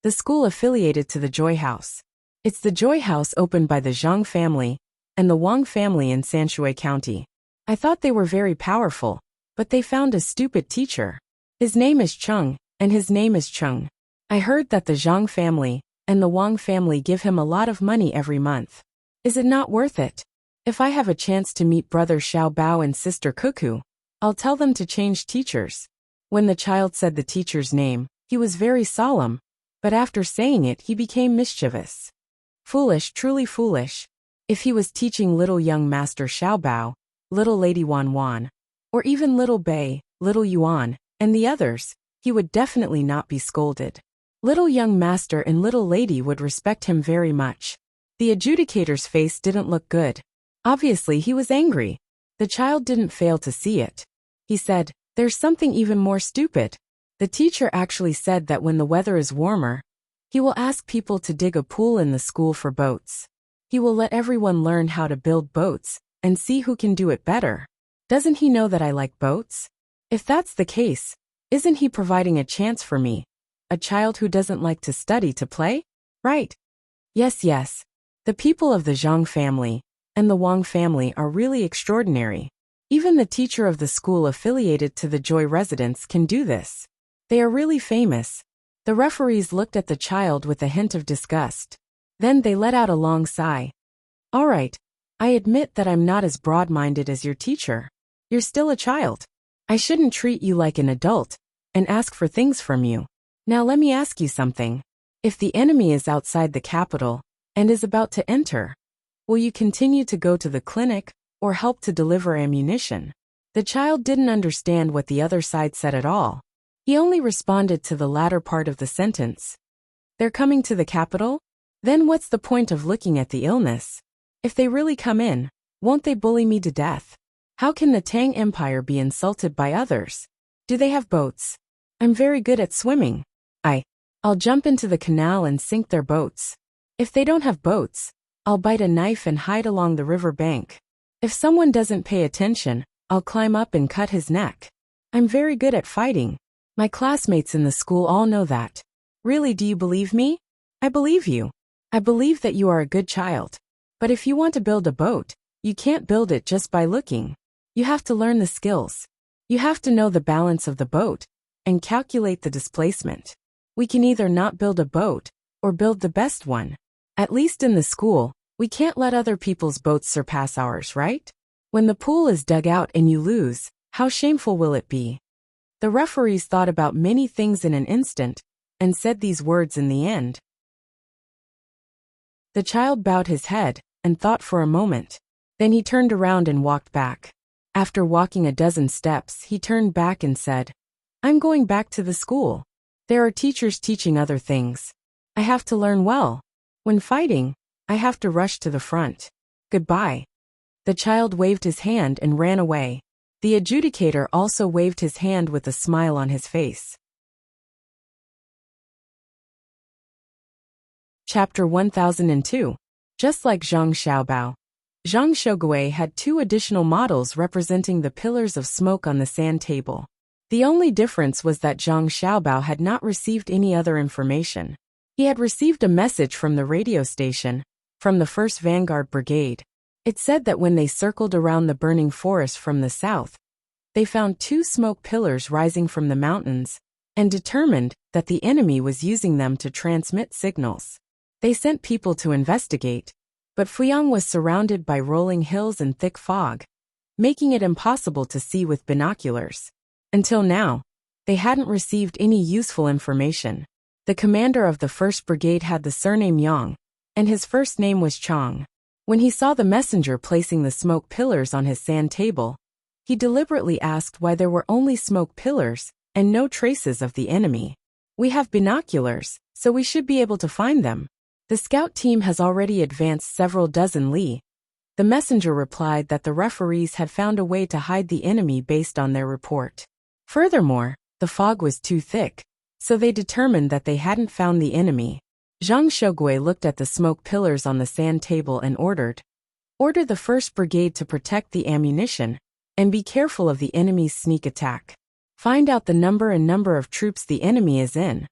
A: The school affiliated to the Joy House. It's the Joy House opened by the Zhang family and the Wang family in Sanshui County. I thought they were very powerful, but they found a stupid teacher. His name is Chung, and his name is Chung. I heard that the Zhang family and the Wang family give him a lot of money every month. Is it not worth it? If I have a chance to meet brother Xiao Bao and sister Cuckoo, I'll tell them to change teachers. When the child said the teacher's name, he was very solemn, but after saying it he became mischievous. Foolish, truly foolish. If he was teaching little young master Xiao Bao, little lady Wan Wan, or even little Bei, little Yuan, and the others, he would definitely not be scolded. Little young master and little lady would respect him very much. The adjudicator's face didn't look good. Obviously he was angry. The child didn't fail to see it. He said, "There's something even more stupid." The teacher actually said that when the weather is warmer, he will ask people to dig a pool in the school for boats. He will let everyone learn how to build boats and see who can do it better. Doesn't he know that I like boats? If that's the case, isn't he providing a chance for me? A child who doesn't like to study to play? Right. Yes, yes. The people of the Zhang family and the Wang family are really extraordinary. Even the teacher of the school affiliated to the Joy residents can do this. They are really famous. The referees looked at the child with a hint of disgust. Then they let out a long sigh. All right. I admit that I'm not as broad-minded as your teacher. You're still a child. I shouldn't treat you like an adult and ask for things from you. Now let me ask you something. If the enemy is outside the capital and is about to enter, will you continue to go to the clinic or help to deliver ammunition? The child didn't understand what the other side said at all. He only responded to the latter part of the sentence. They're coming to the capital? Then what's the point of looking at the illness? If they really come in, won't they bully me to death? How can the Tang Empire be insulted by others? Do they have boats? I'm very good at swimming. I'll jump into the canal and sink their boats. If they don't have boats, I'll bite a knife and hide along the river bank. If someone doesn't pay attention, I'll climb up and cut his neck. I'm very good at fighting. My classmates in the school all know that. Really, do you believe me? I believe you. I believe that you are a good child. But if you want to build a boat, you can't build it just by looking. You have to learn the skills. You have to know the balance of the boat and calculate the displacement. We can either not build a boat or build the best one. At least in the school, we can't let other people's boats surpass ours, right? When the pool is dug out and you lose, how shameful will it be? The referees thought about many things in an instant and said these words in the end. The child bowed his head and thought for a moment. Then he turned around and walked back. After walking a dozen steps, he turned back and said, "I'm going back to the school. There are teachers teaching other things. I have to learn well. When fighting, I have to rush to the front. Goodbye." The child waved his hand and ran away. The adjudicator also waved his hand with a smile on his face. Chapter 1002. Just like Zhang Xiaobao, Zhang Shogui had 2 additional models representing the pillars of smoke on the sand table. The only difference was that Zhang Xiaobao had not received any other information. He had received a message from the radio station, from the 1st Vanguard Brigade. It said that when they circled around the burning forest from the south, they found 2 smoke pillars rising from the mountains, and determined that the enemy was using them to transmit signals. They sent people to investigate, but Fuyang was surrounded by rolling hills and thick fog, making it impossible to see with binoculars. Until now, they hadn't received any useful information. The commander of the 1st Brigade had the surname Yang, and his first name was Chang. When he saw the messenger placing the smoke pillars on his sand table, he deliberately asked why there were only smoke pillars and no traces of the enemy. "We have binoculars, so we should be able to find them. The scout team has already advanced several dozen li." The messenger replied that the referees had found a way to hide the enemy based on their report. Furthermore, the fog was too thick, so they determined that they hadn't found the enemy. Zhang Shogui looked at the smoke pillars on the sand table and ordered the 1st Brigade to protect the ammunition and be careful of the enemy's sneak attack. Find out the number of troops the enemy is in.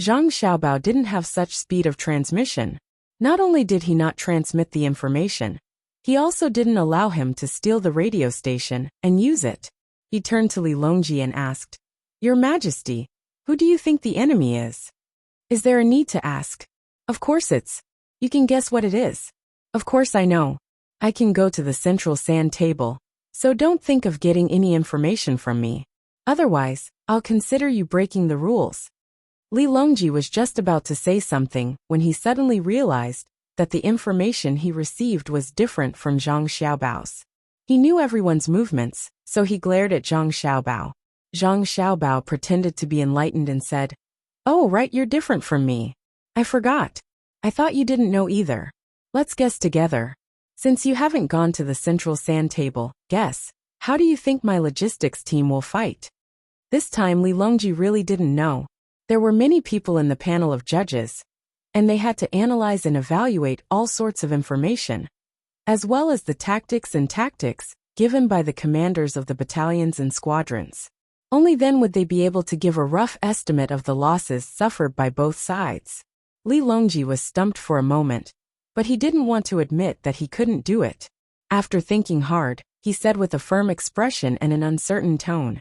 A: Zhang Xiaobao didn't have such speed of transmission. Not only did he not transmit the information, he also didn't allow him to steal the radio station and use it. He turned to Li Longji and asked, "Your Majesty, who do you think the enemy is?" "Is there a need to ask?" "Of course you can guess what it is." "Of course I know. I can go to the central sand table, so don't think of getting any information from me. Otherwise, I'll consider you breaking the rules." Li Longji was just about to say something when he suddenly realized that the information he received was different from Zhang Xiaobao's. He knew everyone's movements, so he glared at Zhang Xiaobao. Zhang Xiaobao pretended to be enlightened and said, "Oh, right, you're different from me. I forgot. I thought you didn't know either. Let's guess together. Since you haven't gone to the central sand table, guess, how do you think my logistics team will fight?" This time Li Longji really didn't know. There were many people in the panel of judges, and they had to analyze and evaluate all sorts of information, as well as the tactics given by the commanders of the battalions and squadrons. Only then would they be able to give a rough estimate of the losses suffered by both sides. Li Longji was stumped for a moment, but he didn't want to admit that he couldn't do it. After thinking hard, he said with a firm expression and an uncertain tone,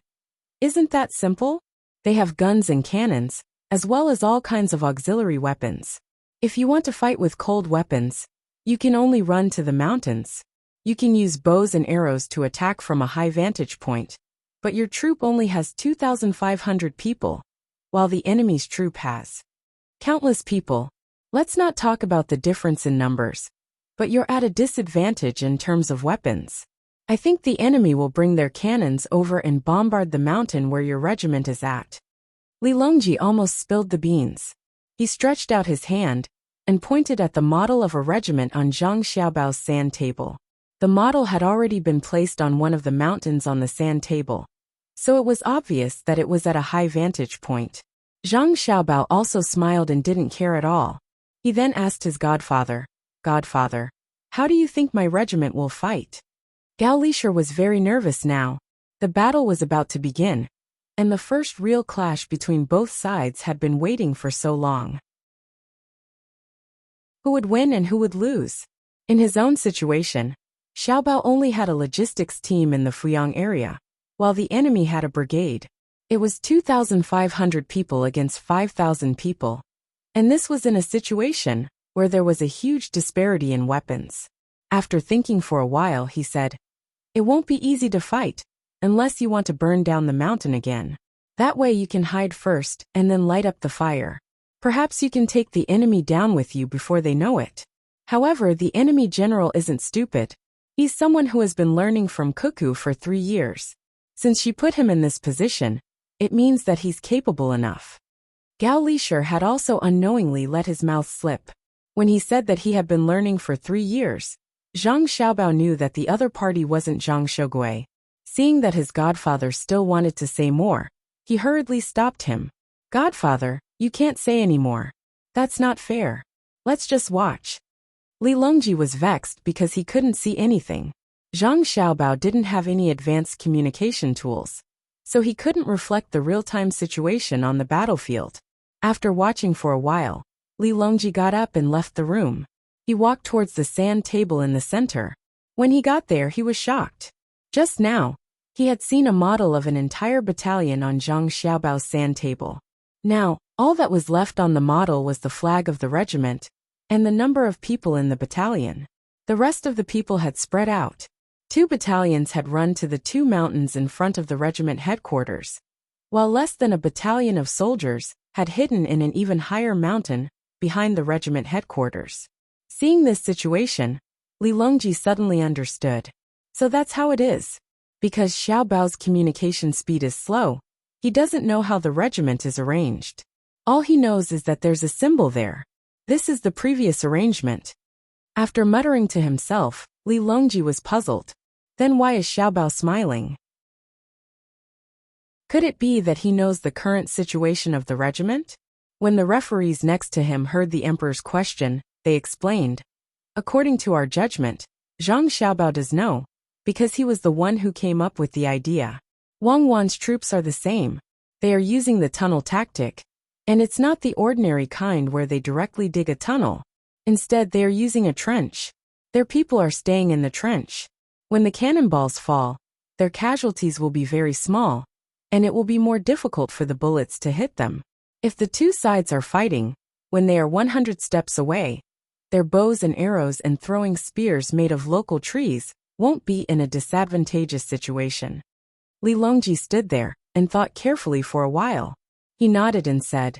A: "Isn't that simple? They have guns and cannons, as well as all kinds of auxiliary weapons. If you want to fight with cold weapons, you can only run to the mountains. You can use bows and arrows to attack from a high vantage point, but your troop only has 2,500 people, while the enemy's troop has countless people. Let's not talk about the difference in numbers, but you're at a disadvantage in terms of weapons. I think the enemy will bring their cannons over and bombard the mountain where your regiment is at." Li Longji almost spilled the beans. He stretched out his hand and pointed at the model of a regiment on Zhang Xiaobao's sand table. The model had already been placed on one of the mountains on the sand table, so it was obvious that it was at a high vantage point. Zhang Xiaobao also smiled and didn't care at all. He then asked his godfather, "Godfather, how do you think my regiment will fight?" Gao Lisher was very nervous now. The battle was about to begin, and the first real clash between both sides had been waiting for so long. Who would win and who would lose? In his own situation, Xiaobao only had a logistics team in the Fuyang area, while the enemy had a brigade. It was 2,500 people against 5,000 people, and this was in a situation where there was a huge disparity in weapons. After thinking for a while, he said, "It won't be easy to fight, unless you want to burn down the mountain again. That way you can hide first and then light up the fire. Perhaps you can take the enemy down with you before they know it." However, the enemy general isn't stupid. He's someone who has been learning from Cuckoo for 3 years. Since she put him in this position, it means that he's capable enough. Gao Lisher had also unknowingly let his mouth slip. When he said that he had been learning for 3 years, Zhang Xiaobao knew that the other party wasn't Zhang Shogui. Seeing that his godfather still wanted to say more, he hurriedly stopped him. "Godfather, you can't say any more. That's not fair. Let's just watch." Li Longji was vexed because he couldn't see anything. Zhang Xiaobao didn't have any advanced communication tools, so he couldn't reflect the real-time situation on the battlefield. After watching for a while, Li Longji got up and left the room. He walked towards the sand table in the center. When he got there, he was shocked. Just now, he had seen a model of an entire battalion on Zhang Xiaobao's sand table. Now, all that was left on the model was the flag of the regiment and the number of people in the battalion. The rest of the people had spread out. 2 battalions had run to the 2 mountains in front of the regiment headquarters, while less than a battalion of soldiers had hidden in an even higher mountain behind the regiment headquarters. Seeing this situation, Li Longji suddenly understood. So that's how it is. Because Xiaobao's communication speed is slow, he doesn't know how the regiment is arranged. All he knows is that there's a symbol there. This is the previous arrangement. After muttering to himself, Li Longji was puzzled. Then why is Xiaobao smiling? Could it be that he knows the current situation of the regiment? When the referees next to him heard the emperor's question, they explained, "According to our judgment, Zhang Xiaobao does know, because he was the one who came up with the idea. Wang Wan's troops are the same. They are using the tunnel tactic. And it's not the ordinary kind where they directly dig a tunnel. Instead, they are using a trench. Their people are staying in the trench. When the cannonballs fall, their casualties will be very small, and it will be more difficult for the bullets to hit them. If the 2 sides are fighting, when they are 100 steps away, their bows and arrows and throwing spears made of local trees won't be in a disadvantageous situation." Li Longji stood there and thought carefully for a while. He nodded and said,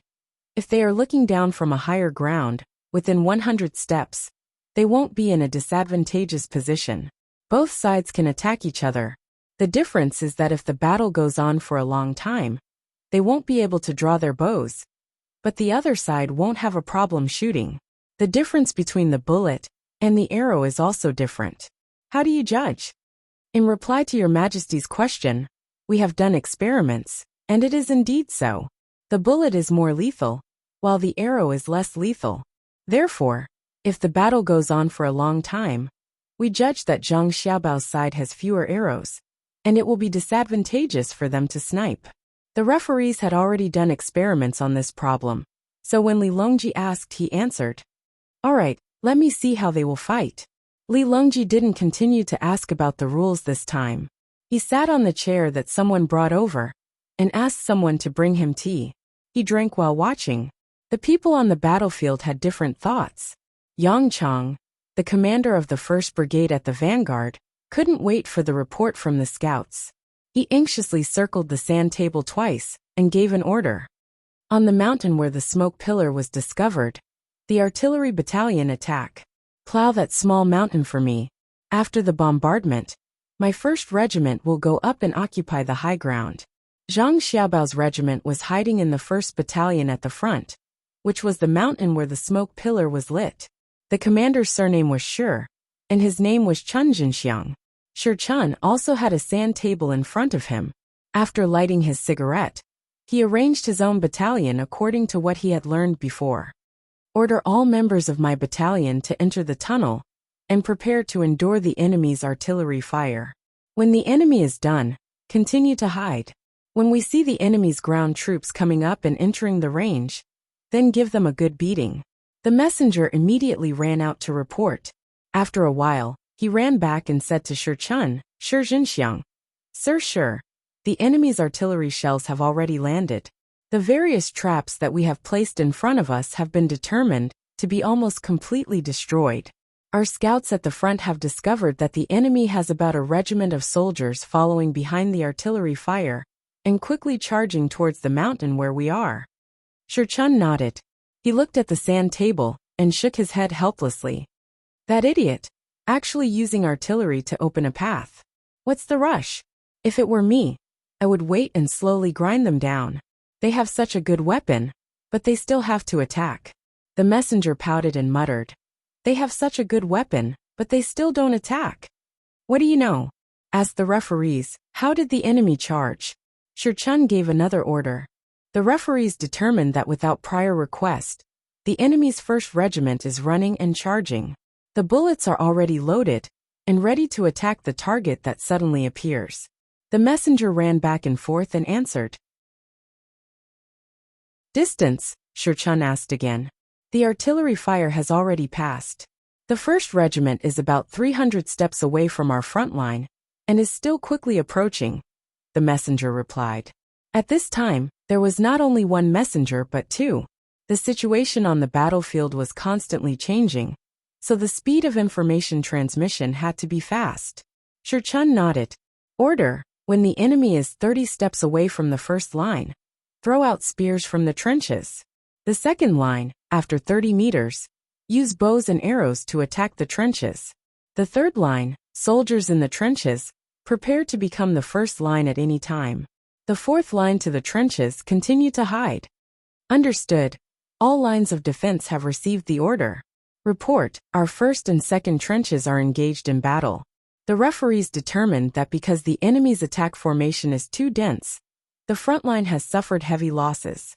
A: "If they are looking down from a higher ground, within 100 steps, they won't be in a disadvantageous position. Both sides can attack each other. The difference is that if the battle goes on for a long time, they won't be able to draw their bows. But the other side won't have a problem shooting. The difference between the bullet and the arrow is also different. How do you judge?" "In reply to your Majesty's question, we have done experiments, and it is indeed so. The bullet is more lethal, while the arrow is less lethal. Therefore, if the battle goes on for a long time, we judge that Zhang Xiaobao's side has fewer arrows, and it will be disadvantageous for them to snipe." The referees had already done experiments on this problem, so when Li Longji asked, he answered, "All right, let me see how they will fight." Li Longji didn't continue to ask about the rules this time. He sat on the chair that someone brought over and asked someone to bring him tea. He drank while watching. The people on the battlefield had different thoughts. Yang Chang, the commander of the 1st Brigade at the vanguard, couldn't wait for the report from the scouts. He anxiously circled the sand table twice and gave an order. On the mountain where the smoke pillar was discovered, the artillery battalion attack. "Plow that small mountain for me. After the bombardment, my 1st regiment will go up and occupy the high ground." Zhang Xiaobao's regiment was hiding in the 1st battalion at the front, which was the mountain where the smoke pillar was lit. The commander's surname was Shi, and his name was Chun Jinxiang. Shi Chun also had a sand table in front of him. After lighting his cigarette, he arranged his own battalion according to what he had learned before. "Order all members of my battalion to enter the tunnel and prepare to endure the enemy's artillery fire. When the enemy is done, continue to hide. When we see the enemy's ground troops coming up and entering the range, then give them a good beating." The messenger immediately ran out to report. After a while, he ran back and said to Shi Chun, "Shi Jinxiang, Sir Shi, the enemy's artillery shells have already landed. The various traps that we have placed in front of us have been determined to be almost completely destroyed. Our scouts at the front have discovered that the enemy has about a regiment of soldiers following behind the artillery fire and quickly charging towards the mountain where we are." Shi Chun nodded. He looked at the sand table and shook his head helplessly. That idiot! Actually using artillery to open a path. What's the rush? If it were me, I would wait and slowly grind them down. They have such a good weapon, but they still have to attack. The messenger pouted and muttered. They have such a good weapon, but they still don't attack. What do you know? Asked the referees. How did the enemy charge? Shi Chun gave another order. The referees determined that without prior request, the enemy's first regiment is running and charging. The bullets are already loaded and ready to attack the target that suddenly appears. The messenger ran back and forth and answered. Distance, Shi Chun asked again. The artillery fire has already passed. The first regiment is about 300 steps away from our front line and is still quickly approaching, the messenger replied. At this time, there was not only one messenger but two. The situation on the battlefield was constantly changing, so the speed of information transmission had to be fast. Shi Chun nodded. Order, when the enemy is 30 steps away from the first line, throw out spears from the trenches. The second line, after 30 meters, use bows and arrows to attack the trenches. The third line, soldiers in the trenches, prepare to become the first line at any time. The fourth line to the trenches continue to hide. Understood. All lines of defense have received the order. Report, our first and second trenches are engaged in battle. The referees determined that because the enemy's attack formation is too dense, the front line has suffered heavy losses.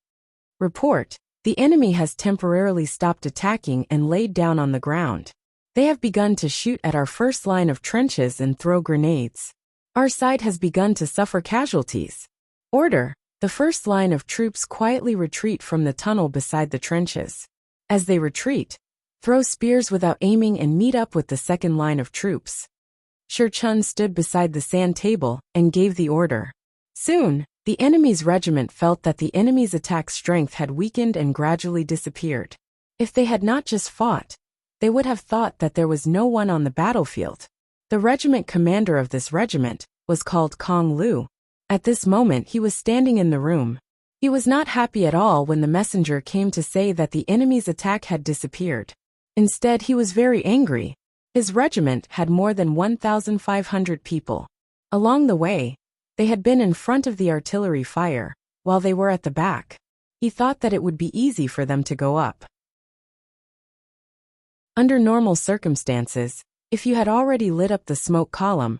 A: Report, the enemy has temporarily stopped attacking and laid down on the ground. They have begun to shoot at our first line of trenches and throw grenades. Our side has begun to suffer casualties. Order, the first line of troops quietly retreat from the tunnel beside the trenches. As they retreat, throw spears without aiming and meet up with the second line of troops. Shi Chun stood beside the sand table and gave the order. Soon, the enemy's regiment felt that the enemy's attack strength had weakened and gradually disappeared. If they had not just fought, they would have thought that there was no one on the battlefield. The regiment commander of this regiment was called Kong Lu. At this moment he was standing in the room. He was not happy at all when the messenger came to say that the enemy's attack had disappeared. Instead, he was very angry. His regiment had more than 1,500 people. Along the way, they had been in front of the artillery fire, while they were at the back. He thought that it would be easy for them to go up. Under normal circumstances, if you had already lit up the smoke column,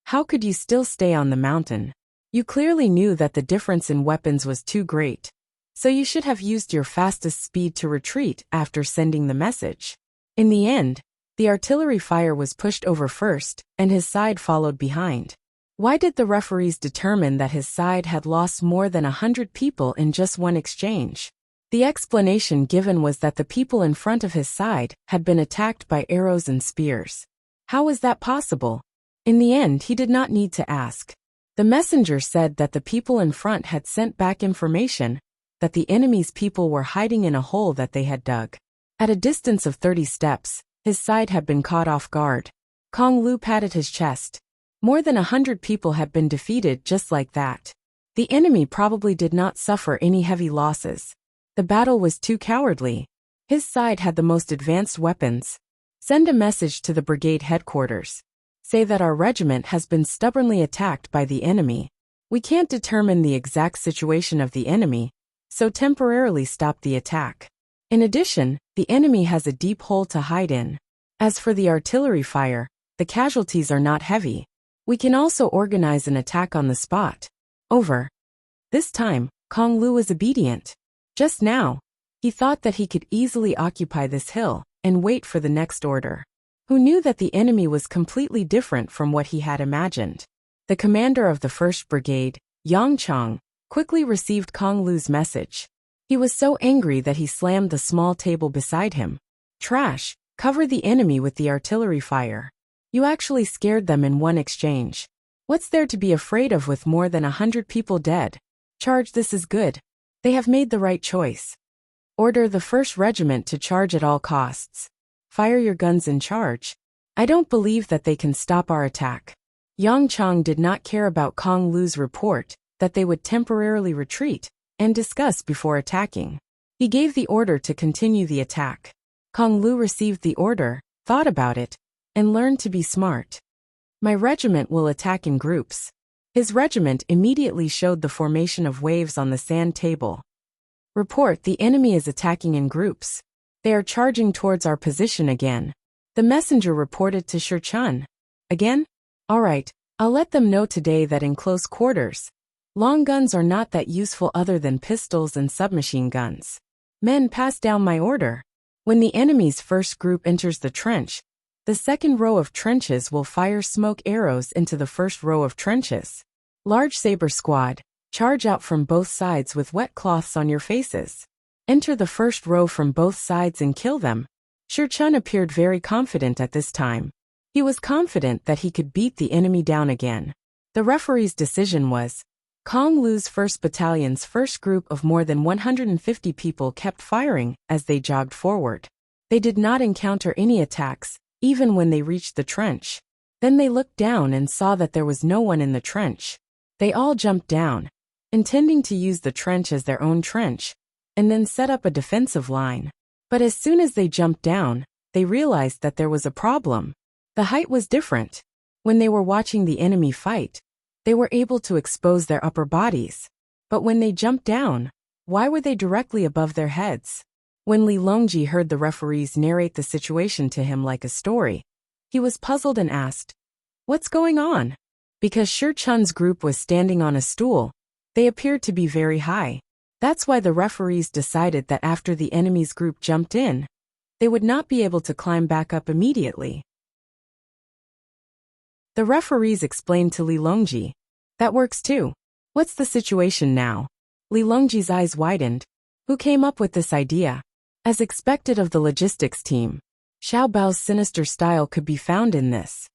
A: how could you still stay on the mountain? You clearly knew that the difference in weapons was too great, so you should have used your fastest speed to retreat after sending the message. In the end, the artillery fire was pushed over first, and his side followed behind. Why did the referees determine that his side had lost more than 100 people in just one exchange? The explanation given was that the people in front of his side had been attacked by arrows and spears. How was that possible? In the end, he did not need to ask. The messenger said that the people in front had sent back information that the enemy's people were hiding in a hole that they had dug. At a distance of 30 steps, his side had been caught off guard. Kong Lu patted his chest. More than 100 people had been defeated just like that. The enemy probably did not suffer any heavy losses. The battle was too cowardly. His side had the most advanced weapons. Send a message to the brigade headquarters. Say that our regiment has been stubbornly attacked by the enemy. We can't determine the exact situation of the enemy, so temporarily stop the attack. In addition, the enemy has a deep hole to hide in. As for the artillery fire, the casualties are not heavy. We can also organize an attack on the spot. Over. This time, Kong Lu was obedient. Just now, he thought that he could easily occupy this hill and wait for the next order. Who knew that the enemy was completely different from what he had imagined? The commander of the 1st Brigade, Yang Chong, quickly received Kong Lu's message. He was so angry that he slammed the small table beside him. Trash, cover the enemy with the artillery fire. You actually scared them in one exchange. What's there to be afraid of with more than 100 people dead? Charge, this is good. They have made the right choice. Order the 1st Regiment to charge at all costs. Fire your guns and charge. I don't believe that they can stop our attack. Yang Chong did not care about Kong Lu's report that they would temporarily retreat and discuss before attacking. He gave the order to continue the attack. Kong Lu received the order thought about it, and learned to be smart. My regiment will attack in groups. His regiment immediately showed the formation of waves on the sand table. Report, the enemy is attacking in groups. They are charging towards our position again. The messenger reported to Shi Chun. Again? All right, I'll let them know today that in close quarters, long guns are not that useful other than pistols and submachine guns. Men, pass down my order. When the enemy's first group enters the trench, the second row of trenches will fire smoke arrows into the first row of trenches. Large saber squad, charge out from both sides with wet cloths on your faces. Enter the first row from both sides and kill them. Shi Chun appeared very confident at this time. He was confident that he could beat the enemy down again. The referee's decision was, Kong Lu's 1st Battalion's first group of more than 150 people kept firing as they jogged forward. They did not encounter any attacks, even when they reached the trench. Then they looked down and saw that there was no one in the trench. They all jumped down, intending to use the trench as their own trench, and then set up a defensive line. But as soon as they jumped down, they realized that there was a problem. The height was different. When they were watching the enemy fight, they were able to expose their upper bodies. But when they jumped down, why were they directly above their heads? When Li Longji heard the referees narrate the situation to him like a story, he was puzzled and asked, "What's going on?" Because Shi Chun's group was standing on a stool, they appeared to be very high. That's why the referees decided that after the enemy's group jumped in, they would not be able to climb back up immediately. The referees explained to Li Longji, "That works too. What's the situation now?" Li Longji's eyes widened. Who came up with this idea? As expected of the logistics team, Xiao Bao's sinister style could be found in this.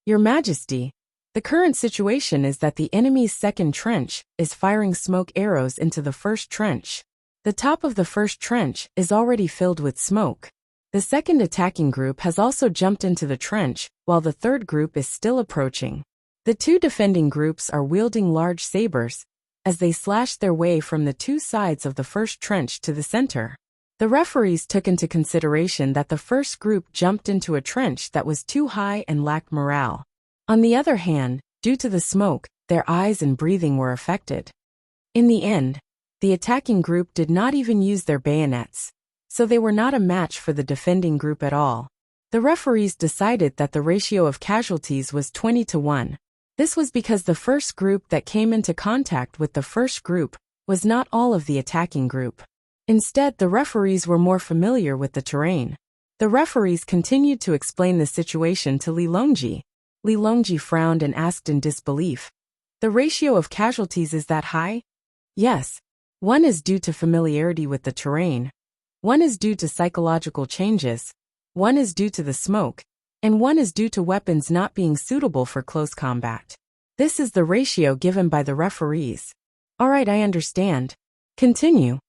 A: Your Majesty, the current situation is that the enemy's second trench is firing smoke arrows into the first trench. The top of the first trench is already filled with smoke. The second attacking group has also jumped into the trench, while the third group is still approaching. The two defending groups are wielding large sabers, as they slash their way from the two sides of the first trench to the center. The referees took into consideration that the first group jumped into a trench that was too high and lacked morale. On the other hand, due to the smoke, their eyes and breathing were affected. In the end, the attacking group did not even use their bayonets, so they were not a match for the defending group at all. The referees decided that the ratio of casualties was 20-1. This was because the first group that came into contact with the first group was not all of the attacking group. Instead, the referees were more familiar with the terrain. The referees continued to explain the situation to Li Longji. Li Longji frowned and asked in disbelief, "The ratio of casualties is that high?" "Yes. One is due to familiarity with the terrain. One is due to psychological changes. One is due to the smoke. And one is due to weapons not being suitable for close combat. This is the ratio given by the referees." "All right, I understand. Continue."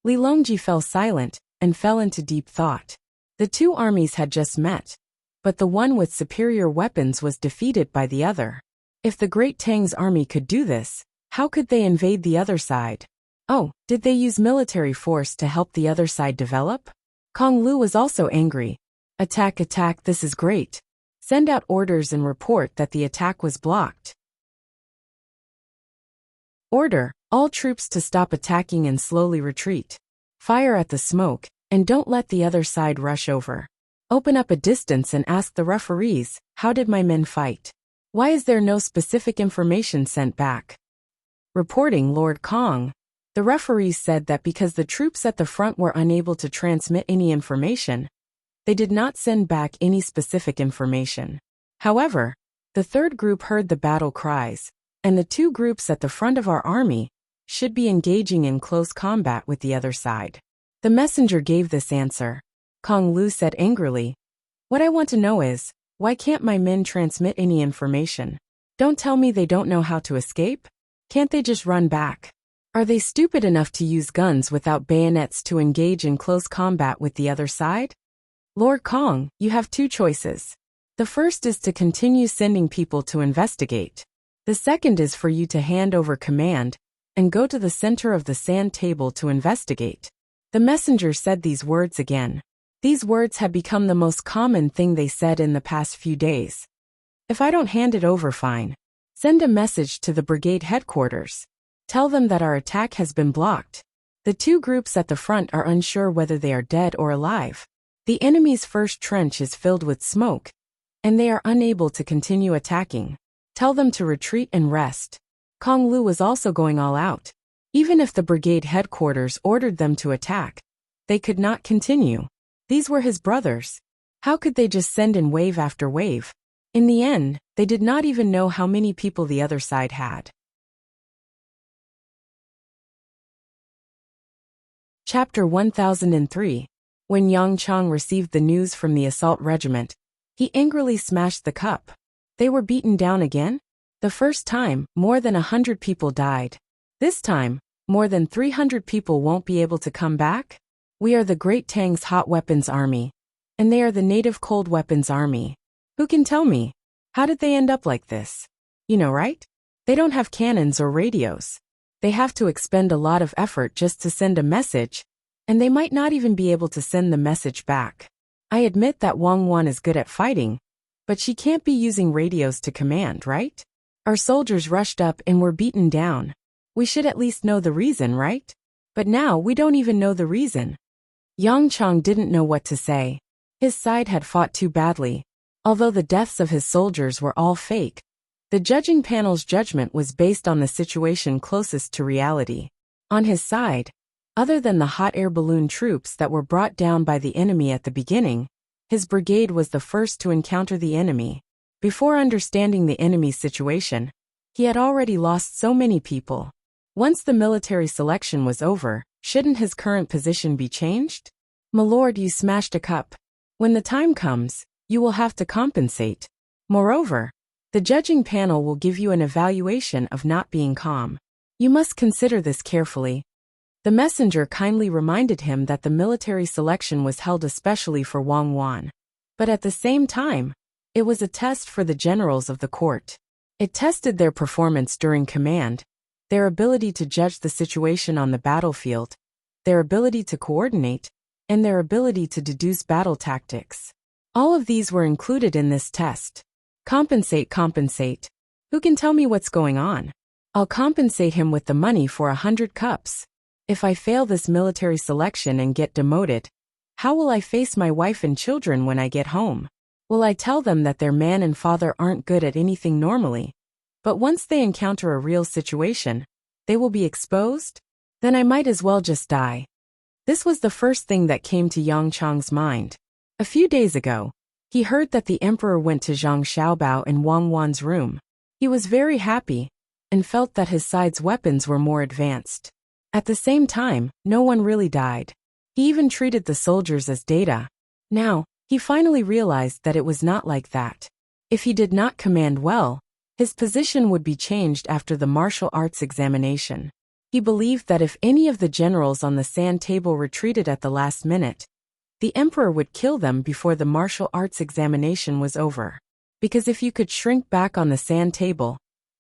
A: Li Longji fell silent and fell into deep thought. The two armies had just met, but the one with superior weapons was defeated by the other. If the great Tang's army could do this, how could they invade the other side? Oh, did they use military force to help the other side develop? Kong Lu was also angry. Attack, attack, this is great. Send out orders and report that the attack was blocked. Order, all troops to stop attacking and slowly retreat. Fire at the smoke, and don't let the other side rush over. Open up a distance and ask the referees, how did my men fight? Why is there no specific information sent back? Reporting Lord Kong. The referees said that because the troops at the front were unable to transmit any information, they did not send back any specific information. However, the third group heard the battle cries, and the two groups at the front of our army should be engaging in close combat with the other side. The messenger gave this answer. Kong Lu said angrily, "What I want to know is, why can't my men transmit any information? Don't tell me they don't know how to escape? Can't they just run back? Are they stupid enough to use guns without bayonets to engage in close combat with the other side? Lord Kong, you have two choices. The first is to continue sending people to investigate. The second is for you to hand over command and go to the center of the sand table to investigate." The messenger said these words again. These words had become the most common thing they said in the past few days. If I don't hand it over, fine. Send a message to the brigade headquarters. Tell them that our attack has been blocked. The two groups at the front are unsure whether they are dead or alive. The enemy's first trench is filled with smoke, and they are unable to continue attacking. Tell them to retreat and rest. Kong Lu was also going all out. Even if the brigade headquarters ordered them to attack, they could not continue. These were his brothers. How could they just send in wave after wave? In the end, they did not even know how many people the other side had. Chapter 1003. When Yang Chang received the news from the assault regiment, he angrily smashed the cup. They were beaten down again? The first time, more than 100 people died. This time, more than 300 people won't be able to come back? We are the Great Tang's hot weapons army, and they are the native cold weapons army. Who can tell me? How did they end up like this? You know, right? They don't have cannons or radios. They have to expend a lot of effort just to send a message, and they might not even be able to send the message back. I admit that Wang Wan is good at fighting, but she can't be using radios to command, right? Our soldiers rushed up and were beaten down. We should at least know the reason, right? But now we don't even know the reason. Yang Chang didn't know what to say. His side had fought too badly. Although the deaths of his soldiers were all fake, the judging panel's judgment was based on the situation closest to reality. On his side, other than the hot air balloon troops that were brought down by the enemy at the beginning, his brigade was the first to encounter the enemy. Before understanding the enemy's situation, he had already lost so many people. Once the military selection was over, shouldn't his current position be changed? My lord, you smashed a cup. When the time comes, you will have to compensate. Moreover, the judging panel will give you an evaluation of not being calm. You must consider this carefully. The messenger kindly reminded him that the military selection was held especially for Wang Wan. But at the same time, it was a test for the generals of the court. It tested their performance during command, their ability to judge the situation on the battlefield, their ability to coordinate, and their ability to deduce battle tactics. All of these were included in this test. Compensate. Who can tell me what's going on? I'll compensate him with the money for 100 cups. If I fail this military selection and get demoted, how will I face my wife and children when I get home? Will I tell them that their man and father aren't good at anything normally? But once they encounter a real situation, they will be exposed? Then I might as well just die. This was the first thing that came to Yang Chang's mind. A few days ago, he heard that the emperor went to Zhang Xiaobao in Wang Wan's room. He was very happy, and felt that his side's weapons were more advanced. At the same time, no one really died. He even treated the soldiers as data. Now, he finally realized that it was not like that. If he did not command well, his position would be changed after the martial arts examination. He believed that if any of the generals on the sand table retreated at the last minute, the emperor would kill them before the martial arts examination was over. Because if you could shrink back on the sand table,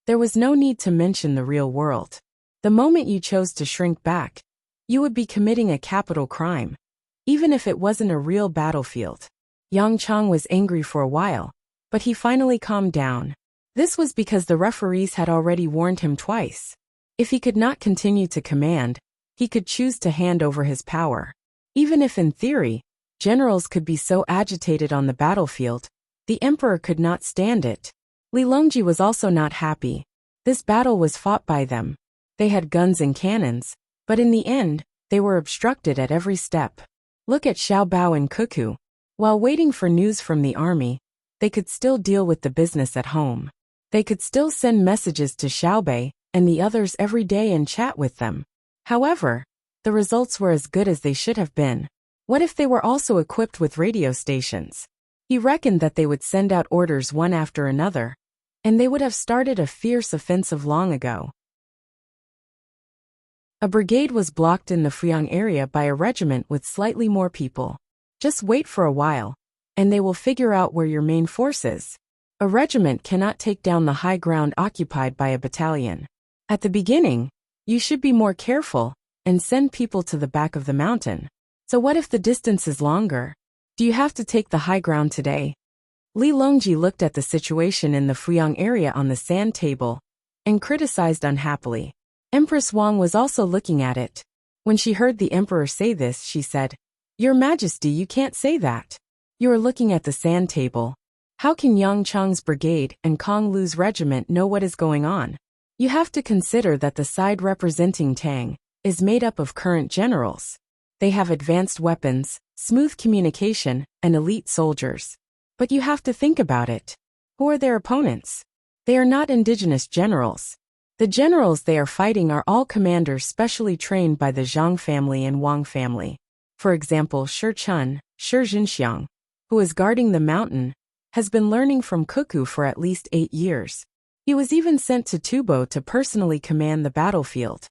A: there was no need to mention the real world. The moment you chose to shrink back, you would be committing a capital crime, even if it wasn't a real battlefield. Yang Chang was angry for a while, but he finally calmed down. This was because the referees had already warned him twice. If he could not continue to command, he could choose to hand over his power. Even if in theory, generals could be so agitated on the battlefield, the emperor could not stand it. Li Longji was also not happy. This battle was fought by them. They had guns and cannons, but in the end, they were obstructed at every step. Look at Xiao Bao and Cuckoo. While waiting for news from the army, they could still deal with the business at home. They could still send messages to Xiaobei and the others every day and chat with them. However, the results were as good as they should have been. What if they were also equipped with radio stations? He reckoned that they would send out orders one after another, and they would have started a fierce offensive long ago. A brigade was blocked in the Fuyang area by a regiment with slightly more people. Just wait for a while, and they will figure out where your main force is. A regiment cannot take down the high ground occupied by a battalion. At the beginning, you should be more careful and send people to the back of the mountain. So what if the distance is longer? Do you have to take the high ground today? Li Longji looked at the situation in the Fuyang area on the sand table and criticized unhappily. Empress Wang was also looking at it. When she heard the emperor say this, she said, "Your Majesty, you can't say that. You are looking at the sand table. How can Yang Cheng's brigade and Kong Lu's regiment know what is going on? You have to consider that the side representing Tang is made up of current generals. They have advanced weapons, smooth communication, and elite soldiers. But you have to think about it. Who are their opponents? They are not indigenous generals. The generals they are fighting are all commanders specially trained by the Zhang family and Wang family. For example, Shi Chun, Shi Jinxiang, who is guarding the mountain, has been learning from Cuckoo for at least 8 years. He was even sent to Tubo to personally command the battlefield."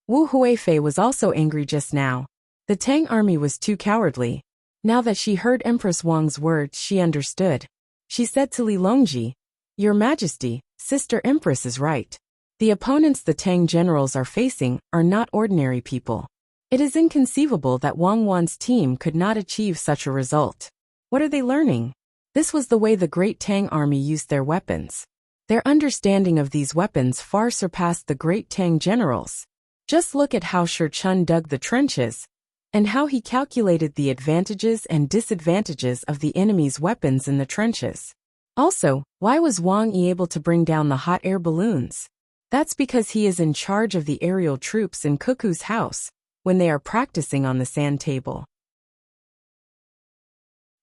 A: Wu Huifei was also angry just now. The Tang army was too cowardly. Now that she heard Empress Wang's words, she understood. She said to Li Longji, "Your Majesty, Sister Empress is right. The opponents the Tang generals are facing are not ordinary people. It is inconceivable that Wang Wan's team could not achieve such a result. What are they learning?" This was the way the great Tang army used their weapons. Their understanding of these weapons far surpassed the great Tang generals. Just look at how Shi Chun dug the trenches, and how he calculated the advantages and disadvantages of the enemy's weapons in the trenches. Also, why was Wang Yi able to bring down the hot air balloons? That's because he is in charge of the aerial troops in Cuckoo's house when they are practicing on the sand table.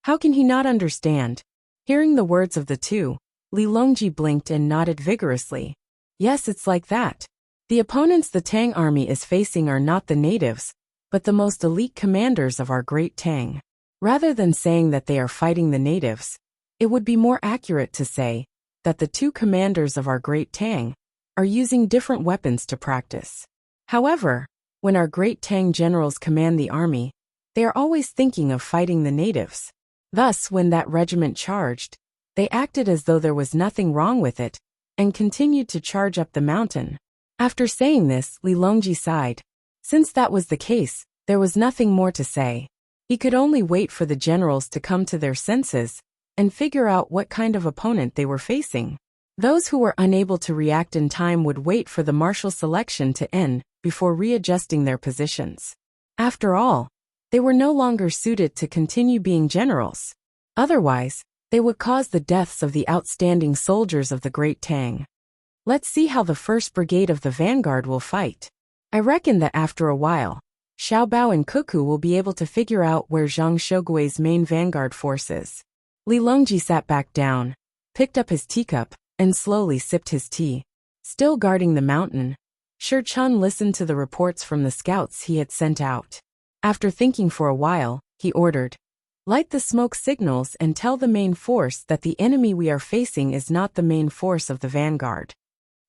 A: How can he not understand? Hearing the words of the two, Li Longji blinked and nodded vigorously. Yes, it's like that. The opponents the Tang army is facing are not the natives, but the most elite commanders of our great Tang. Rather than saying that they are fighting the natives, it would be more accurate to say that the two commanders of our great Tang are using different weapons to practice. However, when our great Tang generals command the army, they are always thinking of fighting the natives. Thus, when that regiment charged, they acted as though there was nothing wrong with it, and continued to charge up the mountain. After saying this, Li Longji sighed. Since that was the case, there was nothing more to say. He could only wait for the generals to come to their senses and figure out what kind of opponent they were facing. Those who were unable to react in time would wait for the martial selection to end before readjusting their positions. After all, they were no longer suited to continue being generals. Otherwise, they would cause the deaths of the outstanding soldiers of the great Tang. Let's see how the 1st Brigade of the Vanguard will fight. I reckon that after a while, Xiaobao and Cuckoo will be able to figure out where Zhang Shogui's main vanguard force is. Li Longji sat back down, picked up his teacup, and slowly sipped his tea. Still guarding the mountain, Shi Chun listened to the reports from the scouts he had sent out. After thinking for a while, he ordered, "Light the smoke signals and tell the main force that the enemy we are facing is not the main force of the vanguard."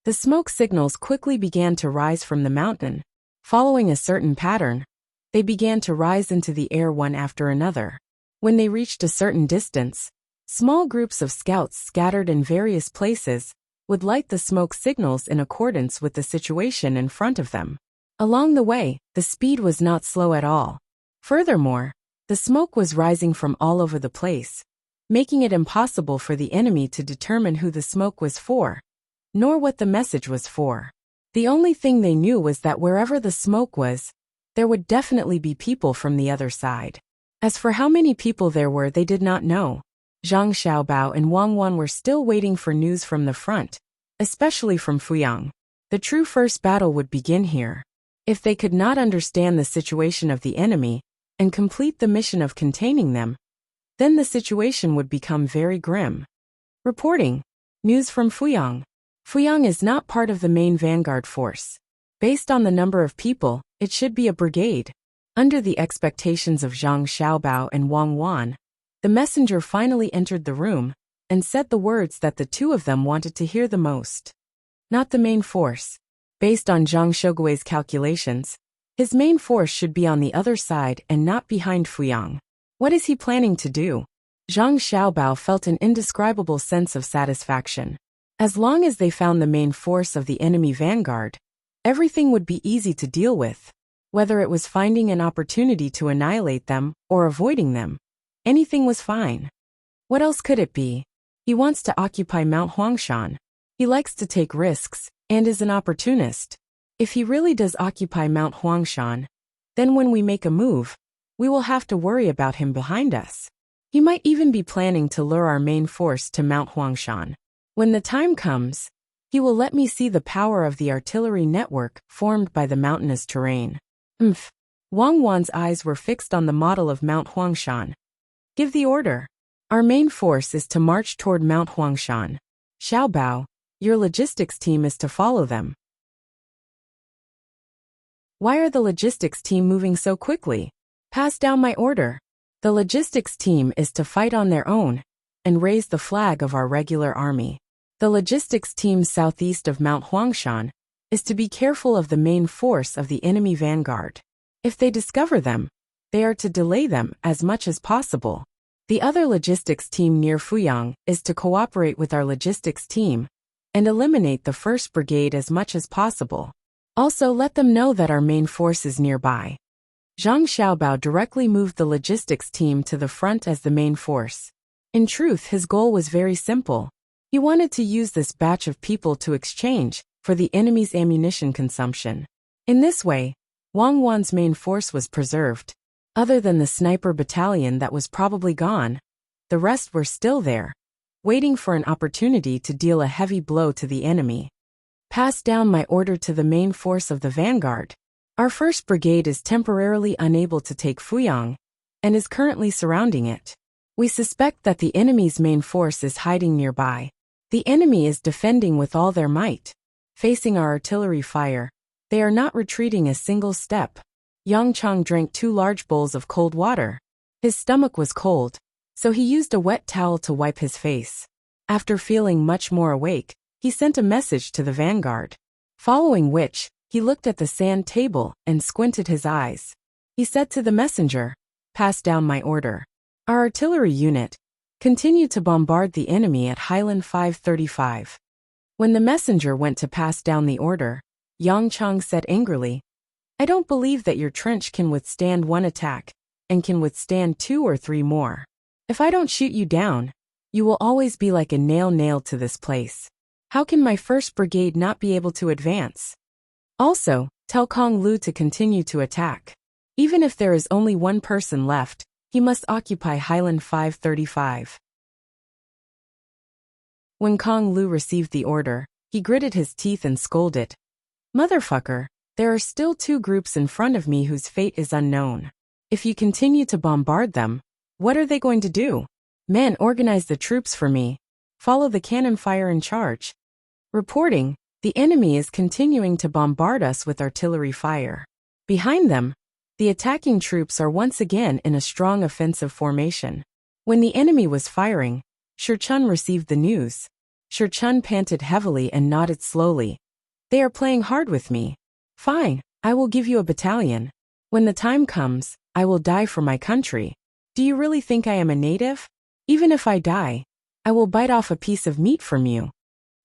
A: The smoke signals quickly began to rise from the mountain. Following a certain pattern, they began to rise into the air one after another. When they reached a certain distance, small groups of scouts scattered in various places would light the smoke signals in accordance with the situation in front of them. Along the way, the speed was not slow at all. Furthermore, the smoke was rising from all over the place, making it impossible for the enemy to determine who the smoke was for, nor what the message was for. The only thing they knew was that wherever the smoke was, there would definitely be people from the other side. As for how many people there were, they did not know. Zhang Xiaobao and Wang Wan were still waiting for news from the front, especially from Fuyang. The true first battle would begin here. If they could not understand the situation of the enemy and complete the mission of containing them, then the situation would become very grim. Reporting. News from Fuyang. Fuyang is not part of the main vanguard force. Based on the number of people, it should be a brigade. Under the expectations of Zhang Xiaobao and Wang Wan, the messenger finally entered the room and said the words that the two of them wanted to hear the most. Not the main force. Based on Zhang Shogui's calculations, his main force should be on the other side and not behind Fuyang. What is he planning to do? Zhang Xiaobao felt an indescribable sense of satisfaction. As long as they found the main force of the enemy vanguard, everything would be easy to deal with. Whether it was finding an opportunity to annihilate them or avoiding them, Anything was fine. What else could it be? He wants to occupy Mount Huangshan. He likes to take risks, and is an opportunist. If he really does occupy Mount Huangshan, then when we make a move, we will have to worry about him behind us. He might even be planning to lure our main force to Mount Huangshan. When the time comes, he will let me see the power of the artillery network formed by the mountainous terrain. Wang Wan's eyes were fixed on the model of Mount Huangshan. Give the order. Our main force is to march toward Mount Huangshan. Xiaobao, your logistics team is to follow them. Why are the logistics team moving so quickly? Pass down my order. The logistics team is to fight on their own and raise the flag of our regular army. The logistics team southeast of Mount Huangshan is to be careful of the main force of the enemy vanguard. If they discover them, they are to delay them as much as possible. The other logistics team near Fuyang is to cooperate with our logistics team and eliminate the 1st Brigade as much as possible. Also let them know that our main force is nearby. Zhang Xiaobao directly moved the logistics team to the front as the main force. In truth, his goal was very simple. He wanted to use this batch of people to exchange for the enemy's ammunition consumption. In this way, Wang Wan's main force was preserved. Other than the sniper battalion that was probably gone, the rest were still there, waiting for an opportunity to deal a heavy blow to the enemy. Pass down my order to the main force of the vanguard. Our 1st Brigade is temporarily unable to take Fuyang and is currently surrounding it. We suspect that the enemy's main force is hiding nearby. The enemy is defending with all their might. Facing our artillery fire, they are not retreating a single step. Yang Chang drank 2 large bowls of cold water. His stomach was cold, so he used a wet towel to wipe his face. After feeling much more awake, he sent a message to the vanguard. Following which, he looked at the sand table and squinted his eyes. He said to the messenger, "Pass down my order. Our artillery unit, continue to bombard the enemy at Highland 535. When the messenger went to pass down the order, Yang Chang said angrily, "I don't believe that your trench can withstand 1 attack, and can withstand 2 or 3 more. If I don't shoot you down, you will always be like a nail nailed to this place. How can my 1st Brigade not be able to advance? Also, tell Kong Lu to continue to attack. Even if there is only 1 person left, he must occupy Highland 535. When Kong Lu received the order, he gritted his teeth and scolded. "Motherfucker, there are still 2 groups in front of me whose fate is unknown. If you continue to bombard them, what are they going to do? Men, organize the troops for me. Follow the cannon fire in charge." Reporting, the enemy is continuing to bombard us with artillery fire. Behind them, the attacking troops are once again in a strong offensive formation. When the enemy was firing, Shi Chun received the news. Shi Chun panted heavily and nodded slowly. "They are playing hard with me. Fine, I will give you a battalion. When the time comes, I will die for my country. Do you really think I am a native? Even if I die, I will bite off a piece of meat from you.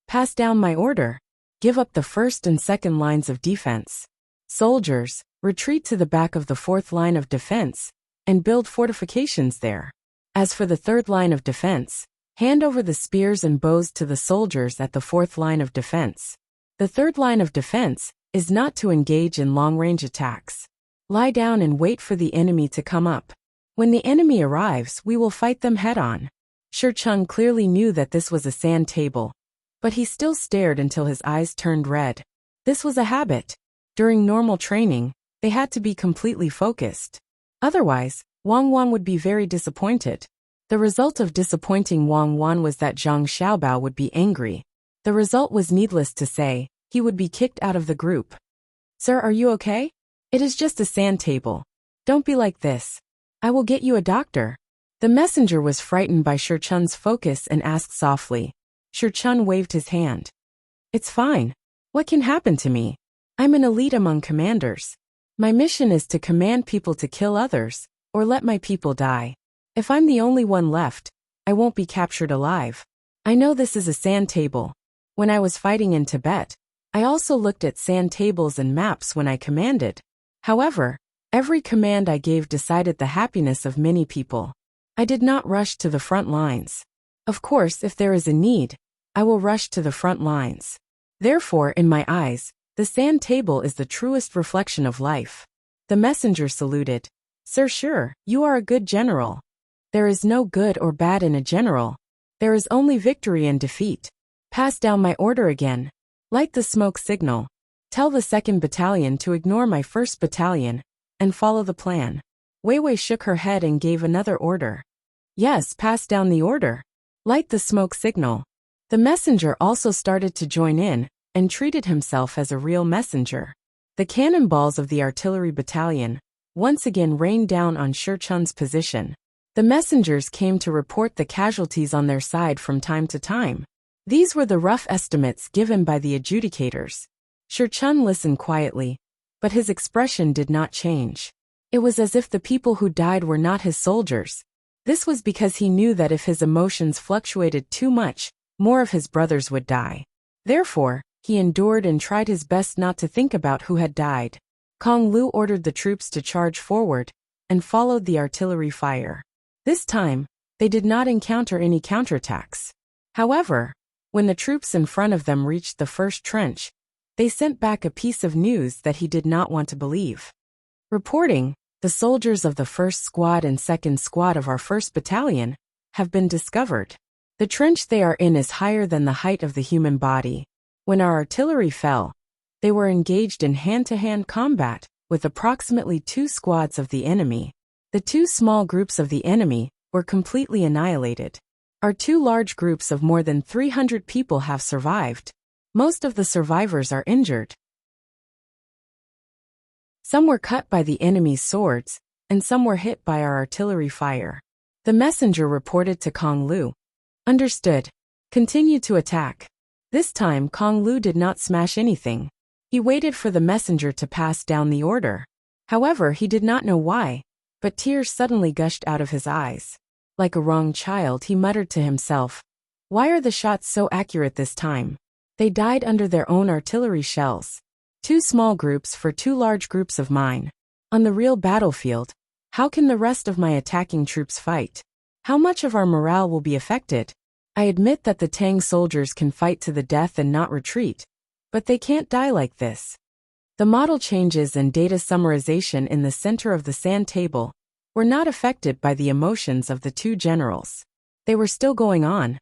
A: Pass down my order. Give up the 1st and 2nd lines of defense. Soldiers, retreat to the back of the 4th line of defense and build fortifications there. As for the 3rd line of defense, hand over the spears and bows to the soldiers at the 4th line of defense. The 3rd line of defense is not to engage in long-range attacks. Lie down and wait for the enemy to come up. When the enemy arrives, we will fight them head-on." Shi Chun clearly knew that this was a sand table, but he still stared until his eyes turned red. This was a habit. During normal training, they had to be completely focused. Otherwise, Wang Wan would be very disappointed. The result of disappointing Wang Wan was that Zhang Xiaobao would be angry. The result was needless to say, he would be kicked out of the group. "Sir, are you okay? It is just a sand table. Don't be like this. I will get you a doctor." The messenger was frightened by Shi Chun's focus and asked softly. Shi Chun waved his hand. "It's fine. What can happen to me? I'm an elite among commanders. My mission is to command people to kill others, or let my people die. If I'm the only one left, I won't be captured alive. I know this is a sand table. When I was fighting in Tibet, I also looked at sand tables and maps when I commanded. However, every command I gave decided the happiness of many people. I did not rush to the front lines. Of course, if there is a need, I will rush to the front lines. Therefore, in my eyes, the sand table is the truest reflection of life. The messenger saluted. Sir, sure, you are a good general. There is no good or bad in a general. There is only victory and defeat. Pass down my order again. Light the smoke signal. Tell the 2nd Battalion to ignore my 1st Battalion and follow the plan. Wei Wei shook her head and gave another order. Yes, pass down the order. Light the smoke signal. The messenger also started to join in and treated himself as a real messenger. The cannonballs of the artillery battalion once again rained down on Shi Chun's position. The messengers came to report the casualties on their side from time to time. These were the rough estimates given by the adjudicators. Shi Chun listened quietly, but his expression did not change. It was as if the people who died were not his soldiers. This was because he knew that if his emotions fluctuated too much, more of his brothers would die. Therefore, he endured and tried his best not to think about who had died. Kong Lu ordered the troops to charge forward and followed the artillery fire. This time, they did not encounter any counterattacks. However, when the troops in front of them reached the first trench, they sent back a piece of news that he did not want to believe. Reporting, the soldiers of the 1st Squad and 2nd Squad of our 1st Battalion have been discovered. The trench they are in is higher than the height of the human body. When our artillery fell, they were engaged in hand-to-hand combat with approximately 2 squads of the enemy. The 2 small groups of the enemy were completely annihilated. Our 2 large groups of more than 300 people have survived. Most of the survivors are injured. Some were cut by the enemy's swords, and some were hit by our artillery fire. The messenger reported to Kong Lu. Understood. Continue to attack. This time Kong Lu did not smash anything. He waited for the messenger to pass down the order. However, he did not know why, but tears suddenly gushed out of his eyes. Like a wronged child, he muttered to himself, "Why are the shots so accurate this time?" They died under their own artillery shells. 2 small groups for 2 large groups of mine. On the real battlefield, how can the rest of my attacking troops fight? How much of our morale will be affected? I admit that the Tang soldiers can fight to the death and not retreat, but they can't die like this. The model changes and data summarization in the center of the sand table were not affected by the emotions of the 2 generals. They were still going on.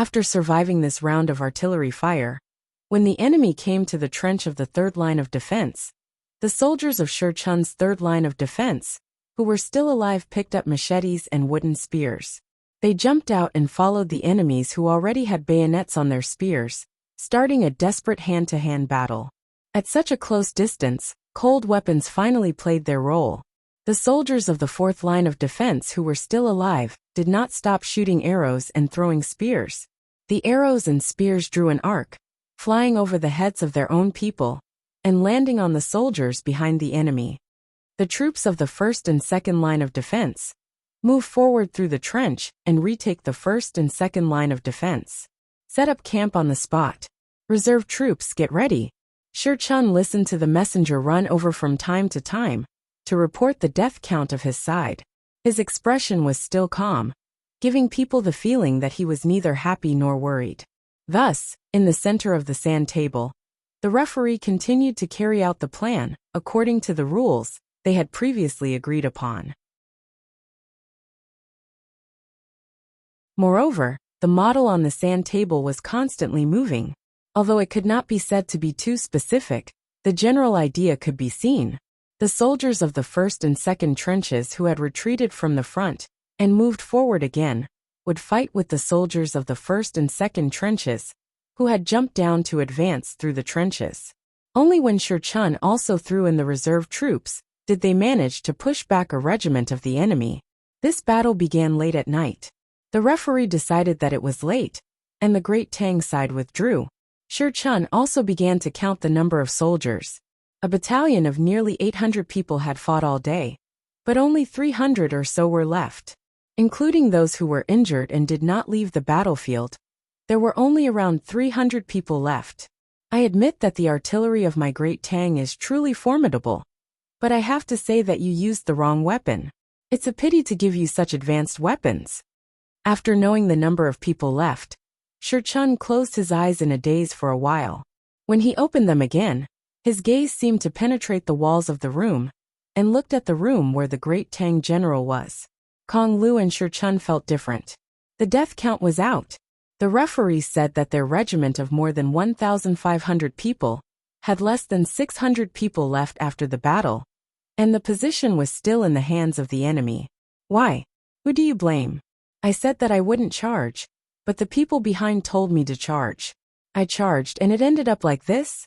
A: After surviving this round of artillery fire, when the enemy came to the trench of the 3rd line of defense, the soldiers of Shi Chun's 3rd line of defense, who were still alive, picked up machetes and wooden spears. They jumped out and followed the enemies who already had bayonets on their spears, starting a desperate hand-to-hand battle. At such a close distance, cold weapons finally played their role. The soldiers of the 4th line of defense who were still alive did not stop shooting arrows and throwing spears. The arrows and spears drew an arc, flying over the heads of their own people and landing on the soldiers behind the enemy. The troops of the 1st and 2nd line of defense move forward through the trench and retake the 1st and 2nd line of defense. Set up camp on the spot. Reserve troops, get ready. Shi Chun listened to the messenger run over from time to time to report the death count of his side. His expression was still calm, giving people the feeling that he was neither happy nor worried. Thus, in the center of the sand table, the referee continued to carry out the plan according to the rules they had previously agreed upon. Moreover, the model on the sand table was constantly moving. Although it could not be said to be too specific, the general idea could be seen. The soldiers of the 1st and 2nd trenches who had retreated from the front and moved forward again would fight with the soldiers of the 1st and 2nd trenches who had jumped down to advance through the trenches. Only when Shi Chun also threw in the reserve troops did they manage to push back a regiment of the enemy. This battle began late at night. The referee decided that it was late, and the Great Tang side withdrew. Shi Chun also began to count the number of soldiers. A battalion of nearly 800 people had fought all day, but only 300 or so were left. Including those who were injured and did not leave the battlefield, there were only around 300 people left. I admit that the artillery of my Great Tang is truly formidable, but I have to say that you used the wrong weapon. It's a pity to give you such advanced weapons. After knowing the number of people left, Shi Chun closed his eyes in a daze for a while. When he opened them again, his gaze seemed to penetrate the walls of the room, and looked at the room where the great Tang general was. Kong Lu and Shi Chun felt different. The death count was out. The referees said that their regiment of more than 1,500 people had less than 600 people left after the battle, and the position was still in the hands of the enemy. Why? Who do you blame? I said that I wouldn't charge, but the people behind told me to charge. I charged and it ended up like this?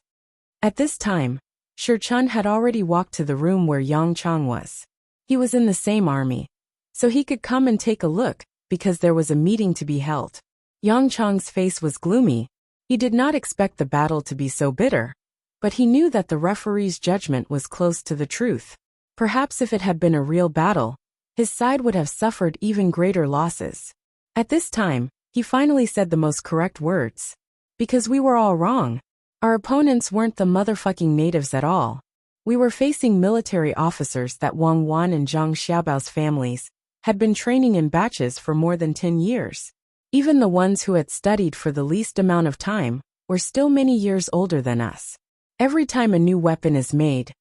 A: At this time, Shi Chun had already walked to the room where Yang Chang was. He was in the same army, so he could come and take a look, because there was a meeting to be held. Yang Chang's face was gloomy. He did not expect the battle to be so bitter, but he knew that the referee's judgment was close to the truth. Perhaps if it had been a real battle, his side would have suffered even greater losses. At this time, he finally said the most correct words. Because we were all wrong. Our opponents weren't the motherfucking natives at all. We were facing military officers that Wang Wan and Zhang Xiaobao's families had been training in batches for more than 10 years. Even the ones who had studied for the least amount of time were still many years older than us. Every time a new weapon is made,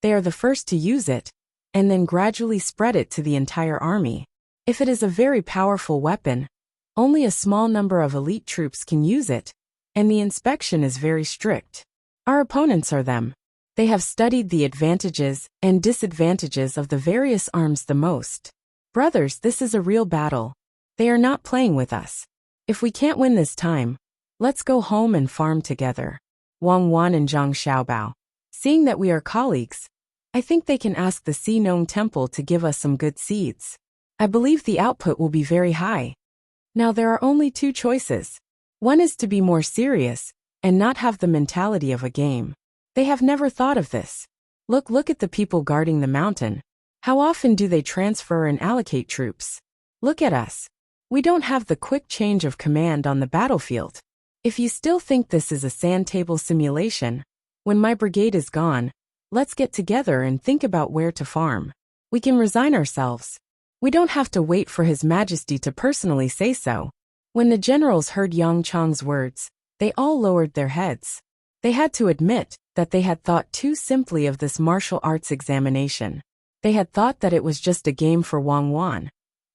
A: they are the first to use it, and then gradually spread it to the entire army. If it is a very powerful weapon, only a small number of elite troops can use it, and the inspection is very strict. Our opponents are them. They have studied the advantages and disadvantages of the various arms the most. Brothers, this is a real battle. They are not playing with us. If we can't win this time, let's go home and farm together. Wang Wan and Zhang Xiaobao. Seeing that we are colleagues, I think they can ask the Xinong Temple to give us some good seeds. I believe the output will be very high. Now there are only two choices. One is to be more serious and not have the mentality of a game. They have never thought of this. Look at the people guarding the mountain. How often do they transfer and allocate troops? Look at us. We don't have the quick change of command on the battlefield. If you still think this is a sand table simulation, when my brigade is gone, let's get together and think about where to farm. We can resign ourselves. We don't have to wait for His Majesty to personally say so. When the generals heard Yang Chang's words, they all lowered their heads. They had to admit that they had thought too simply of this martial arts examination. They had thought that it was just a game for Wang Wan.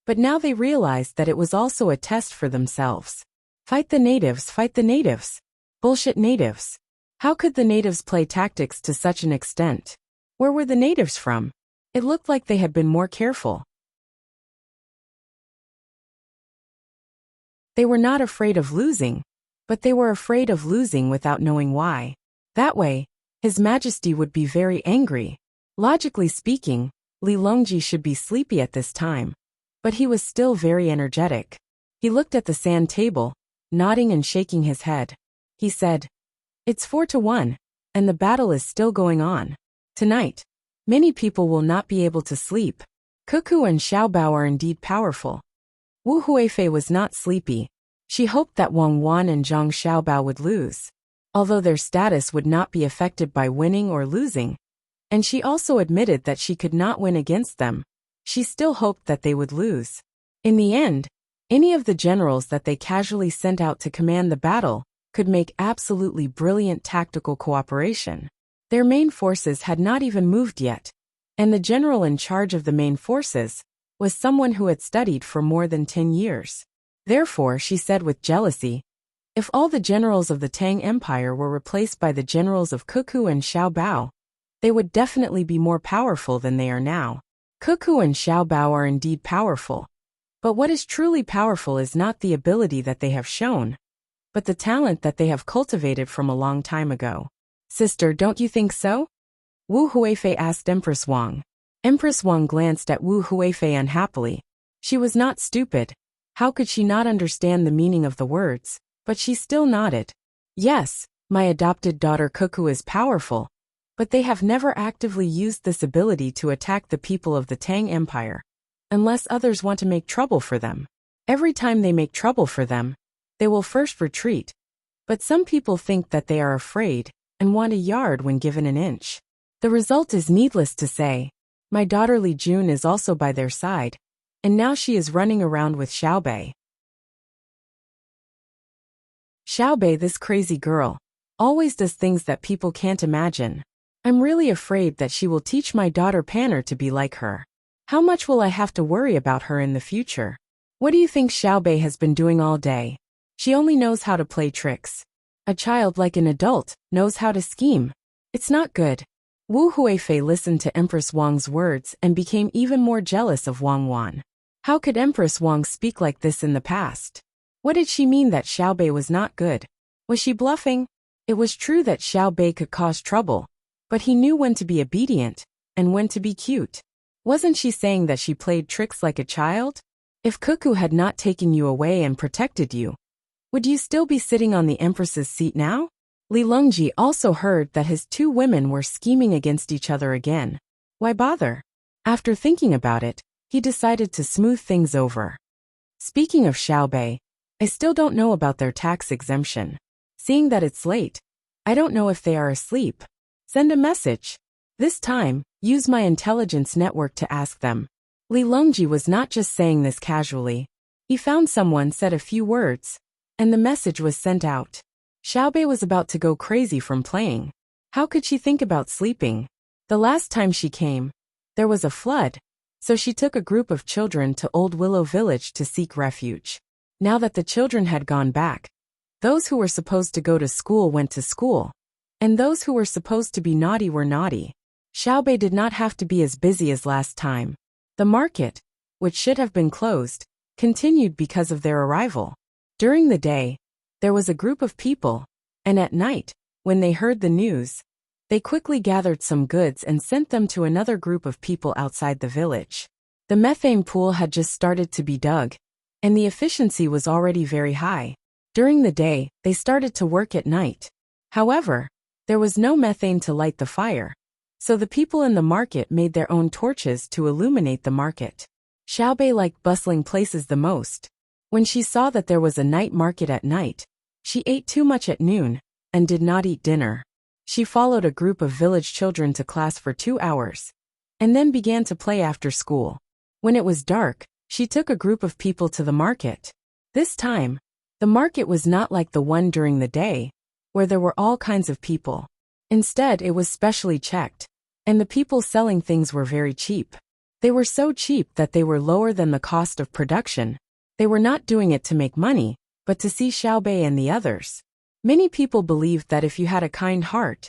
A: But now they realized that it was also a test for themselves. Fight the natives, fight the natives. Bullshit natives. How could the natives play tactics to such an extent? Where were the natives from? It looked like they had been more careful. They were not afraid of losing, but they were afraid of losing without knowing why. That way, His Majesty would be very angry. Logically speaking, Li Longji should be sleepy at this time. But he was still very energetic. He looked at the sand table, nodding and shaking his head. He said, "It's 4-1, and the battle is still going on. Tonight, many people will not be able to sleep. Cuckoo and Xiaobao are indeed powerful." Wu Huifei was not sleepy. She hoped that Wang Wan and Zhang Xiaobao would lose, although their status would not be affected by winning or losing. And she also admitted that she could not win against them. She still hoped that they would lose. In the end, any of the generals that they casually sent out to command the battle could make absolutely brilliant tactical cooperation. Their main forces had not even moved yet, and the general in charge of the main forces was someone who had studied for more than 10 years. Therefore, she said with jealousy, if all the generals of the Tang Empire were replaced by the generals of Cuckoo and Xiaobao, they would definitely be more powerful than they are now. Cuckoo and Xiaobao are indeed powerful. But what is truly powerful is not the ability that they have shown, but the talent that they have cultivated from a long time ago. Sister, don't you think so? Wu Huifei asked Empress Wang. Empress Wang glanced at Wu Huifei unhappily. She was not stupid. How could she not understand the meaning of the words? But she still nodded. Yes, my adopted daughter Cuckoo is powerful, but they have never actively used this ability to attack the people of the Tang Empire, unless others want to make trouble for them. Every time they make trouble for them, they will first retreat. But some people think that they are afraid and want a yard when given an inch. The result is needless to say. My daughter Li Jun is also by their side, and now she is running around with Xiaobei. Xiaobei, this crazy girl, always does things that people can't imagine. I'm really afraid that she will teach my daughter Panner to be like her. How much will I have to worry about her in the future? What do you think Xiaobei has been doing all day? She only knows how to play tricks. A child, like an adult, knows how to scheme. It's not good. Wu Huifei listened to Empress Wang's words and became even more jealous of Wang Wan. How could Empress Wang speak like this in the past? What did she mean that Xiaobei was not good? Was she bluffing? It was true that Xiaobei could cause trouble, but he knew when to be obedient and when to be cute. Wasn't she saying that she played tricks like a child? If Cuckoo had not taken you away and protected you, would you still be sitting on the Empress's seat now? Li Longji also heard that his two women were scheming against each other again. Why bother? After thinking about it, he decided to smooth things over. Speaking of Xiaobei, I still don't know about their tax exemption. Seeing that it's late, I don't know if they are asleep. Send a message. This time, use my intelligence network to ask them. Li Longji was not just saying this casually. He found someone, said a few words, and the message was sent out. Xiaobei was about to go crazy from playing. How could she think about sleeping? The last time she came, there was a flood, so she took a group of children to Old Willow Village to seek refuge. Now that the children had gone back, those who were supposed to go to school went to school, and those who were supposed to be naughty were naughty. Xiaobei did not have to be as busy as last time. The market, which should have been closed, continued because of their arrival. During the day, there was a group of people, and at night, when they heard the news, they quickly gathered some goods and sent them to another group of people outside the village. The methane pool had just started to be dug, and the efficiency was already very high. During the day, they started to work at night. However, there was no methane to light the fire, so the people in the market made their own torches to illuminate the market. Xiaobei liked bustling places the most. When she saw that there was a night market at night, she ate too much at noon, and did not eat dinner. She followed a group of village children to class for 2 hours, and then began to play after school. When it was dark, she took a group of people to the market. This time, the market was not like the one during the day, where there were all kinds of people. Instead, it was specially checked, and the people selling things were very cheap. They were so cheap that they were lower than the cost of production. They were not doing it to make money, but to see Xiaobei and the others. Many people believed that if you had a kind heart,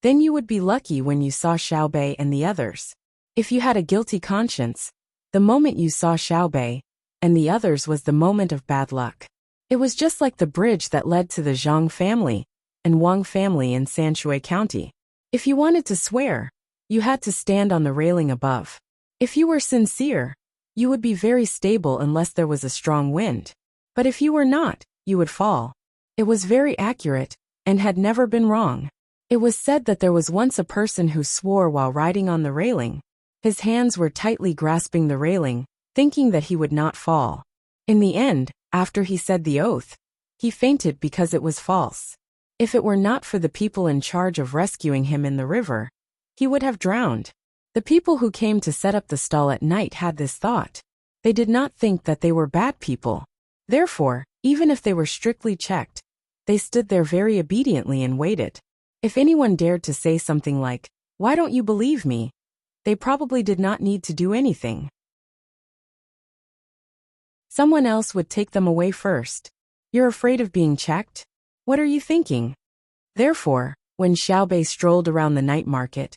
A: then you would be lucky when you saw Xiaobei and the others. If you had a guilty conscience, the moment you saw Xiaobei and the others was the moment of bad luck. It was just like the bridge that led to the Zhang family and Wang family in Sanshui County. If you wanted to swear, you had to stand on the railing above. If you were sincere, you would be very stable unless there was a strong wind. But if you were not, you would fall. It was very accurate, and had never been wrong. It was said that there was once a person who swore while riding on the railing. His hands were tightly grasping the railing, thinking that he would not fall. In the end, after he said the oath, he fainted because it was false. If it were not for the people in charge of rescuing him in the river, he would have drowned. The people who came to set up the stall at night had this thought. They did not think that they were bad people. Therefore, even if they were strictly checked, they stood there very obediently and waited. If anyone dared to say something like, "Why don't you believe me?" they probably did not need to do anything. Someone else would take them away first. You're afraid of being checked? What are you thinking? Therefore, when Xiaobei strolled around the night market,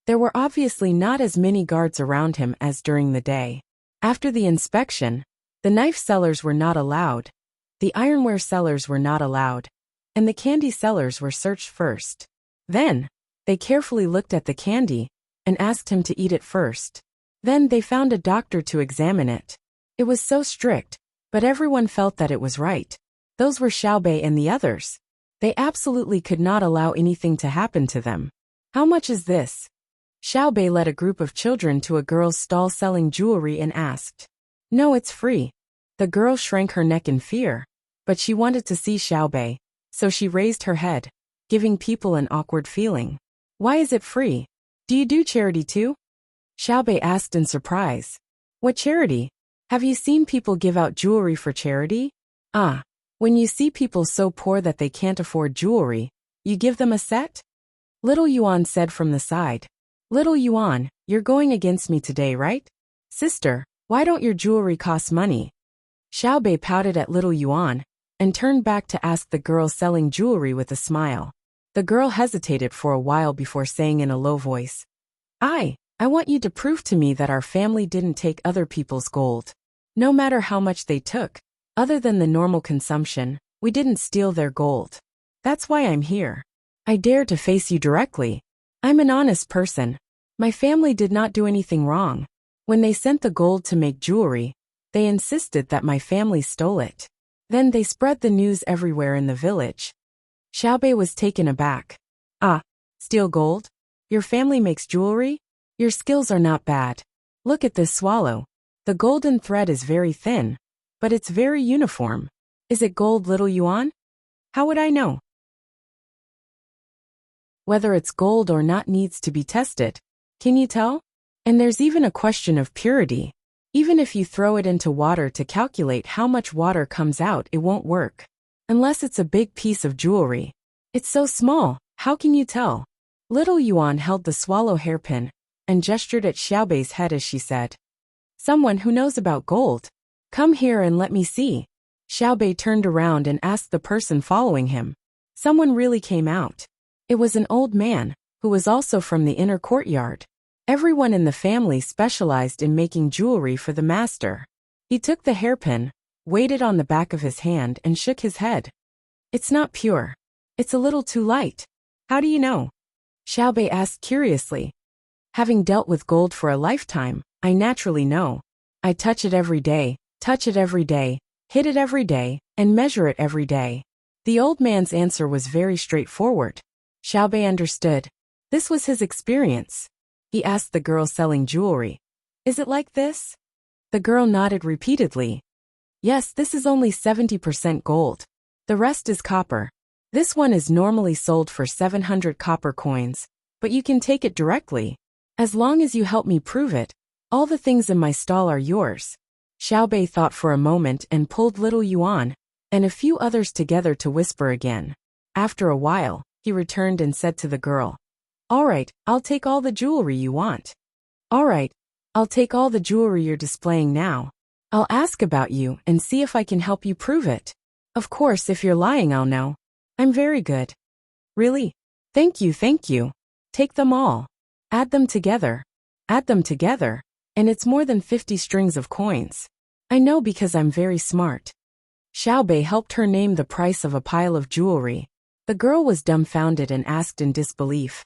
A: there were obviously not as many guards around him as during the day. After the inspection, the knife sellers were not allowed, the ironware sellers were not allowed, and the candy sellers were searched first. Then, they carefully looked at the candy and asked him to eat it first. Then they found a doctor to examine it. It was so strict, but everyone felt that it was right. Those were Xiaobei and the others. They absolutely could not allow anything to happen to them. How much is this? Xiaobei led a group of children to a girl's stall selling jewelry and asked. No, it's free. The girl shrank her neck in fear, but she wanted to see Xiaobei, so she raised her head, giving people an awkward feeling. Why is it free? Do you do charity too? Xiaobei asked in surprise. What charity? Have you seen people give out jewelry for charity? Ah, when you see people so poor that they can't afford jewelry, you give them a set? Little Yuan said from the side. Little Yuan, you're going against me today, right? Sister, why don't your jewelry cost money? Xiaobei pouted at Little Yuan and turned back to ask the girl selling jewelry with a smile. The girl hesitated for a while before saying in a low voice, I want you to prove to me that our family didn't take other people's gold. No matter how much they took, other than the normal consumption, we didn't steal their gold. That's why I'm here. I dare to face you directly. I'm an honest person. My family did not do anything wrong. When they sent the gold to make jewelry, they insisted that my family stole it. Then they spread the news everywhere in the village. Xiaobei was taken aback. Ah, steal gold? Your family makes jewelry? Your skills are not bad. Look at this swallow. The golden thread is very thin, but it's very uniform. Is it gold, Little Yuan? How would I know? Whether it's gold or not needs to be tested. Can you tell? And there's even a question of purity. Even if you throw it into water to calculate how much water comes out, it won't work. Unless it's a big piece of jewelry. It's so small, how can you tell? Little Yuan held the swallow hairpin and gestured at Xiaobei's head as she said, Someone who knows about gold. Come here and let me see. Xiaobei turned around and asked the person following him. Someone really came out. It was an old man, who was also from the inner courtyard. Everyone in the family specialized in making jewelry for the master. He took the hairpin, weighed it on the back of his hand and shook his head. It's not pure. It's a little too light. How do you know? Xiaobei asked curiously. Having dealt with gold for a lifetime, I naturally know. I touch it every day, hit it every day, and measure it every day. The old man's answer was very straightforward. Xiaobei understood. This was his experience. He asked the girl selling jewelry. Is it like this? The girl nodded repeatedly. Yes, this is only 70% gold. The rest is copper. This one is normally sold for 700 copper coins, but you can take it directly. As long as you help me prove it, all the things in my stall are yours. Xiaobei thought for a moment and pulled Little Yuan and a few others together to whisper again. After a while, he returned and said to the girl, All right, I'll take all the jewelry you want. All right, I'll take all the jewelry you're displaying now. I'll ask about you and see if I can help you prove it. Of course, if you're lying, I'll know. I'm very good. Really? Thank you. Take them all. Add them together, and it's more than 50 strings of coins. I know because I'm very smart. Xiaobei helped her name the price of a pile of jewelry. The girl was dumbfounded and asked in disbelief.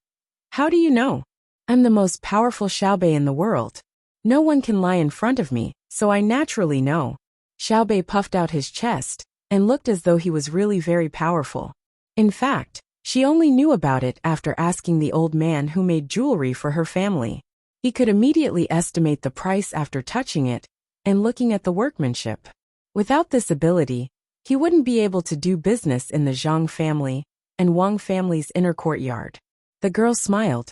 A: How do you know? I'm the most powerful Xiaobei in the world. No one can lie in front of me, so I naturally know. Xiaobei puffed out his chest and looked as though he was really very powerful. In fact, she only knew about it after asking the old man who made jewelry for her family. He could immediately estimate the price after touching it and looking at the workmanship. Without this ability, he wouldn't be able to do business in the Zhang family and Wang family's inner courtyard. The girl smiled.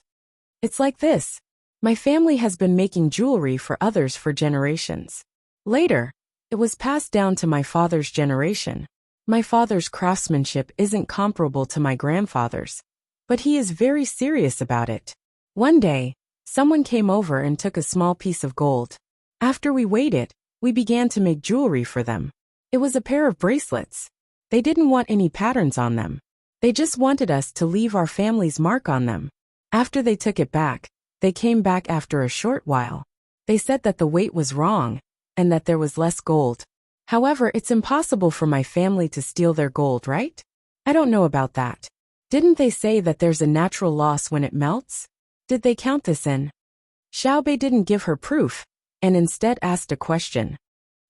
A: It's like this. My family has been making jewelry for others for generations. Later, it was passed down to my father's generation. My father's craftsmanship isn't comparable to my grandfather's, but he is very serious about it. One day, someone came over and took a small piece of gold. After we weighed it, we began to make jewelry for them. It was a pair of bracelets. They didn't want any patterns on them. They just wanted us to leave our family's mark on them. After they took it back, they came back after a short while. They said that the weight was wrong and that there was less gold. However, it's impossible for my family to steal their gold, right? I don't know about that. Didn't they say that there's a natural loss when it melts? Did they count this in? Xiaobei didn't give her proof, and instead asked a question.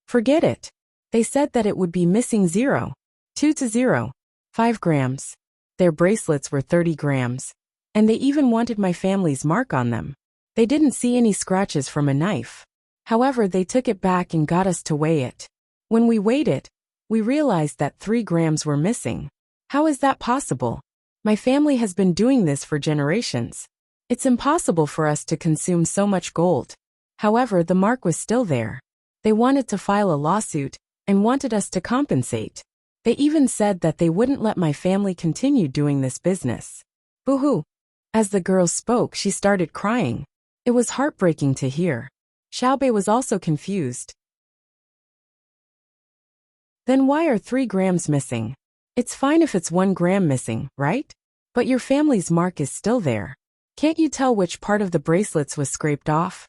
A: Forget it. They said that it would be missing 0, 2 to 0, 5 grams. Their bracelets were 30 grams, and they even wanted my family's mark on them. They didn't see any scratches from a knife. However, they took it back and got us to weigh it. When we weighed it, we realized that 3 grams were missing. How is that possible? My family has been doing this for generations. It's impossible for us to consume so much gold. However, the mark was still there. They wanted to file a lawsuit and wanted us to compensate. They even said that they wouldn't let my family continue doing this business. Boo-hoo. As the girl spoke, she started crying. It was heartbreaking to hear. Xiaobei was also confused. Then why are 3 grams missing? It's fine if it's 1 gram missing, right? But your family's mark is still there. Can't you tell which part of the bracelets was scraped off?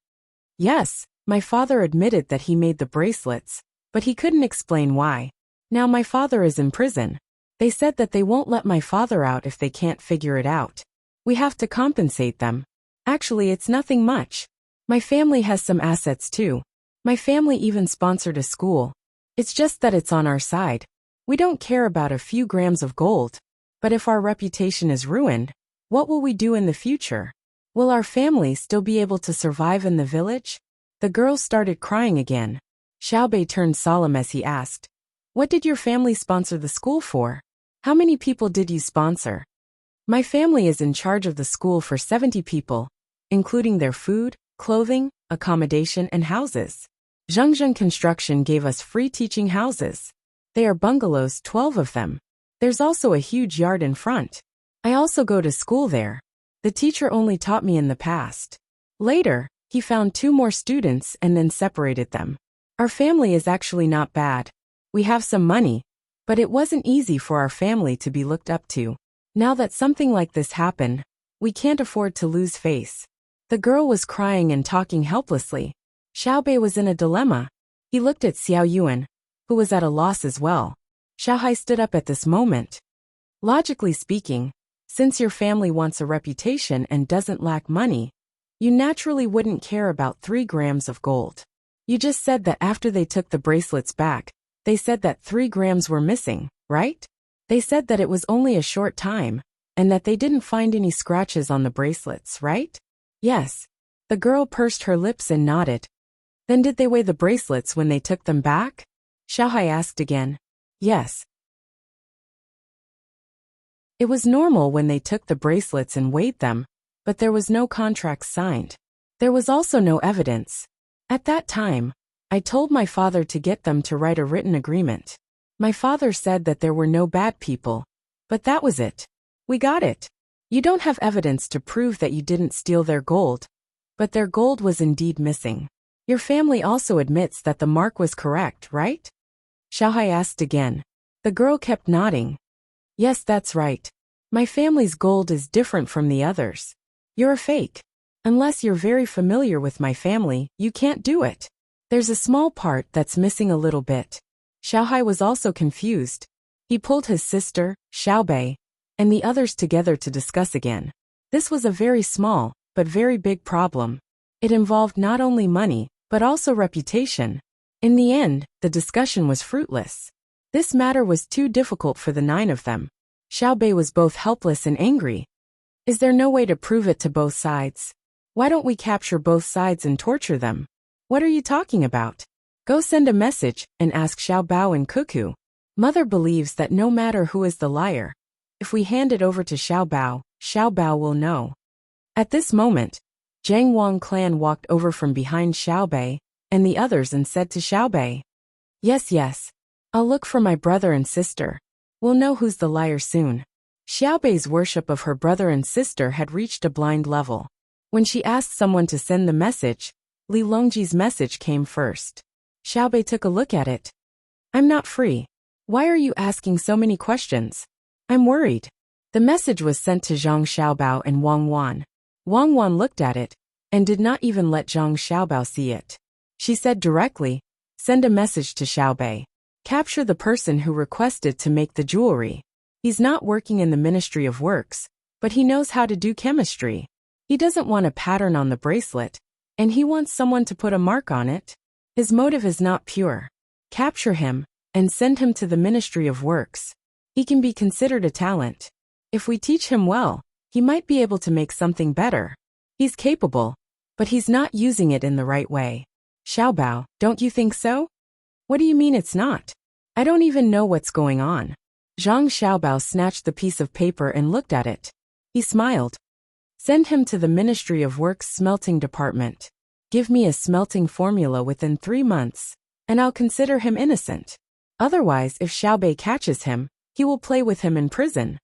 A: Yes, my father admitted that he made the bracelets, but he couldn't explain why. Now my father is in prison. They said that they won't let my father out if they can't figure it out. We have to compensate them. Actually, it's nothing much. My family has some assets too. My family even sponsored a school. It's just that it's on our side. We don't care about a few grams of gold. But if our reputation is ruined, what will we do in the future? Will our family still be able to survive in the village? The girl started crying again. Xiaobei turned solemn as he asked, "What did your family sponsor the school for? How many people did you sponsor?" "My family is in charge of the school for 70 people, including their food, clothing, accommodation, and houses. Zhengzheng Construction gave us free teaching houses. They are bungalows, 12 of them. There's also a huge yard in front. I also go to school there. The teacher only taught me in the past. Later, he found 2 more students and then separated them. Our family is actually not bad. We have some money, but it wasn't easy for our family to be looked up to. Now that something like this happened, we can't afford to lose face." The girl was crying and talking helplessly. Xiaobei was in a dilemma. He looked at Xiao Yuan, who was at a loss as well. Xiaohai stood up at this moment. "Logically speaking, since your family wants a reputation and doesn't lack money, you naturally wouldn't care about 3 grams of gold. You just said that after they took the bracelets back, they said that 3 grams were missing, right? They said that it was only a short time, and that they didn't find any scratches on the bracelets, right?" "Yes." The girl pursed her lips and nodded. "Then did they weigh the bracelets when they took them back?" Xiaohai asked again. "Yes." It was normal when they took the bracelets and weighed them, but there was no contract signed. There was also no evidence. At that time, I told my father to get them to write a written agreement. My father said that there were no bad people, but that was it. We got it. You don't have evidence to prove that you didn't steal their gold, but their gold was indeed missing. Your family also admits that the mark was correct, right?" Xiaohai asked again. The girl kept nodding. "Yes, that's right. My family's gold is different from the others. You're a fake. Unless you're very familiar with my family, you can't do it. There's a small part that's missing a little bit." Xiaohai was also confused. He pulled his sister, Xiaobei, and the others together to discuss again. This was a very small, but very big problem. It involved not only money, but also reputation. In the end, the discussion was fruitless. This matter was too difficult for the 9 of them. Xiaobei was both helpless and angry. "Is there no way to prove it to both sides? Why don't we capture both sides and torture them?" "What are you talking about? Go send a message and ask Xiao Bao and Cuckoo. Mother believes that no matter who is the liar, if we hand it over to Xiao Bao will know." At this moment, Zhang Wang clan walked over from behind Xiaobei and the others and said to Xiaobei, Yes, I'll look for my brother and sister. We'll know who's the liar soon." Xiaobei's worship of her brother and sister had reached a blind level. When she asked someone to send the message, Li Longji's message came first. Xiaobei took a look at it. "I'm not free. Why are you asking so many questions? I'm worried." The message was sent to Zhang Xiaobao and Wang Wan. Wang Wan looked at it, and did not even let Zhang Xiaobao see it. She said directly, "Send a message to Xiaobei. Capture the person who requested to make the jewelry. He's not working in the Ministry of Works, but he knows how to do chemistry. He doesn't want a pattern on the bracelet, and he wants someone to put a mark on it. His motive is not pure. Capture him, and send him to the Ministry of Works. He can be considered a talent. If we teach him well, he might be able to make something better. He's capable, but he's not using it in the right way. Xiaobao, don't you think so?" "What do you mean it's not? I don't even know what's going on." Zhang Xiaobao snatched the piece of paper and looked at it. He smiled. Send him to the Ministry of Works smelting department. Give me a smelting formula within 3 months, and I'll consider him innocent. Otherwise, if Xiaobei catches him, he will play with him in prison.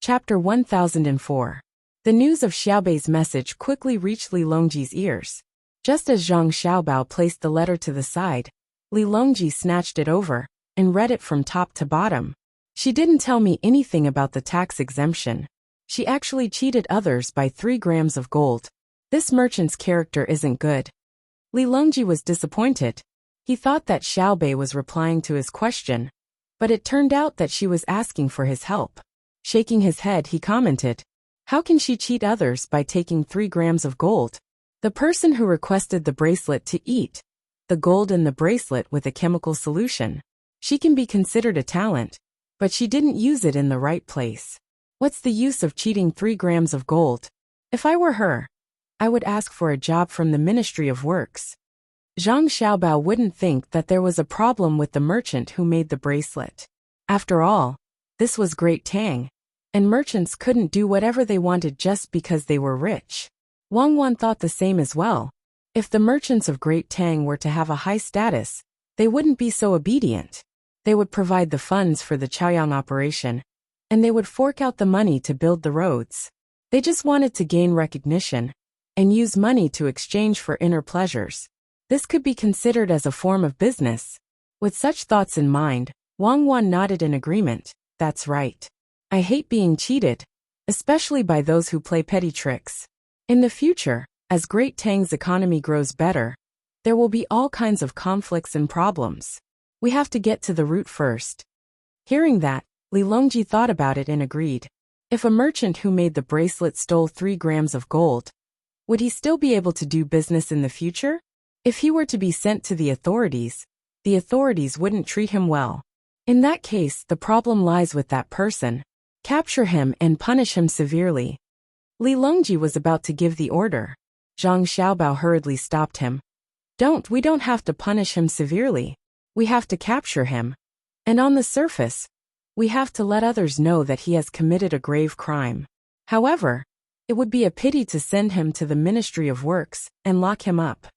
A: Chapter 1004. The news of Xiaobei's message quickly reached Li Longji's ears. Just as Zhang Xiaobao placed the letter to the side, Li Longji snatched it over and read it from top to bottom. She didn't tell me anything about the tax exemption. She actually cheated others by 3 grams of gold. This merchant's character isn't good. Li Longji was disappointed. He thought that Xiaobei was replying to his question, but it turned out that she was asking for his help. Shaking his head, he commented, "How can she cheat others by taking 3 grams of gold? The person who requested the bracelet to eat the gold in the bracelet with a chemical solution. She can be considered a talent, but she didn't use it in the right place. What's the use of cheating 3 grams of gold? If I were her, I would ask for a job from the Ministry of Works." Zhang Xiaobao wouldn't think that there was a problem with the merchant who made the bracelet. After all, this was Great Tang, and merchants couldn't do whatever they wanted just because they were rich. Wang Wan thought the same as well. If the merchants of Great Tang were to have a high status, they wouldn't be so obedient. They would provide the funds for the Chaoyang operation, and they would fork out the money to build the roads. They just wanted to gain recognition and use money to exchange for inner pleasures. This could be considered as a form of business. With such thoughts in mind, Wang Wan nodded in agreement. That's right. I hate being cheated, especially by those who play petty tricks. In the future, as Great Tang's economy grows better, there will be all kinds of conflicts and problems. We have to get to the root first. Hearing that, Li Longji thought about it and agreed. If a merchant who made the bracelet stole 3 grams of gold, would he still be able to do business in the future? If he were to be sent to the authorities wouldn't treat him well. In that case, the problem lies with that person. Capture him and punish him severely. Li Longji was about to give the order. Zhang Xiaobao hurriedly stopped him. We don't have to punish him severely. We have to capture him. And on the surface, we have to let others know that he has committed a grave crime. However, it would be a pity to send him to the Ministry of Works and lock him up.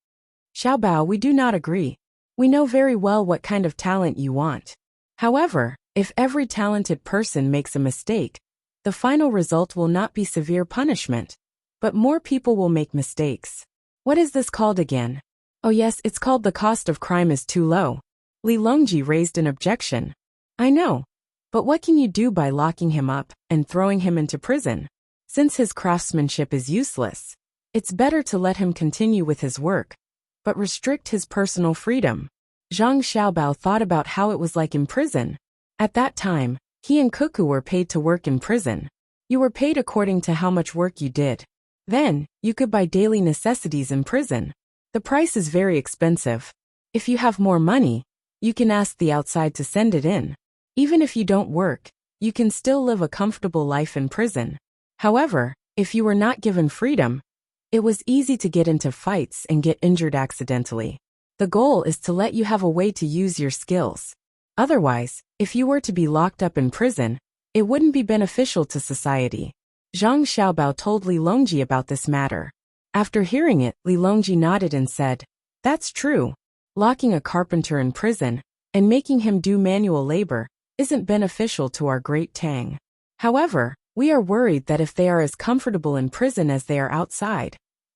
A: Xiaobao, we do not agree. We know very well what kind of talent you want. However, if every talented person makes a mistake, the final result will not be severe punishment, but more people will make mistakes. What is this called again? Oh yes, it's called the cost of crime is too low. Li Longji raised an objection. I know, but what can you do by locking him up and throwing him into prison? Since his craftsmanship is useless, it's better to let him continue with his work, but restrict his personal freedom. Zhang Xiaobao thought about how it was like in prison. At that time, he and Cuckoo were paid to work in prison. You were paid according to how much work you did. Then, you could buy daily necessities in prison. The price is very expensive. If you have more money, you can ask the outside to send it in. Even if you don't work, you can still live a comfortable life in prison. However, if you were not given freedom, it was easy to get into fights and get injured accidentally. The goal is to let you have a way to use your skills. Otherwise, if you were to be locked up in prison, it wouldn't be beneficial to society. Zhang Xiaobao told Li Longji about this matter. After hearing it, Li Longji nodded and said, "That's true. Locking a carpenter in prison and making him do manual labor isn't beneficial to our Great Tang. However, we are worried that if they are as comfortable in prison as they are outside,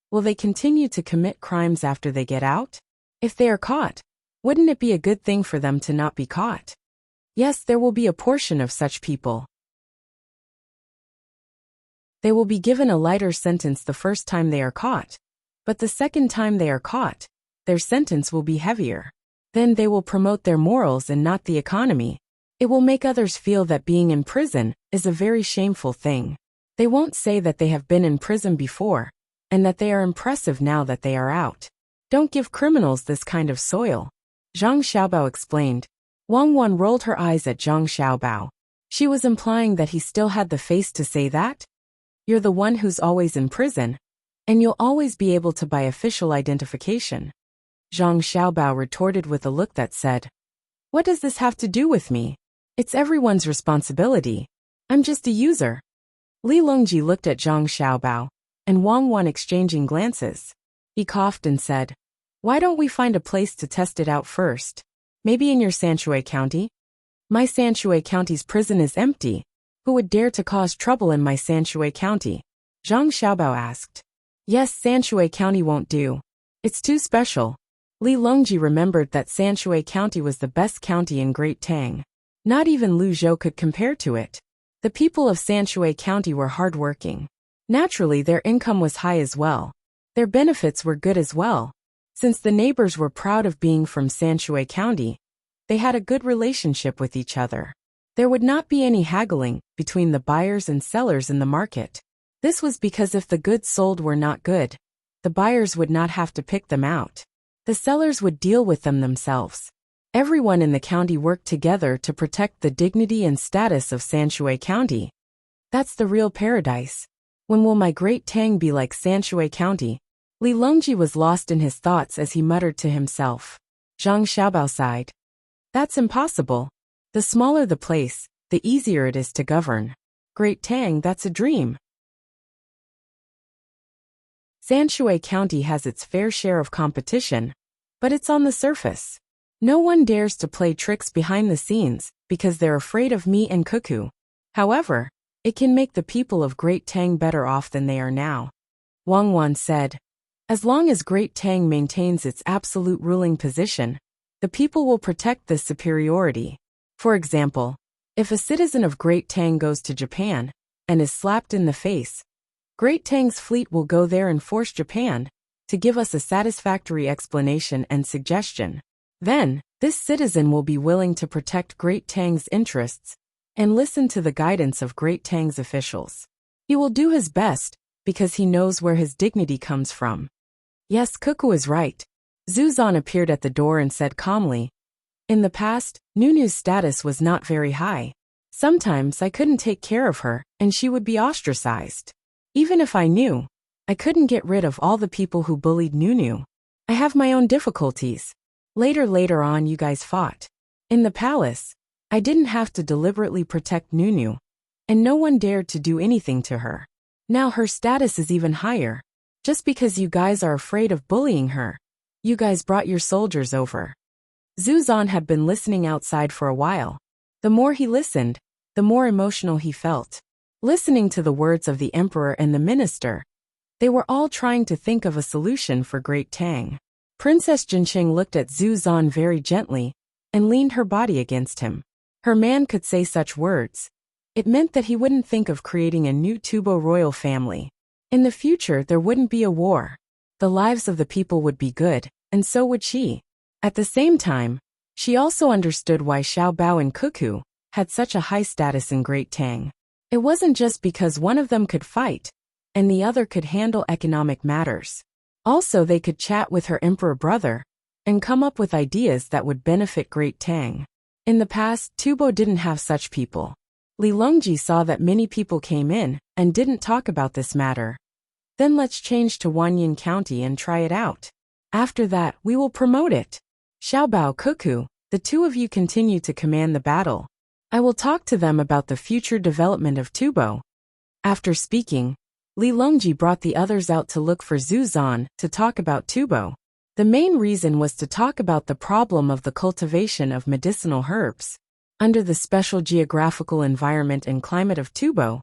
A: will they continue to commit crimes after they get out? If they are caught, wouldn't it be a good thing for them to not be caught? Yes, there will be a portion of such people. They will be given a lighter sentence the first time they are caught, but the second time they are caught, their sentence will be heavier. Then they will promote their morals and not the economy. It will make others feel that being in prison is a very shameful thing. They won't say that they have been in prison before, and that they are impressive now that they are out. Don't give criminals this kind of soil," Zhang Xiaobao explained. Wang Wan rolled her eyes at Zhang Xiaobao. She was implying that he still had the face to say that? You're the one who's always in prison, and you'll always be able to buy official identification. Zhang Xiaobao retorted with a look that said, "What does this have to do with me? It's everyone's responsibility. I'm just a user." Li Longji looked at Zhang Xiaobao, and Wang Wan exchanging glances. He coughed and said, "Why don't we find a place to test it out first? Maybe in your Sanshui County?" "My Sanshui County's prison is empty. Who would dare to cause trouble in my Sanshui County?" Zhang Xiaobao asked. "Yes, Sanshui County won't do. It's too special." Li Longji remembered that Sanshui County was the best county in Great Tang. Not even Lu Zhou could compare to it. The people of Sanshui County were hardworking. Naturally, their income was high as well. Their benefits were good as well. Since the neighbors were proud of being from Sanshui County, they had a good relationship with each other. There would not be any haggling between the buyers and sellers in the market. This was because if the goods sold were not good, the buyers would not have to pick them out. The sellers would deal with them themselves. Everyone in the county worked together to protect the dignity and status of Sanshui County. That's the real paradise. When will my Great Tang be like Sanshui County? Li Longji was lost in his thoughts as he muttered to himself. Zhang Xiaobao sighed. "That's impossible. The smaller the place, the easier it is to govern. Great Tang, that's a dream." Sanshui County has its fair share of competition, but it's on the surface. No one dares to play tricks behind the scenes because they're afraid of me and Cuckoo. However, it can make the people of Great Tang better off than they are now. Wang Wan said, "As long as Great Tang maintains its absolute ruling position, the people will protect this superiority. For example, if a citizen of Great Tang goes to Japan and is slapped in the face, Great Tang's fleet will go there and force Japan to give us a satisfactory explanation and suggestion. Then, this citizen will be willing to protect Great Tang's interests and listen to the guidance of Great Tang's officials. He will do his best because he knows where his dignity comes from." Yes, Cuckoo is right. Zuzan appeared at the door and said calmly, "In the past, Nunu's status was not very high. Sometimes I couldn't take care of her, and she would be ostracized. Even if I knew, I couldn't get rid of all the people who bullied Nunu. I have my own difficulties. Later on you guys fought. In the palace, I didn't have to deliberately protect Nunu, and no one dared to do anything to her. Now her status is even higher. Just because you guys are afraid of bullying her, you guys brought your soldiers over." Zuzan had been listening outside for a while. The more he listened, the more emotional he felt. Listening to the words of the emperor and the minister, they were all trying to think of a solution for Great Tang. Princess Jinqing looked at Zuzan very gently and leaned her body against him. Her man could say such words. It meant that he wouldn't think of creating a new Tubo royal family. In the future there wouldn't be a war. The lives of the people would be good, and so would she. At the same time, she also understood why Xiao Bao and Cuckoo had such a high status in Great Tang. It wasn't just because one of them could fight, and the other could handle economic matters. Also, they could chat with her emperor brother, and come up with ideas that would benefit Great Tang. In the past, Tubo didn't have such people. Li Longji saw that many people came in, and didn't talk about this matter. Then let's change to Wanyan County and try it out. After that, we will promote it. Xiaobao, Cuckoo, the two of you continue to command the battle. I will talk to them about the future development of Tubo." After speaking, Li Longji brought the others out to look for Zuzan to talk about Tubo. The main reason was to talk about the problem of the cultivation of medicinal herbs. Under the special geographical environment and climate of Tubo,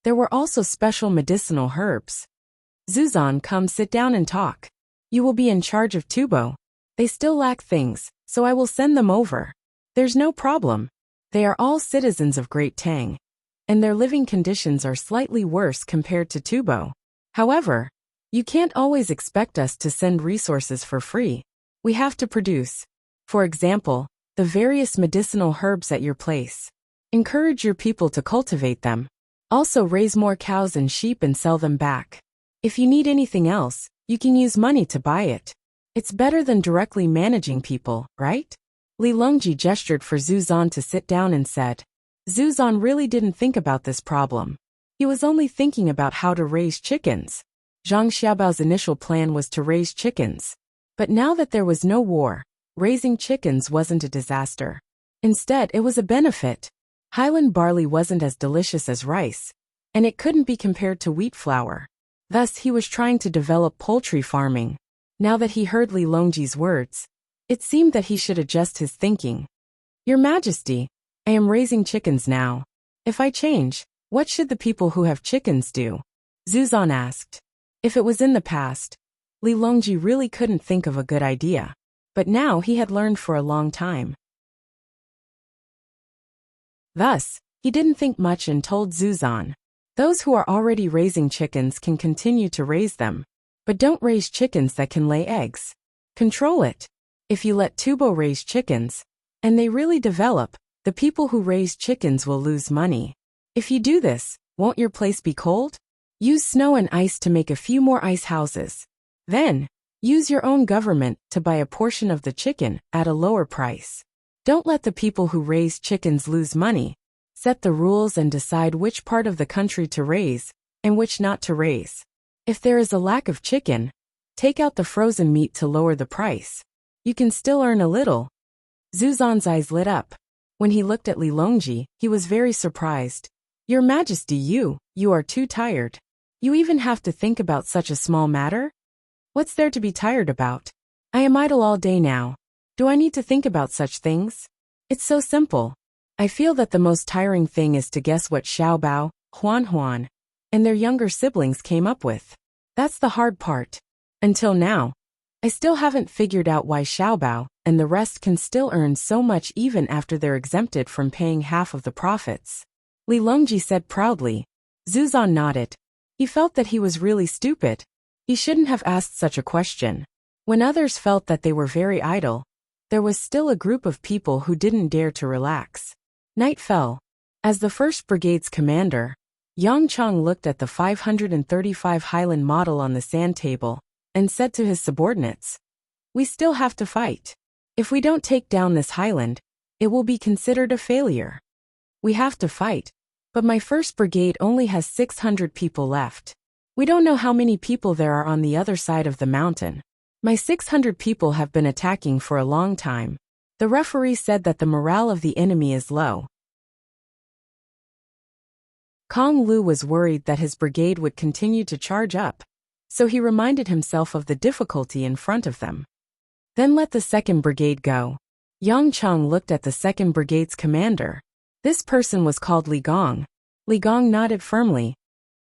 A: there were also special medicinal herbs. "Zuzan, come sit down and talk. You will be in charge of Tubo. They still lack things, so I will send them over. There's no problem. They are all citizens of Great Tang, and their living conditions are slightly worse compared to Tubo. However, you can't always expect us to send resources for free. We have to produce, for example, the various medicinal herbs at your place. Encourage your people to cultivate them. Also raise more cows and sheep and sell them back. If you need anything else, you can use money to buy it. It's better than directly managing people, right?" Li Longji gestured for Zuzan to sit down and said. Zuzan really didn't think about this problem. He was only thinking about how to raise chickens. Zhang Xiaobao's initial plan was to raise chickens. But now that there was no war, raising chickens wasn't a disaster. Instead, it was a benefit. Highland barley wasn't as delicious as rice, and it couldn't be compared to wheat flour. Thus, he was trying to develop poultry farming. Now that he heard Li Longji's words, it seemed that he should adjust his thinking. Your Majesty, I am raising chickens now. If I change, what should the people who have chickens do? Zuzan asked. If it was in the past, Li Longji really couldn't think of a good idea. But now he had learned for a long time. Thus, he didn't think much and told Zuzan, those who are already raising chickens can continue to raise them, but don't raise chickens that can lay eggs. Control it. If you let Tubo raise chickens, and they really develop, the people who raise chickens will lose money. If you do this, won't your place be cold? Use snow and ice to make a few more ice houses. Then, use your own government to buy a portion of the chicken at a lower price. Don't let the people who raise chickens lose money. Set the rules and decide which part of the country to raise, and which not to raise. If there is a lack of chicken, take out the frozen meat to lower the price. You can still earn a little. Zuzan's eyes lit up. When he looked at Li Longji, he was very surprised. Your Majesty, you are too tired. You even have to think about such a small matter? What's there to be tired about? I am idle all day now. Do I need to think about such things? It's so simple. I feel that the most tiring thing is to guess what Xiaobao, Huan, and their younger siblings came up with. That's the hard part. Until now, I still haven't figured out why Xiaobao and the rest can still earn so much even after they're exempted from paying half of the profits. Li Longji said proudly. Zuzan nodded. He felt that he was really stupid. He shouldn't have asked such a question. When others felt that they were very idle, there was still a group of people who didn't dare to relax. Night fell. As the 1st Brigade's commander, Yang Chong looked at the 535 Highland model on the sand table and said to his subordinates, "We still have to fight. If we don't take down this Highland, it will be considered a failure. We have to fight, but my 1st Brigade only has 600 people left. We don't know how many people there are on the other side of the mountain. My 600 people have been attacking for a long time." The referee said that the morale of the enemy is low. Kong Lu was worried that his brigade would continue to charge up, so he reminded himself of the difficulty in front of them. Then let the 2nd Brigade go. Yang Chong looked at the 2nd Brigade's commander. This person was called Li Gong. Li Gong nodded firmly.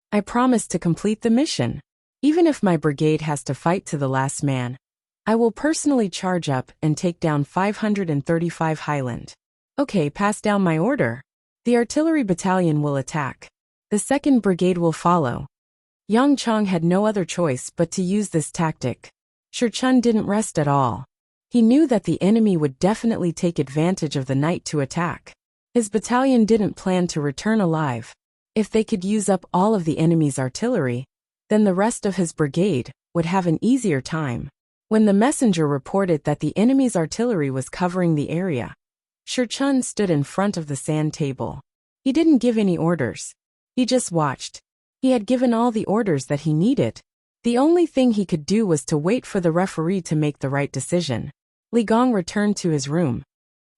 A: I promise to complete the mission. Even if my brigade has to fight to the last man, I will personally charge up and take down 535 Highland. Okay, pass down my order. The artillery battalion will attack. The 2nd Brigade will follow. Yang Chong had no other choice but to use this tactic. Shi Chun didn't rest at all. He knew that the enemy would definitely take advantage of the night to attack. His battalion didn't plan to return alive. If they could use up all of the enemy's artillery, then the rest of his brigade would have an easier time. When the messenger reported that the enemy's artillery was covering the area, Shi Chun stood in front of the sand table. He didn't give any orders. He just watched. He had given all the orders that he needed. The only thing he could do was to wait for the referee to make the right decision. Li Gong returned to his room.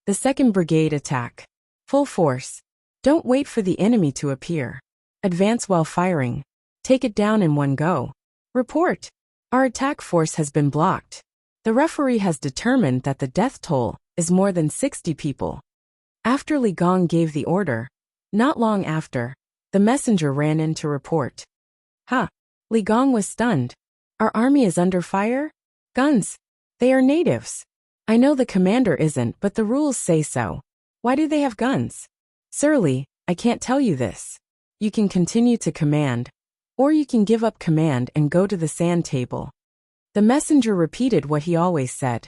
A: The 2nd Brigade attack. Full force. Don't wait for the enemy to appear. Advance while firing. Take it down in one go. Report. Our attack force has been blocked. The referee has determined that the death toll is more than 60 people. After Li Gong gave the order, not long after, the messenger ran in to report. Li Gong was stunned. Our army is under fire? Guns. They are natives. I know the commander isn't, but the rules say so. Why do they have guns? Sir Li, I can't tell you this. You can continue to command, or you can give up command and go to the sand table. The messenger repeated what he always said.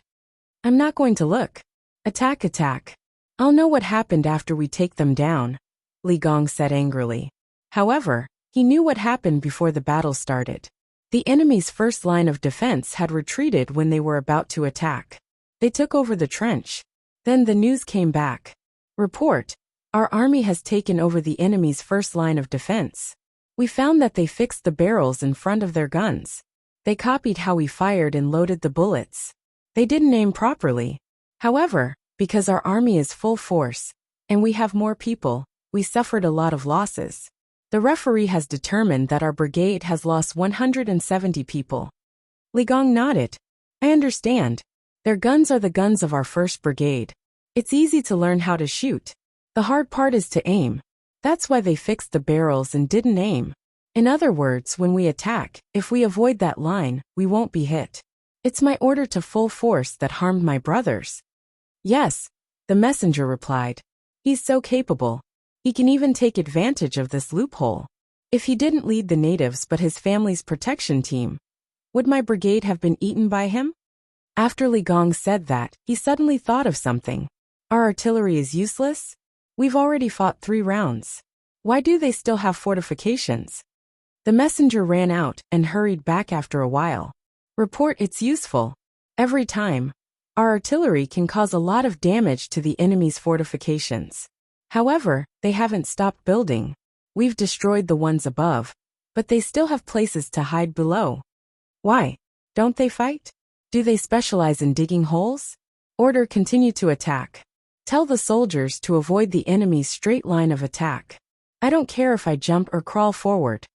A: I'm not going to look. Attack, attack. I'll know what happened after we take them down, Li Gong said angrily. However, he knew what happened before the battle started. The enemy's first line of defense had retreated when they were about to attack. They took over the trench. Then the news came back. Report. Our army has taken over the enemy's first line of defense. We found that they fixed the barrels in front of their guns. They copied how we fired and loaded the bullets. They didn't aim properly. However, because our army is full force, and we have more people, we suffered a lot of losses. The referee has determined that our brigade has lost 170 people. Li Gong nodded. I understand. Their guns are the guns of our 1st Brigade. It's easy to learn how to shoot. The hard part is to aim. That's why they fixed the barrels and didn't aim. In other words, when we attack, if we avoid that line, we won't be hit. It's my order to full force that harmed my brothers. Yes, the messenger replied. He's so capable. He can even take advantage of this loophole. If he didn't lead the natives but his family's protection team, would my brigade have been eaten by him? After Li Gong said that, he suddenly thought of something. Our artillery is useless? We've already fought 3 rounds. Why do they still have fortifications? The messenger ran out and hurried back after a while. Report it's useful. Every time. Our artillery can cause a lot of damage to the enemy's fortifications. However, they haven't stopped building. We've destroyed the ones above, but they still have places to hide below. Why? Don't they fight? Do they specialize in digging holes? Order continue to attack. Tell the soldiers to avoid the enemy's straight line of attack. I don't care if I jump or crawl forward.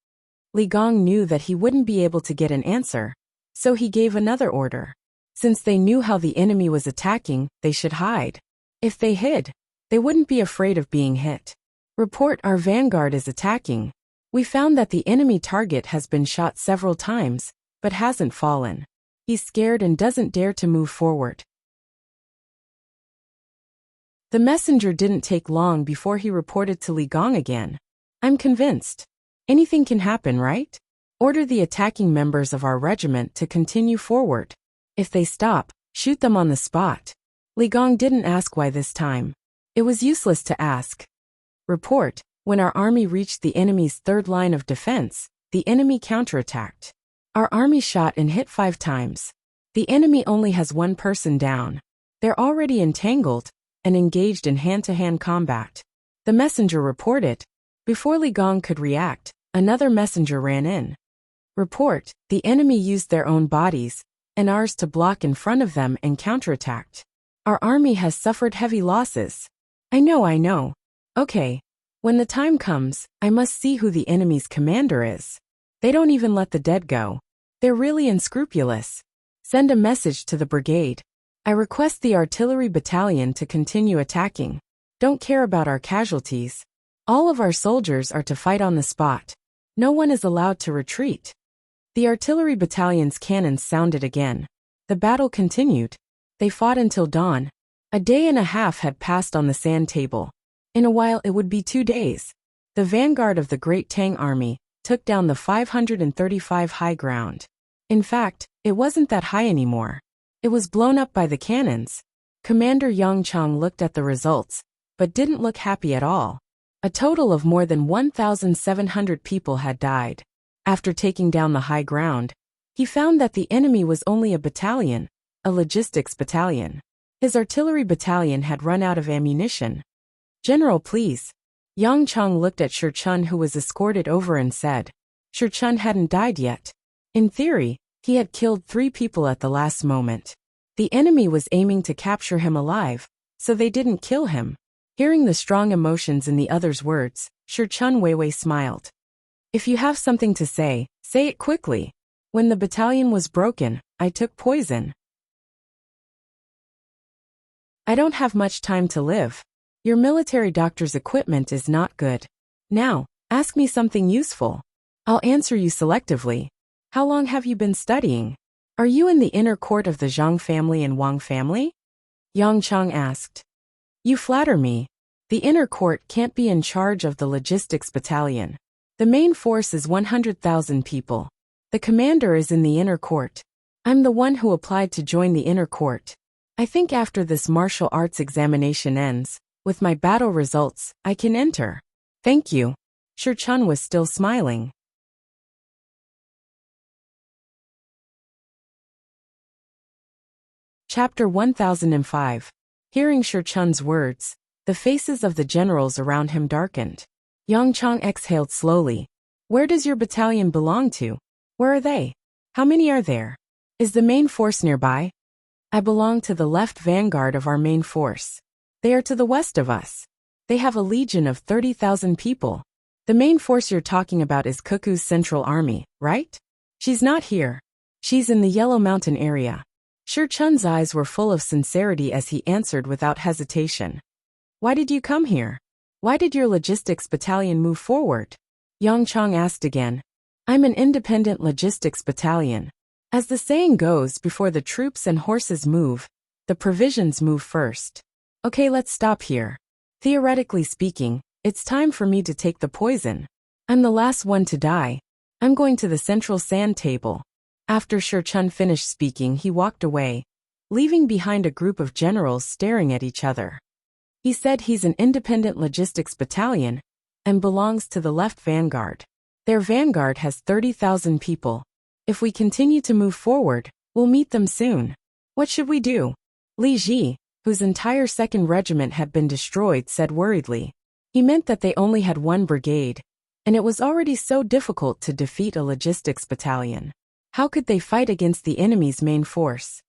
A: Li Gong knew that he wouldn't be able to get an answer, so he gave another order. Since they knew how the enemy was attacking, they should hide. If they hid, they wouldn't be afraid of being hit. Report our vanguard is attacking. We found that the enemy target has been shot several times, but hasn't fallen. He's scared and doesn't dare to move forward. The messenger didn't take long before he reported to Li Gong again. I'm convinced. Anything can happen, right? Order the attacking members of our regiment to continue forward. If they stop, shoot them on the spot. Li Gong didn't ask why this time. It was useless to ask. Report, when our army reached the enemy's 3rd line of defense, the enemy counterattacked. Our army shot and hit 5 times. The enemy only has 1 person down. They're already entangled and engaged in hand-to-hand combat. The messenger reported. Before Li Gong could react, another messenger ran in. Report, the enemy used their own bodies and ours to block in front of them and counterattacked. Our army has suffered heavy losses. I know. Okay. When the time comes, I must see who the enemy's commander is. They don't even let the dead go. They're really unscrupulous. Send a message to the brigade. I request the artillery battalion to continue attacking. Don't care about our casualties. All of our soldiers are to fight on the spot. No one is allowed to retreat. The artillery battalion's cannons sounded again. The battle continued. They fought until dawn. A day and a half had passed on the sand table. In a while it would be 2 days. The vanguard of the great Tang army took down the 535 high ground. In fact, it wasn't that high anymore. It was blown up by the cannons. Commander Yang Chang looked at the results, but didn't look happy at all. A total of more than 1,700 people had died. After taking down the high ground, he found that the enemy was only a battalion, a logistics battalion. His artillery battalion had run out of ammunition. General, please. Yang Chang looked at Shi Chun, who was escorted over, and said, Shi Chun hadn't died yet. In theory, he had killed 3 people at the last moment. The enemy was aiming to capture him alive, so they didn't kill him. Hearing the strong emotions in the other's words, Shi Chun Weiwei smiled. If you have something to say it quickly. When the battalion was broken, I took poison. I don't have much time to live. Your military doctor's equipment is not good. Now, ask me something useful. I'll answer you selectively. How long have you been studying? Are you in the inner court of the Zhang family and Wang family? Yang Chang asked. You flatter me. The inner court can't be in charge of the logistics battalion. The main force is 100,000 people. The commander is in the inner court. I'm the one who applied to join the inner court. I think after this martial arts examination ends, with my battle results, I can enter. Thank you. Shi Chun was still smiling. Chapter 1005. Hearing Shi Chun's words, the faces of the generals around him darkened. Yang Chang exhaled slowly. Where does your battalion belong to? Where are they? How many are there? Is the main force nearby? I belong to the left vanguard of our main force. They are to the west of us. They have a legion of 30,000 people. The main force you're talking about is Cuckoo's Central Army, right? She's not here. She's in the Yellow Mountain area. Shi Chun's eyes were full of sincerity as he answered without hesitation. Why did you come here? Why did your logistics battalion move forward? Yang Chong asked again. I'm an independent logistics battalion. As the saying goes, before the troops and horses move, the provisions move first. Okay, let's stop here. Theoretically speaking, it's time for me to take the poison. I'm the last one to die. I'm going to the central sand table. After Shi Chun finished speaking, he walked away, leaving behind a group of generals staring at each other. He said he's an independent logistics battalion and belongs to the left vanguard. Their vanguard has 30,000 people. If we continue to move forward, we'll meet them soon. What should we do? Li Ji, whose entire 2nd Regiment had been destroyed, said worriedly. He meant that they only had 1 brigade, and it was already so difficult to defeat a logistics battalion. How could they fight against the enemy's main force?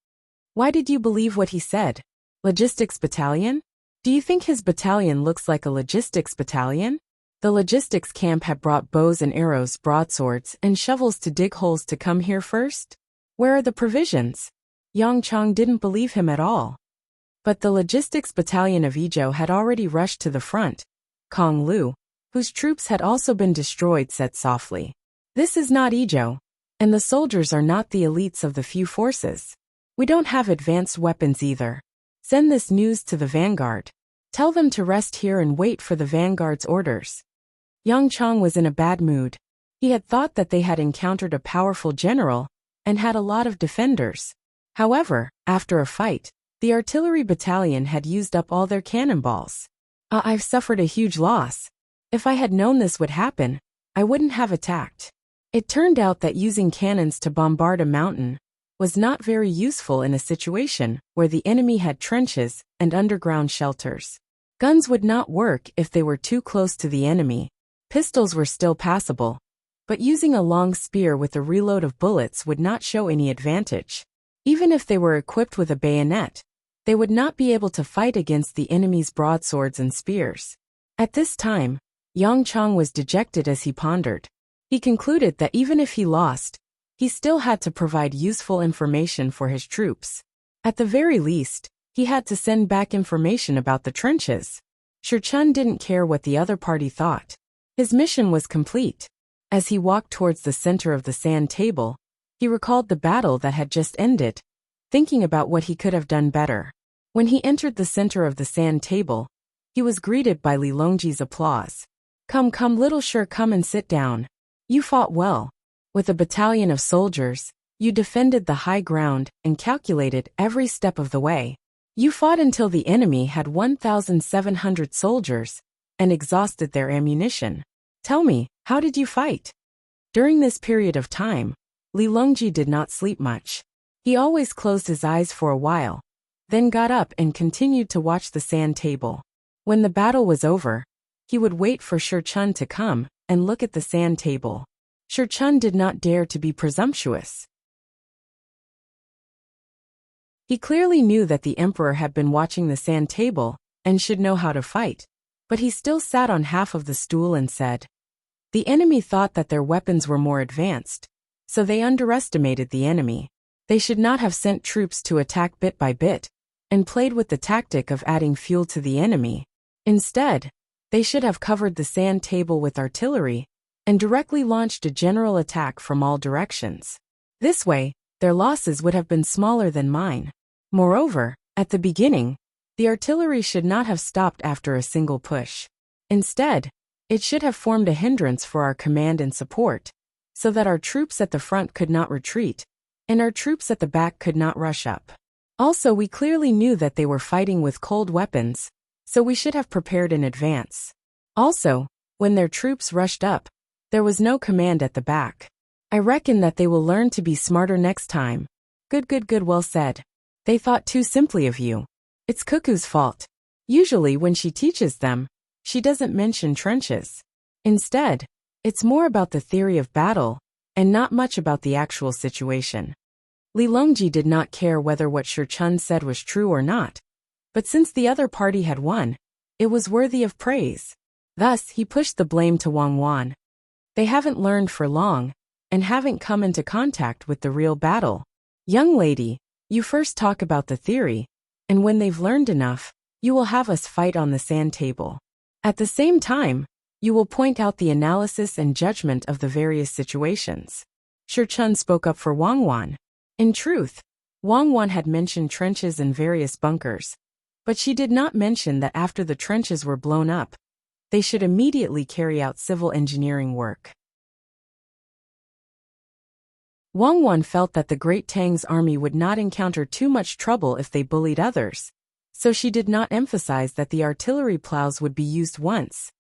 A: Why did you believe what he said? Logistics battalion? Do you think his battalion looks like a logistics battalion? The logistics camp had brought bows and arrows, broadswords, and shovels to dig holes to come here first? Where are the provisions? Yang Chong didn't believe him at all. But the logistics battalion of Idyll had already rushed to the front. Kong Lu, whose troops had also been destroyed, said softly. This is not Idyll, and the soldiers are not the elites of the few forces. We don't have advanced weapons either. Send this news to the vanguard. Tell them to rest here and wait for the vanguard's orders. Yang Chong was in a bad mood. He had thought that they had encountered a powerful general and had a lot of defenders. However, after a fight, the artillery battalion had used up all their cannonballs. I've suffered a huge loss. If I had known this would happen, I wouldn't have attacked. It turned out that using cannons to bombard a mountain was not very useful in a situation where the enemy had trenches and underground shelters. Guns would not work if they were too close to the enemy. Pistols were still passable, but using a long spear with a reload of bullets would not show any advantage. Even if they were equipped with a bayonet, they would not be able to fight against the enemy's broadswords and spears. At this time, Yang Chong was dejected as he pondered. He concluded that even if he lost, he still had to provide useful information for his troops. At the very least, he had to send back information about the trenches. Shi Chun didn't care what the other party thought. His mission was complete. As he walked towards the center of the sand table, he recalled the battle that had just ended, thinking about what he could have done better. When he entered the center of the sand table, he was greeted by Li Longji's applause. Come, little Shi, come and sit down. You fought well. With a battalion of soldiers, you defended the high ground and calculated every step of the way. You fought until the enemy had 1,700 soldiers and exhausted their ammunition. Tell me, how did you fight? During this period of time, Li Longji did not sleep much. He always closed his eyes for a while, then got up and continued to watch the sand table. When the battle was over, he would wait for Shi Chun to come and look at the sand table. Shi Chun did not dare to be presumptuous. He clearly knew that the emperor had been watching the sand table and should know how to fight, but he still sat on half of the stool and said, the enemy thought that their weapons were more advanced, so they underestimated the enemy. They should not have sent troops to attack bit by bit and played with the tactic of adding fuel to the enemy. Instead, they should have covered the sand table with artillery and directly launched a general attack from all directions. This way, their losses would have been smaller than mine. Moreover, at the beginning, the artillery should not have stopped after a single push. Instead, it should have formed a hindrance for our command and support, so that our troops at the front could not retreat, and our troops at the back could not rush up. Also, we clearly knew that they were fighting with cold weapons, so we should have prepared in advance. Also, when their troops rushed up, there was no command at the back. I reckon that they will learn to be smarter next time. Good, well said. They thought too simply of you. It's Cuckoo's fault. Usually when she teaches them, she doesn't mention trenches. Instead, it's more about the theory of battle, and not much about the actual situation. Li Longji did not care whether what Shi Chun said was true or not. But since the other party had won, it was worthy of praise. Thus, he pushed the blame to Wang Wan. They haven't learned for long, and haven't come into contact with the real battle. Young lady, you first talk about the theory, and when they've learned enough, you will have us fight on the sand table. At the same time, you will point out the analysis and judgment of the various situations. Shi Chun spoke up for Wang Wan. In truth, Wang Wan had mentioned trenches and various bunkers, but she did not mention that after the trenches were blown up, they should immediately carry out civil engineering work. Wang Wan felt that the Great Tang's army would not encounter too much trouble if they bullied others, so she did not emphasize that the artillery plows would be used once,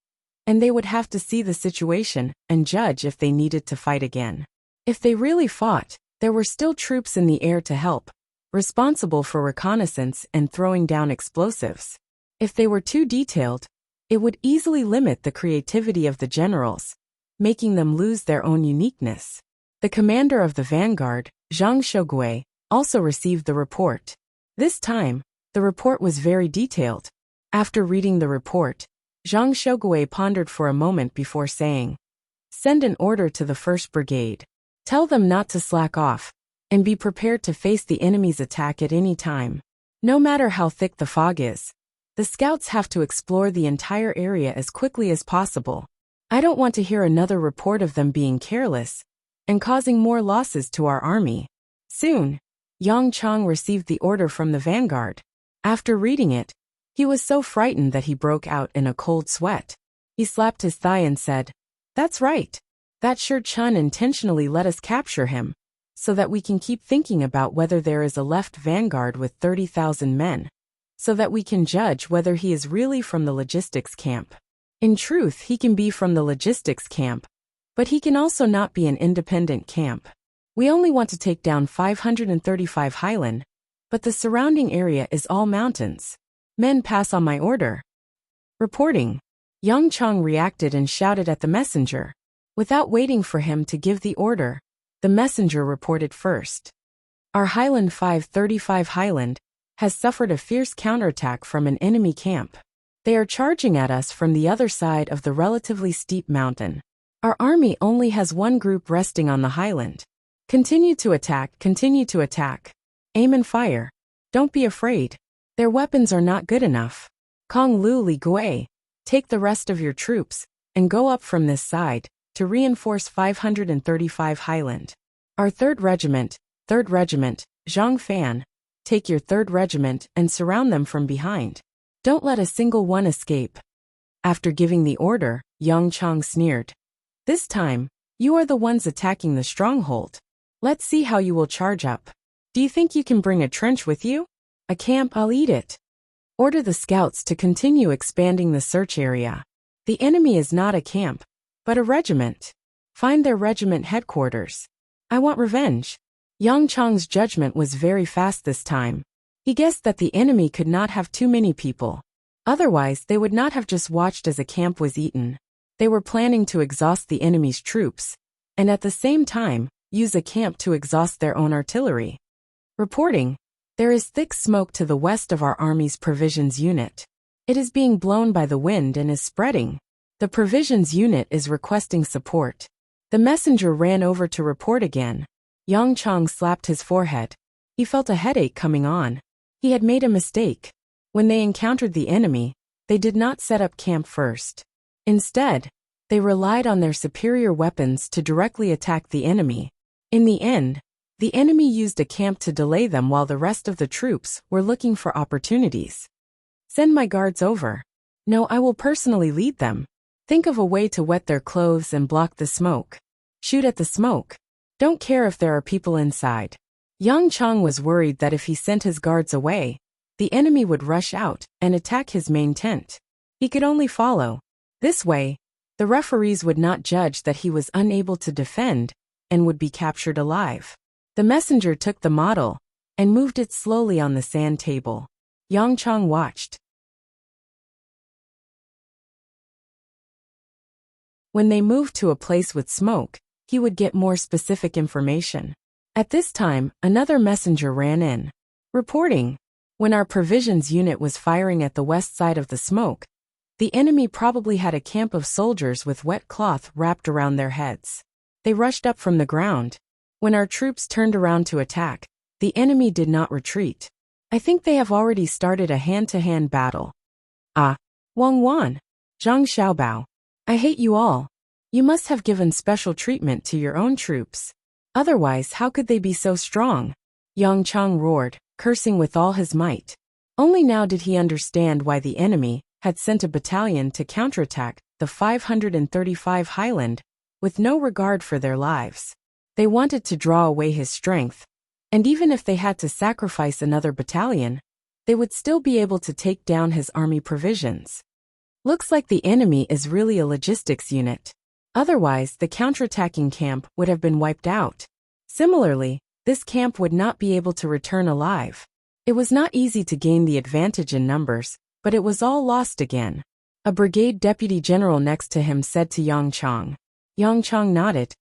A: and they would have to see the situation and judge if they needed to fight again. If they really fought, there were still troops in the air to help, responsible for reconnaissance and throwing down explosives. If they were too detailed, it would easily limit the creativity of the generals, making them lose their own uniqueness. The commander of the vanguard, Zhang Shogui, also received the report. This time, the report was very detailed. After reading the report, Zhang Shogui pondered for a moment before saying, "Send an order to the 1st Brigade. Tell them not to slack off, and be prepared to face the enemy's attack at any time. No matter how thick the fog is, the scouts have to explore the entire area as quickly as possible. I don't want to hear another report of them being careless and causing more losses to our army." Soon, Yang Chang received the order from the vanguard. After reading it, he was so frightened that he broke out in a cold sweat. He slapped his thigh and said, "That's right. That Shi Chun intentionally let us capture him, so that we can keep thinking about whether there is a left vanguard with 30,000 men, so that we can judge whether he is really from the logistics camp. In truth, he can be from the logistics camp, but he can also not be an independent camp. We only want to take down 535 Highland, but the surrounding area is all mountains. Men, pass on my order." Reporting. Yang Chang reacted and shouted at the messenger. Without waiting for him to give the order, the messenger reported first. "Our Highland 535 Highland has suffered a fierce counterattack from an enemy camp. They are charging at us from the other side of the relatively steep mountain. Our army only has one group resting on the highland. Continue to attack, aim and fire. Don't be afraid. Their weapons are not good enough. Kong Lu Li Gui, take the rest of your troops, and go up from this side, to reinforce 535 Highland. Our 3rd Regiment, Zhang Fan, take your 3rd Regiment and surround them from behind. Don't let a single one escape." After giving the order, Yang Chang sneered. "This time, you are the ones attacking the stronghold. Let's see how you will charge up. Do you think you can bring a trench with you? A camp, I'll eat it. Order the scouts to continue expanding the search area. The enemy is not a camp, but a regiment. Find their regiment headquarters. I want revenge." Yang Chang's judgment was very fast this time. He guessed that the enemy could not have too many people. Otherwise, they would not have just watched as a camp was eaten. They were planning to exhaust the enemy's troops, and at the same time, use a camp to exhaust their own artillery. Reporting. There is thick smoke to the west of our army's provisions unit. It is being blown by the wind and is spreading. The provisions unit is requesting support. The messenger ran over to report again. Yang Chang slapped his forehead. He felt a headache coming on. He had made a mistake. When they encountered the enemy, they did not set up camp first. Instead, they relied on their superior weapons to directly attack the enemy. In the end, the enemy used a camp to delay them while the rest of the troops were looking for opportunities. "Send my guards over. No, I will personally lead them. Think of a way to wet their clothes and block the smoke. Shoot at the smoke. Don't care if there are people inside." Yang Chang was worried that if he sent his guards away, the enemy would rush out and attack his main tent. He could only follow. This way, the referees would not judge that he was unable to defend and would be captured alive. The messenger took the model and moved it slowly on the sand table. Yang Chang watched. When they moved to a place with smoke, he would get more specific information. At this time, another messenger ran in, reporting, when our provisions unit was firing at the west side of the smoke, the enemy probably had a camp of soldiers with wet cloth wrapped around their heads. They rushed up from the ground. When our troops turned around to attack, the enemy did not retreat. I think they have already started a hand-to-hand battle. Ah, Wang Wan, Zhang Xiaobao, I hate you all. You must have given special treatment to your own troops. Otherwise, how could they be so strong? Yang Chang roared, cursing with all his might. Only now did he understand why the enemy had sent a battalion to counterattack the 535 Highland, with no regard for their lives. They wanted to draw away his strength, and even if they had to sacrifice another battalion, they would still be able to take down his army provisions. Looks like the enemy is really a logistics unit. Otherwise, the counterattacking camp would have been wiped out. Similarly, this camp would not be able to return alive. It was not easy to gain the advantage in numbers, but it was all lost again. A brigade deputy general next to him said to Yang Chang. Yang Chang nodded.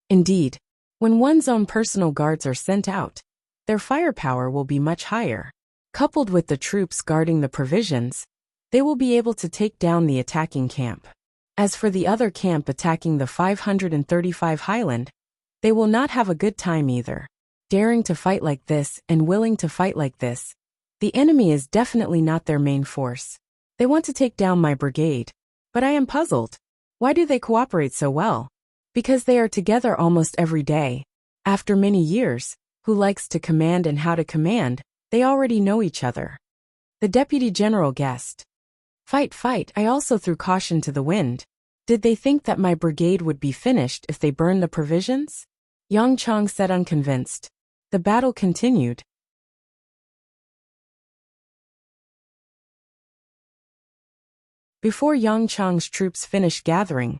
A: Indeed, when one's own personal guards are sent out, their firepower will be much higher. Coupled with the troops guarding the provisions, they will be able to take down the attacking camp. As for the other camp attacking the 535 Highland, they will not have a good time either. Daring to fight like this and willing to fight like this, the enemy is definitely not their main force. They want to take down my brigade, but I am puzzled. Why do they cooperate so well? Because they are together almost every day. After many years, who likes to command and how to command, they already know each other. The deputy general guessed. Fight, fight, I also threw caution to the wind. Did they think that my brigade would be finished if they burned the provisions? Yang Chang said unconvinced. The battle continued. Before Yang Chang's troops finished gathering,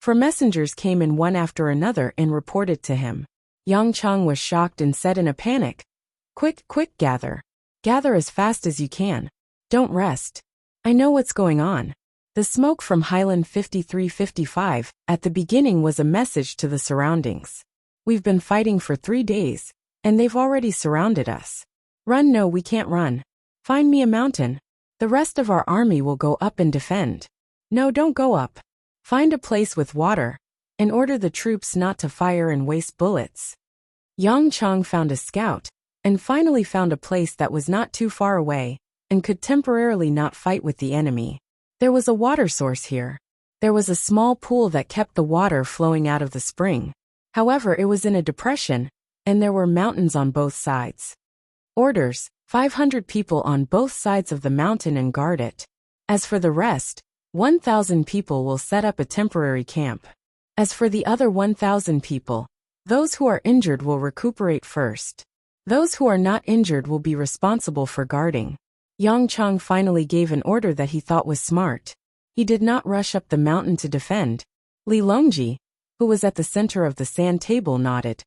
A: for messengers came in one after another and reported to him. Yang Chang was shocked and said in a panic, Quick, quick, gather. Gather as fast as you can. Don't rest. I know what's going on. The smoke from Highland 5355 at the beginning was a message to the surroundings. We've been fighting for 3 days, and they've already surrounded us. Run, no, we can't run. Find me a mountain. The rest of our army will go up and defend. No, don't go up. Find a place with water, and order the troops not to fire and waste bullets. Yang Chang found a scout, and finally found a place that was not too far away, and could temporarily not fight with the enemy. There was a water source here. There was a small pool that kept the water flowing out of the spring. However, it was in a depression, and there were mountains on both sides. Orders, 500 people on both sides of the mountain and guard it. As for the rest, 1,000 people will set up a temporary camp. As for the other 1,000 people, those who are injured will recuperate first. Those who are not injured will be responsible for guarding. Yang Chang finally gave an order that he thought was smart. He did not rush up the mountain to defend. Li Longji, who was at the center of the sand table, nodded.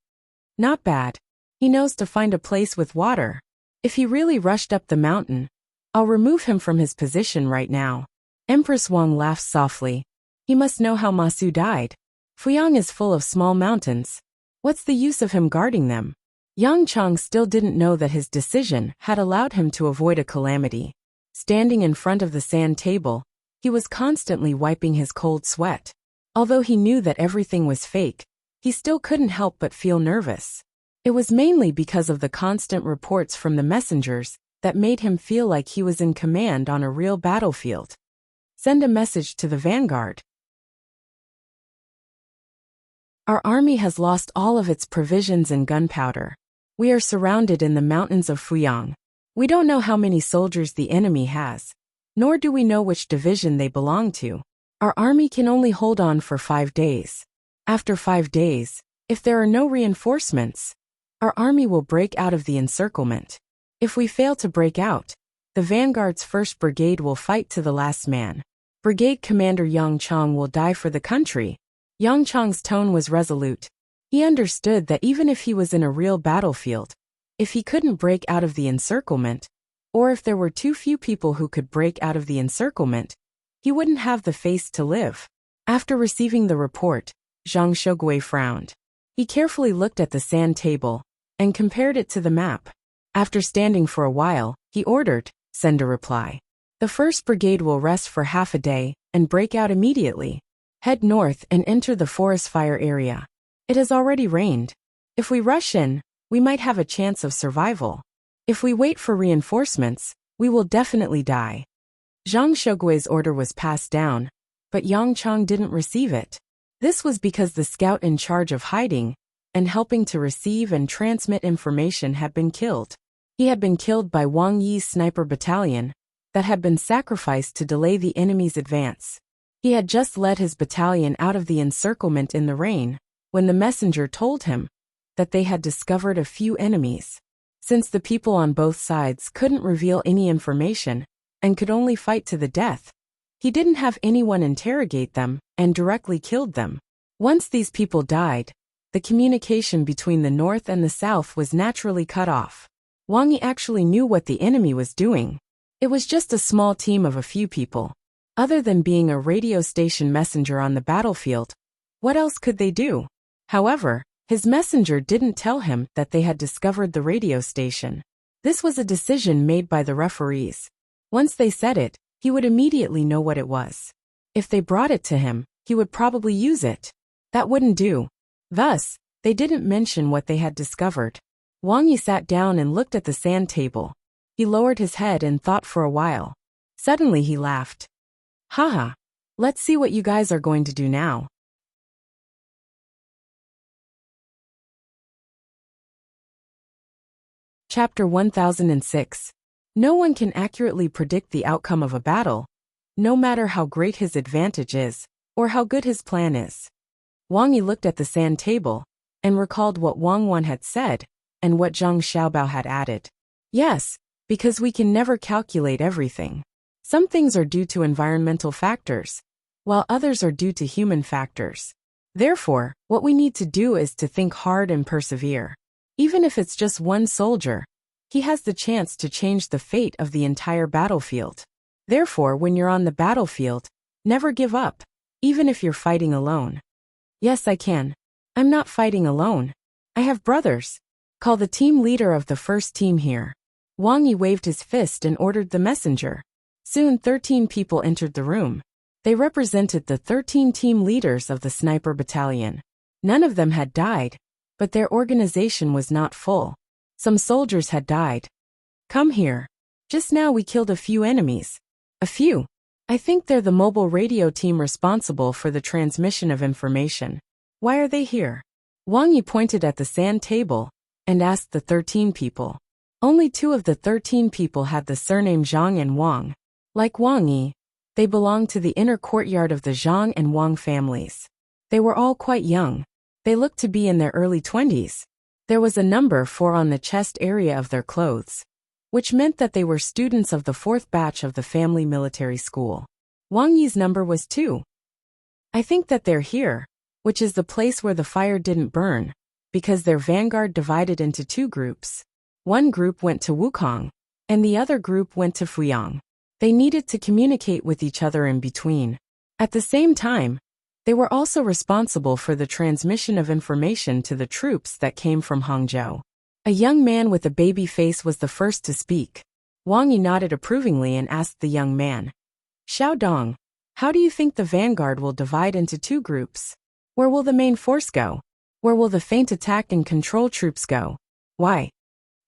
A: Not bad. He knows to find a place with water. If he really rushed up the mountain, I'll remove him from his position right now. Empress Wang laughed softly. He must know how Masu died. Fuyang is full of small mountains. What's the use of him guarding them? Yang Chang still didn't know that his decision had allowed him to avoid a calamity. Standing in front of the sand table, he was constantly wiping his cold sweat. Although he knew that everything was fake, he still couldn't help but feel nervous. It was mainly because of the constant reports from the messengers that made him feel like he was in command on a real battlefield. Send a message to the vanguard. Our army has lost all of its provisions and gunpowder. We are surrounded in the mountains of Fuyang. We don't know how many soldiers the enemy has, nor do we know which division they belong to. Our army can only hold on for 5 days. After 5 days, if there are no reinforcements, our army will break out of the encirclement. If we fail to break out, the vanguard's 1st Brigade will fight to the last man. Brigade Commander Yang Chang will die for the country. Yang Chang's tone was resolute. He understood that even if he was in a real battlefield, if he couldn't break out of the encirclement, or if there were too few people who could break out of the encirclement, he wouldn't have the face to live. After receiving the report, Zhang Shogui frowned. He carefully looked at the sand table, and compared it to the map. After standing for a while, he ordered, "Send a reply. The 1st Brigade will rest for half a day and break out immediately. Head north and enter the forest fire area. It has already rained. If we rush in, we might have a chance of survival. If we wait for reinforcements, we will definitely die." Zhang Shougui's order was passed down, but Yang Chong didn't receive it. This was because the scout in charge of hiding and helping to receive and transmit information had been killed. He had been killed by Wang Yi's sniper battalion that had been sacrificed to delay the enemy's advance. He had just led his battalion out of the encirclement in the rain when the messenger told him that they had discovered a few enemies. Since the people on both sides couldn't reveal any information and could only fight to the death, he didn't have anyone interrogate them and directly killed them. Once these people died, the communication between the north and the south was naturally cut off. Wang Yi actually knew what the enemy was doing. It was just a small team of a few people. Other than being a radio station messenger on the battlefield, what else could they do? However, his messenger didn't tell him that they had discovered the radio station. This was a decision made by the referees. Once they said it, he would immediately know what it was. If they brought it to him, he would probably use it. That wouldn't do. Thus, they didn't mention what they had discovered. Wang Yi sat down and looked at the sand table. He lowered his head and thought for a while. Suddenly he laughed. "Haha, let's see what you guys are going to do now." Chapter 1006. No one can accurately predict the outcome of a battle, no matter how great his advantage is, or how good his plan is. Wang Yi looked at the sand table, and recalled what Wang Wan had said, and what Zhang Xiaobao had added. Yes, because we can never calculate everything. Some things are due to environmental factors, while others are due to human factors. Therefore, what we need to do is to think hard and persevere. Even if it's just one soldier, he has the chance to change the fate of the entire battlefield. Therefore, when you're on the battlefield, never give up, even if you're fighting alone. Yes, I can. I'm not fighting alone. I have brothers. Call the team leader of the first team here. Wang Yi waved his fist and ordered the messenger. Soon 13 people entered the room. They represented the 13 team leaders of the sniper battalion. None of them had died, but their organization was not full. Some soldiers had died. Come here. Just now we killed a few enemies. A few. I think they're the mobile radio team responsible for the transmission of information. Why are they here? Wang Yi pointed at the sand table and asked the 13 people. Only 2 of the 13 people had the surname Zhang and Wang. Like Wang Yi, they belonged to the inner courtyard of the Zhang and Wang families. They were all quite young. They looked to be in their early 20s. There was a number 4 on the chest area of their clothes, which meant that they were students of the 4th batch of the family military school. Wang Yi's number was 2. I think that they're here, which is the place where the fire didn't burn, because their vanguard divided into 2 groups. One group went to Wukong, and the other group went to Fuyang. They needed to communicate with each other in between. At the same time, they were also responsible for the transmission of information to the troops that came from Hangzhou. A young man with a baby face was the first to speak. Wang Yi nodded approvingly and asked the young man, "Xiao Dong, how do you think the vanguard will divide into 2 groups? Where will the main force go? Where will the feint attack and control troops go? Why?"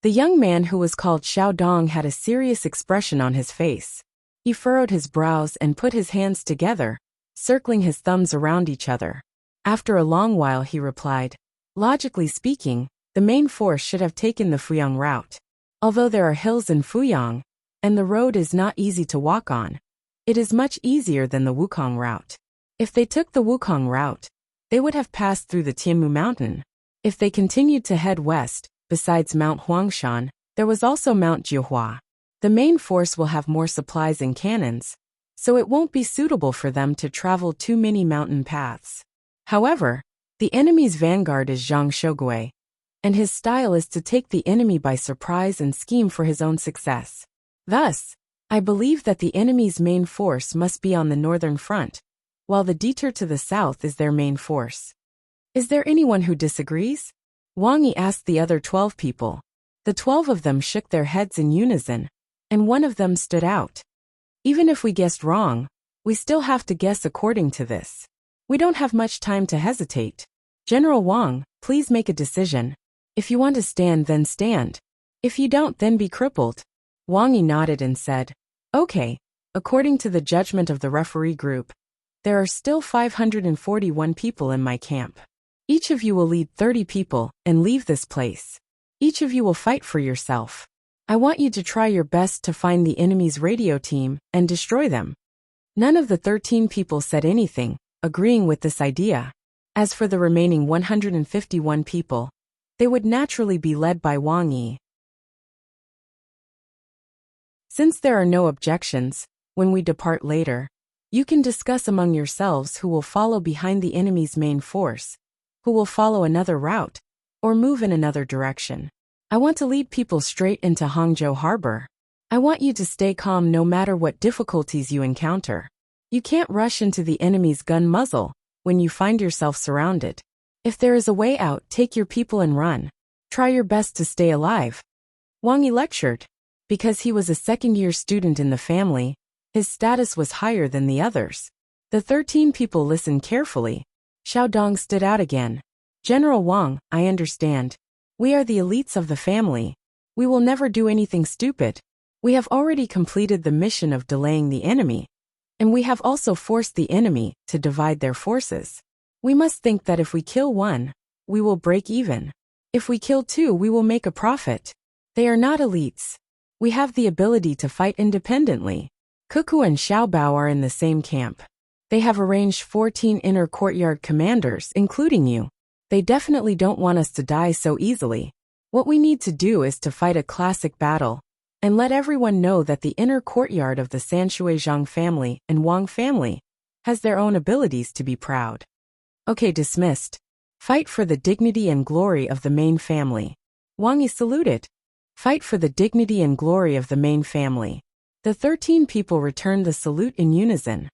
A: The young man who was called Xiao Dong had a serious expression on his face. He furrowed his brows and put his hands together, circling his thumbs around each other. After a long while he replied, "Logically speaking, the main force should have taken the Fuyang route. Although there are hills in Fuyang, and the road is not easy to walk on, it is much easier than the Wukong route. If they took the Wukong route, they would have passed through the Tianmu mountain. If they continued to head west, besides Mount Huangshan, there was also Mount Jiuhua. The main force will have more supplies and cannons, so it won't be suitable for them to travel too many mountain paths. However, the enemy's vanguard is Zhang Shougui, and his style is to take the enemy by surprise and scheme for his own success. Thus, I believe that the enemy's main force must be on the northern front, while the detour to the south is their main force. Is there anyone who disagrees?" Wang Yi asked the other 12 people. The 12 of them shook their heads in unison, and one of them stood out. Even if we guessed wrong, we still have to guess according to this. We don't have much time to hesitate. General Wang, please make a decision. If you want to stand, then stand. If you don't, then be crippled. Wang Yi nodded and said, Okay, according to the judgment of the referee group, there are still 541 people in my camp. Each of you will lead 30 people and leave this place. Each of you will fight for yourself. I want you to try your best to find the enemy's radio team and destroy them. None of the 13 people said anything, agreeing with this idea. As for the remaining 151 people, they would naturally be led by Wang Yi. Since there are no objections, when we depart later, you can discuss among yourselves who will follow behind the enemy's main force, who will follow another route, or move in another direction. I want to lead people straight into Hangzhou Harbor. I want you to stay calm no matter what difficulties you encounter. You can't rush into the enemy's gun muzzle when you find yourself surrounded. If there is a way out, take your people and run. Try your best to stay alive. Wang Yi lectured. Because he was a second-year student in the family, his status was higher than the others. The 13 people listened carefully. Xiao Dong stood out again. General Wang, I understand. We are the elites of the family. We will never do anything stupid. We have already completed the mission of delaying the enemy, and we have also forced the enemy to divide their forces. We must think that if we kill one, we will break even. If we kill two, we will make a profit. They are not elites. We have the ability to fight independently. Cuckoo and Xiaobao are in the same camp. They have arranged 14 inner courtyard commanders, including you. They definitely don't want us to die so easily. What we need to do is to fight a classic battle, and let everyone know that the inner courtyard of the Sanshui Zhang family and Wang family has their own abilities to be proud. Okay, dismissed. Fight for the dignity and glory of the main family. Wang Yi saluted. Fight for the dignity and glory of the main family. The 13 people returned the salute in unison.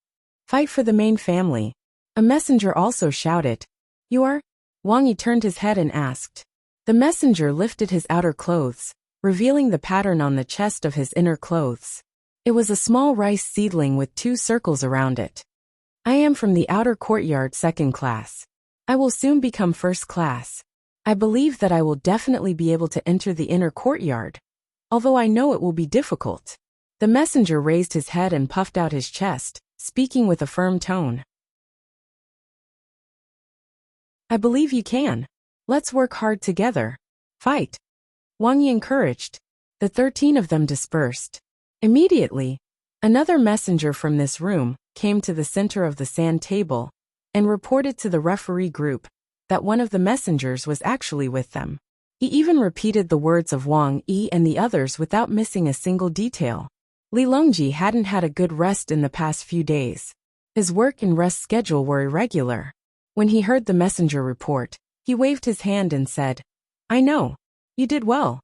A: Fight for the main family. A messenger also shouted. You are? Wang Yi turned his head and asked. The messenger lifted his outer clothes, revealing the pattern on the chest of his inner clothes. It was a small rice seedling with 2 circles around it. I am from the outer courtyard 2nd class. I will soon become 1st class. I believe that I will definitely be able to enter the inner courtyard, although I know it will be difficult. The messenger raised his head and puffed out his chest, speaking with a firm tone. I believe you can. Let's work hard together. Fight. Wang Yi encouraged. The 13 of them dispersed. Immediately, another messenger from this room came to the center of the sand table and reported to the referee group that one of the messengers was actually with them. He even repeated the words of Wang Yi and the others without missing a single detail. Li Longji hadn't had a good rest in the past few days. His work and rest schedule were irregular. When he heard the messenger report, he waved his hand and said, I know. You did well.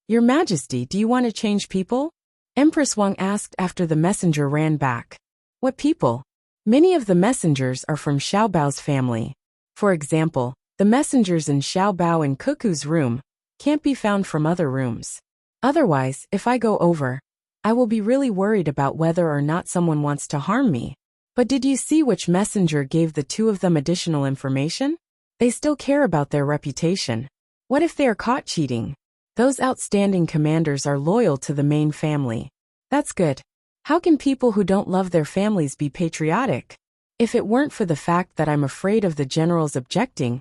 A: Your Majesty, do you want to change people? Empress Wang asked after the messenger ran back. What people? Many of the messengers are from Xiaobao's family. For example, the messengers in Xiaobao and Cuckoo's room can't be found from other rooms. Otherwise, if I go over, I will be really worried about whether or not someone wants to harm me. But did you see which messenger gave the 2 of them additional information? They still care about their reputation. What if they are caught cheating? Those outstanding commanders are loyal to the main family. That's good. How can people who don't love their families be patriotic? If it weren't for the fact that I'm afraid of the generals objecting,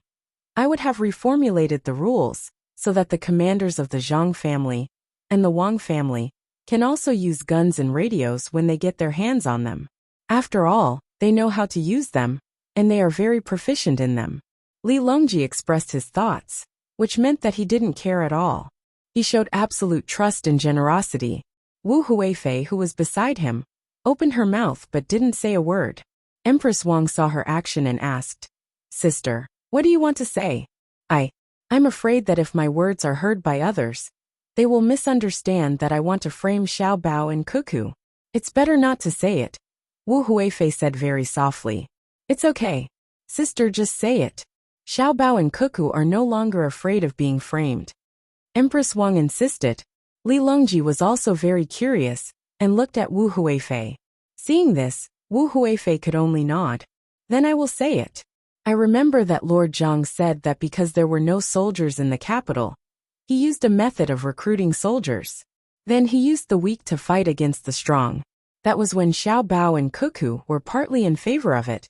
A: I would have reformulated the rules so that the commanders of the Zhang family and the Wang family can also use guns and radios when they get their hands on them. After all, they know how to use them, and they are very proficient in them. Li Longji expressed his thoughts, which meant that he didn't care at all. He showed absolute trust and generosity. Wu Huifei, who was beside him, opened her mouth but didn't say a word. Empress Wang saw her action and asked, Sister, what do you want to say? I'm afraid that if my words are heard by others, they will misunderstand that I want to frame Xiaobao and Cuckoo. It's better not to say it. Wu Huifei said very softly. It's okay. Sister, just say it. Xiao Bao and Cuckoo are no longer afraid of being framed. Empress Wang insisted. Li Longji was also very curious, and looked at Wu Huifei. Seeing this, Wu Huifei could only nod. Then I will say it. I remember that Lord Zhang said that because there were no soldiers in the capital, he used a method of recruiting soldiers. Then he used the weak to fight against the strong. That was when Xiao Bao and Cuckoo were partly in favor of it.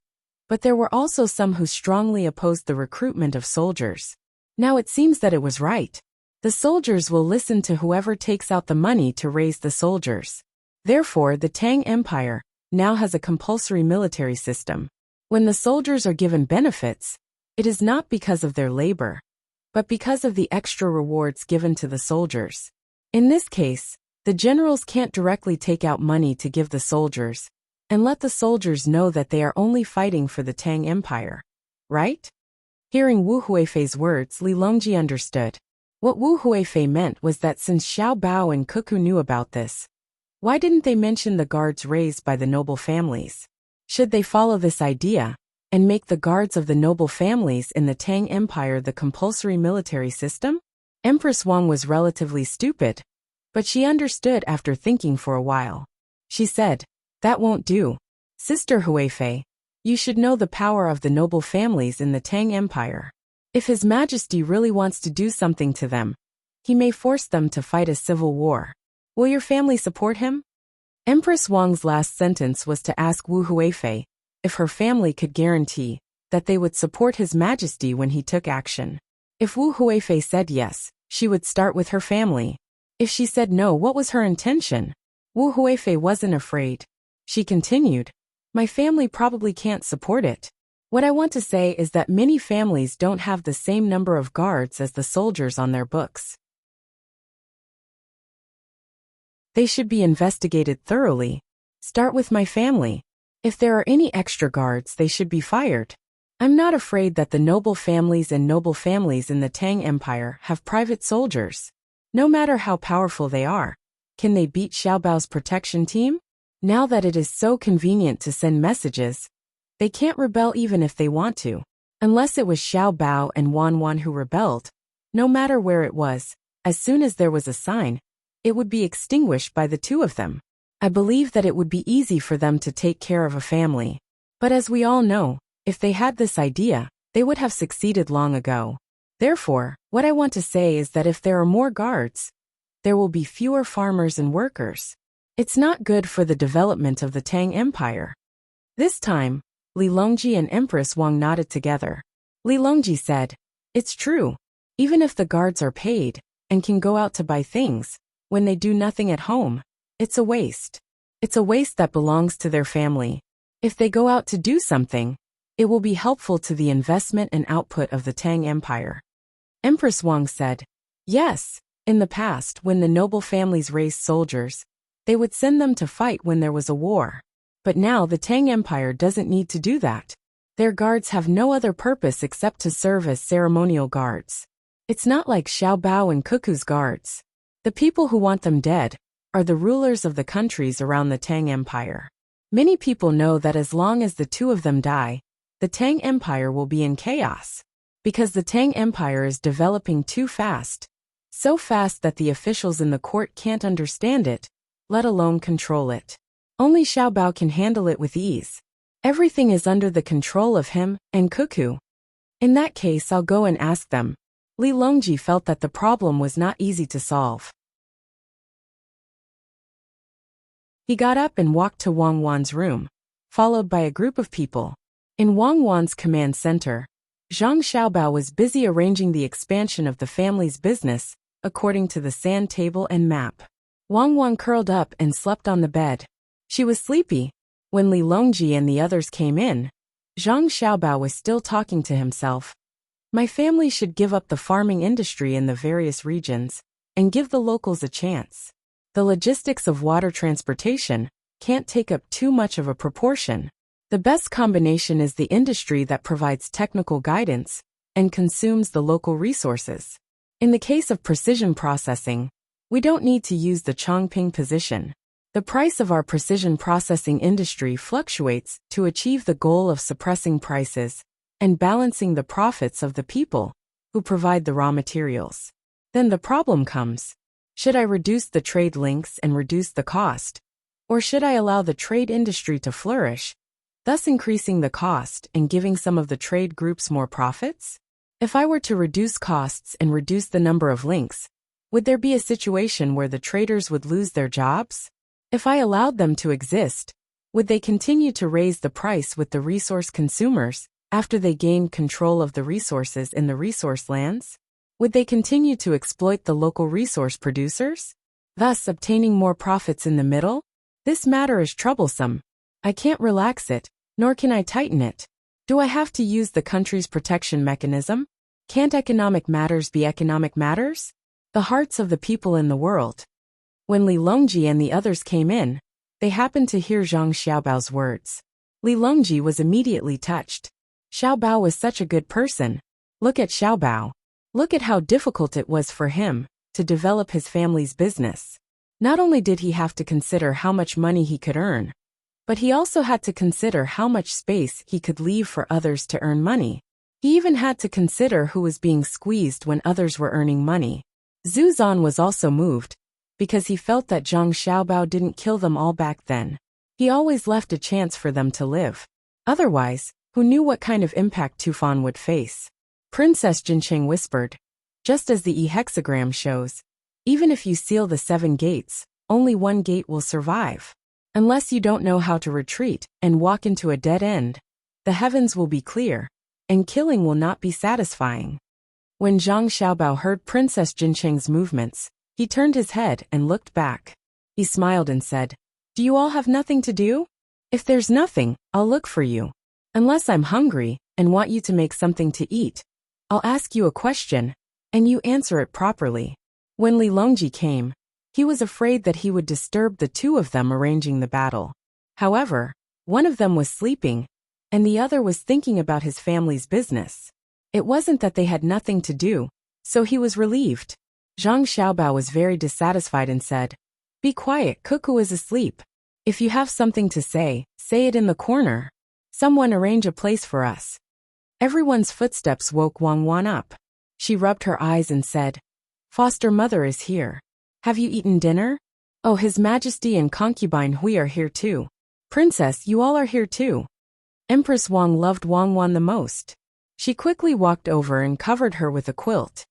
A: But there were also some who strongly opposed the recruitment of soldiers. Now it seems that it was right. The soldiers will listen to whoever takes out the money to raise the soldiers. Therefore, the Tang Empire now has a compulsory military system. When the soldiers are given benefits, it is not because of their labor, but because of the extra rewards given to the soldiers. In this case, the generals can't directly take out money to give the soldiers, and let the soldiers know that they are only fighting for the Tang Empire. Right? Hearing Wu Huifei's words, Li Longji understood. What Wu Huifei meant was that since Xiao Bao and Cuckoo knew about this, why didn't they mention the guards raised by the noble families? Should they follow this idea, and make the guards of the noble families in the Tang Empire the compulsory military system? Empress Wang was relatively stupid, but she understood after thinking for a while. She said, "That won't do. Sister Huifei, you should know the power of the noble families in the Tang Empire. If His Majesty really wants to do something to them, he may force them to fight a civil war. Will your family support him?" Empress Wang's last sentence was to ask Wu Huifei if her family could guarantee that they would support His Majesty when he took action. If Wu Huifei said yes, she would start with her family. If she said no, what was her intention? Wu Huifei wasn't afraid. She continued, "My family probably can't support it. What I want to say is that many families don't have the same number of guards as the soldiers on their books. They should be investigated thoroughly. Start with my family. If there are any extra guards, they should be fired. I'm not afraid that the noble families in the Tang Empire have private soldiers. No matter how powerful they are, can they beat Xiao Bao's protection team? Now that it is so convenient to send messages, they can't rebel even if they want to. Unless it was Xiao Bao and Wan who rebelled, no matter where it was, as soon as there was a sign, it would be extinguished by the two of them. I believe that it would be easy for them to take care of a family. But as we all know, if they had this idea, they would have succeeded long ago. Therefore, what I want to say is that if there are more guards, there will be fewer farmers and workers. It's not good for the development of the Tang Empire." This time, Li Longji and Empress Wang nodded together. Li Longji said, "It's true. Even if the guards are paid and can go out to buy things, when they do nothing at home, it's a waste. It's a waste that belongs to their family. If they go out to do something, it will be helpful to the investment and output of the Tang Empire." Empress Wang said, "Yes, in the past when the noble families raised soldiers, they would send them to fight when there was a war. But now the Tang Empire doesn't need to do that. Their guards have no other purpose except to serve as ceremonial guards. It's not like Xiao Bao and Cuckoo's guards. The people who want them dead are the rulers of the countries around the Tang Empire. Many people know that as long as the two of them die, the Tang Empire will be in chaos. Because the Tang Empire is developing too fast. So fast that the officials in the court can't understand it, let alone control it. Only Xiao Bao can handle it with ease. Everything is under the control of him and Cuckoo. In that case, I'll go and ask them." Li Longji felt that the problem was not easy to solve. He got up and walked to Wang Wan's room, followed by a group of people. In Wang Wan's command center, Zhang Xiaobao was busy arranging the expansion of the family's business, according to the sand table and map. Wang Wan curled up and slept on the bed. She was sleepy. When Li Longji and the others came in, Zhang Xiaobao was still talking to himself. "My family should give up the farming industry in the various regions, and give the locals a chance. The logistics of water transportation can't take up too much of a proportion. The best combination is the industry that provides technical guidance and consumes the local resources. In the case of precision processing, we don't need to use the Chongping position. The price of our precision processing industry fluctuates to achieve the goal of suppressing prices and balancing the profits of the people who provide the raw materials. Then the problem comes. Should I reduce the trade links and reduce the cost? Or should I allow the trade industry to flourish, thus increasing the cost and giving some of the trade groups more profits? If I were to reduce costs and reduce the number of links, would there be a situation where the traders would lose their jobs? If I allowed them to exist, would they continue to raise the price with the resource consumers after they gained control of the resources in the resource lands? Would they continue to exploit the local resource producers, thus obtaining more profits in the middle? This matter is troublesome. I can't relax it, nor can I tighten it. Do I have to use the country's protection mechanism? Can't economic matters be economic matters? The hearts of the people in the world. When Li Longji and the others came in, they happened to hear Zhang Xiaobao's words. Li Longji was immediately touched. Xiaobao was such a good person. Look at Xiaobao. Look at how difficult it was for him to develop his family's business. Not only did he have to consider how much money he could earn, but he also had to consider how much space he could leave for others to earn money. He even had to consider who was being squeezed when others were earning money. Zhu Zan was also moved, because he felt that Zhang Xiaobao didn't kill them all back then. He always left a chance for them to live. Otherwise, who knew what kind of impact Tufan would face? Princess Jincheng whispered. Just as the E-hexagram shows, even if you seal the 7 gates, only one gate will survive. Unless you don't know how to retreat and walk into a dead end, the heavens will be clear, and killing will not be satisfying. When Zhang Xiaobao heard Princess Jincheng's movements, he turned his head and looked back. He smiled and said, "Do you all have nothing to do? If there's nothing, I'll look for you. Unless I'm hungry and want you to make something to eat, I'll ask you a question, and you answer it properly." When Li Longji came, he was afraid that he would disturb the two of them arranging the battle. However, one of them was sleeping, and the other was thinking about his family's business. It wasn't that they had nothing to do, so he was relieved. Zhang Xiaobao was very dissatisfied and said, "Be quiet, Cuckoo is asleep. If you have something to say it in the corner. Someone arrange a place for us." Everyone's footsteps woke Wang Wan up. She rubbed her eyes and said, "Foster mother is here. Have you eaten dinner? Oh, His Majesty and concubine Hui are here too. Princess, you all are here too." Empress Wang loved Wang Wan the most. She quickly walked over and covered her with a quilt.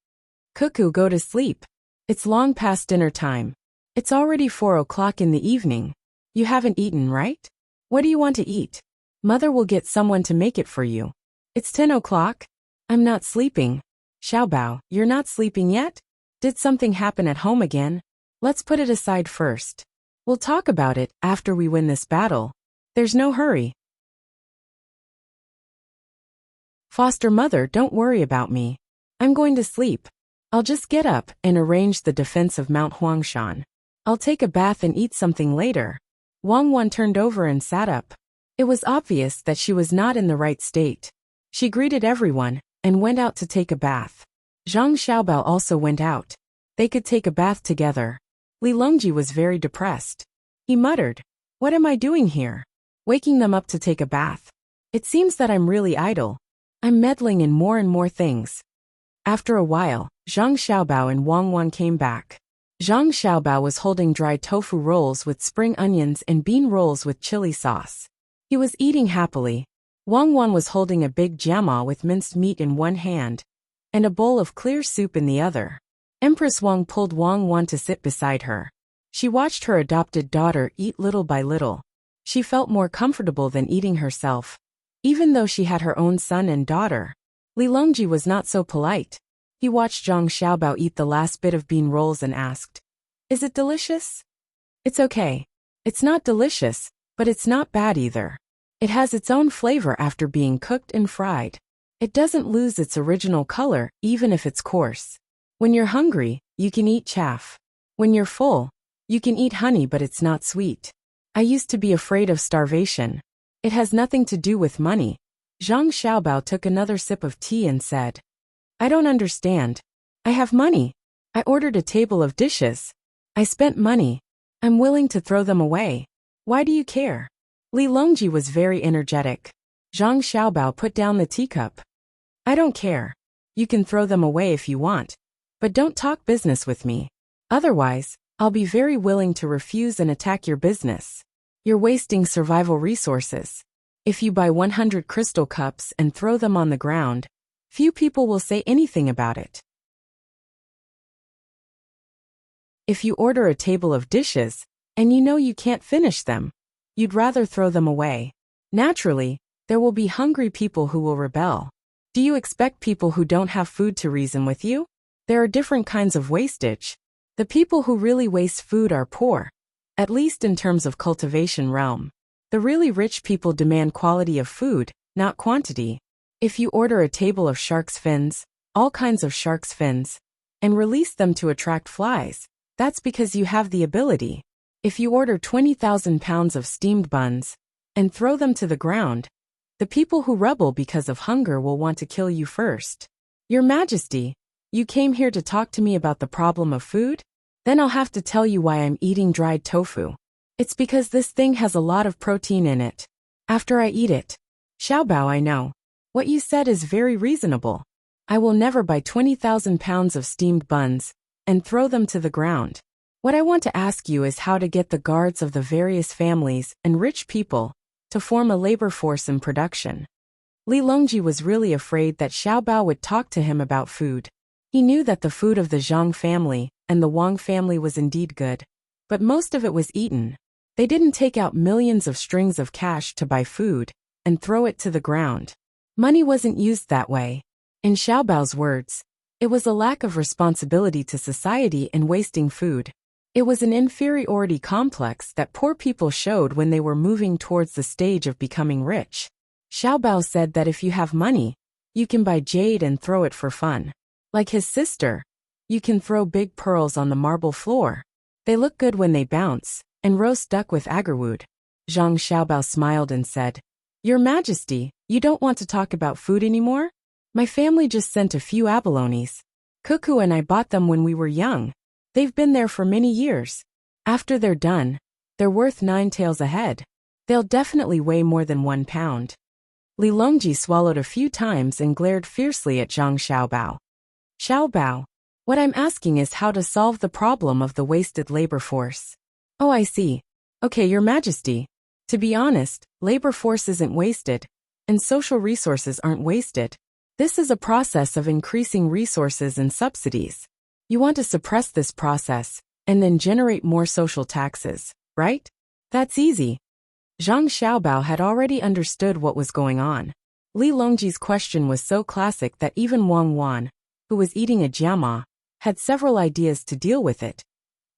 A: "Cuckoo, go to sleep. It's long past dinner time. It's already 4 o'clock in the evening. You haven't eaten, right? What do you want to eat? Mother will get someone to make it for you. It's 10 o'clock. I'm not sleeping." "Xiaobao, you're not sleeping yet? Did something happen at home again? Let's put it aside first. We'll talk about it after we win this battle. There's no hurry." "Foster mother, don't worry about me. I'm going to sleep. I'll just get up and arrange the defense of Mount Huangshan. I'll take a bath and eat something later." Wang Wan turned over and sat up. It was obvious that she was not in the right state. She greeted everyone and went out to take a bath. Zhang Xiaobao also went out. They could take a bath together. Li Longji was very depressed. He muttered, "What am I doing here? Waking them up to take a bath. It seems that I'm really idle. I'm meddling in more and more things." After a while, Zhang Xiaobao and Wang Wan came back. Zhang Xiaobao was holding dry tofu rolls with spring onions and bean rolls with chili sauce. He was eating happily. Wang Wan was holding a big jiama with minced meat in one hand, and a bowl of clear soup in the other. Empress Wang pulled Wang Wan to sit beside her. She watched her adopted daughter eat little by little. She felt more comfortable than eating herself, even though she had her own son and daughter. Li Longji was not so polite. He watched Zhang Xiaobao eat the last bit of bean rolls and asked, "Is it delicious?" "It's okay. It's not delicious, but it's not bad either. It has its own flavor after being cooked and fried. It doesn't lose its original color even if it's coarse. When you're hungry, you can eat chaff. When you're full, you can eat honey, but it's not sweet. I used to be afraid of starvation. It has nothing to do with money." Zhang Xiaobao took another sip of tea and said, "I don't understand. I have money. I ordered a table of dishes. I spent money. I'm willing to throw them away. Why do you care?" Li Longji was very energetic. Zhang Xiaobao put down the teacup. I don't care. You can throw them away if you want. But don't talk business with me. Otherwise, I'll be very willing to refuse and attack your business. You're wasting survival resources. If you buy 100 crystal cups and throw them on the ground, few people will say anything about it. If you order a table of dishes, and you know you can't finish them, you'd rather throw them away. Naturally, there will be hungry people who will rebel. Do you expect people who don't have food to reason with you? There are different kinds of wastage. The people who really waste food are poor, at least in terms of cultivation realm. The really rich people demand quality of food, not quantity. If you order a table of shark's fins, all kinds of shark's fins, and release them to attract flies, that's because you have the ability. If you order 20,000 pounds of steamed buns and throw them to the ground, the people who rebel because of hunger will want to kill you first. Your Majesty, you came here to talk to me about the problem of food? Then I'll have to tell you why I'm eating dried tofu. It's because this thing has a lot of protein in it. After I eat it. Xiaobao, I know. What you said is very reasonable. I will never buy 20,000 pounds of steamed buns and throw them to the ground. What I want to ask you is how to get the guards of the various families and rich people to form a labor force in production. Li Longji was really afraid that Xiaobao would talk to him about food. He knew that the food of the Zhang family and the Wang family was indeed good, but most of it was eaten. They didn't take out millions of strings of cash to buy food and throw it to the ground. Money wasn't used that way. In Xiaobao's words, it was a lack of responsibility to society in wasting food. It was an inferiority complex that poor people showed when they were moving towards the stage of becoming rich. Xiaobao said that if you have money, you can buy jade and throw it for fun. Like his sister, you can throw big pearls on the marble floor. They look good when they bounce, and roast duck with agarwood. Zhang Xiaobao smiled and said, Your Majesty, you don't want to talk about food anymore? My family just sent a few abalones. Cuckoo and I bought them when we were young. They've been there for many years. After they're done, they're worth 9 taels a head. They'll definitely weigh more than 1 pound. Li Longji swallowed a few times and glared fiercely at Zhang Xiaobao. Xiaobao, what I'm asking is how to solve the problem of the wasted labor force. Oh, I see. Okay, Your Majesty. To be honest, labor force isn't wasted, and social resources aren't wasted. This is a process of increasing resources and subsidies. You want to suppress this process, and then generate more social taxes, right? That's easy. Zhang Xiaobao had already understood what was going on. Li Longji's question was so classic that even Wang Wan, who was eating a jiama, had several ideas to deal with it.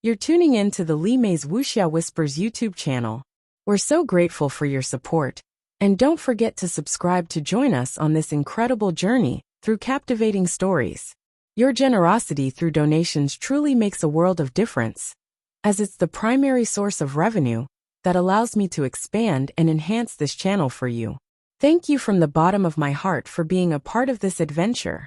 A: You're tuning in to the Li Mei's Wuxia Whispers YouTube channel. We're so grateful for your support. And don't forget to subscribe to join us on this incredible journey through captivating stories. Your generosity through donations truly makes a world of difference, as it's the primary source of revenue that allows me to expand and enhance this channel for you. Thank you from the bottom of my heart for being a part of this adventure.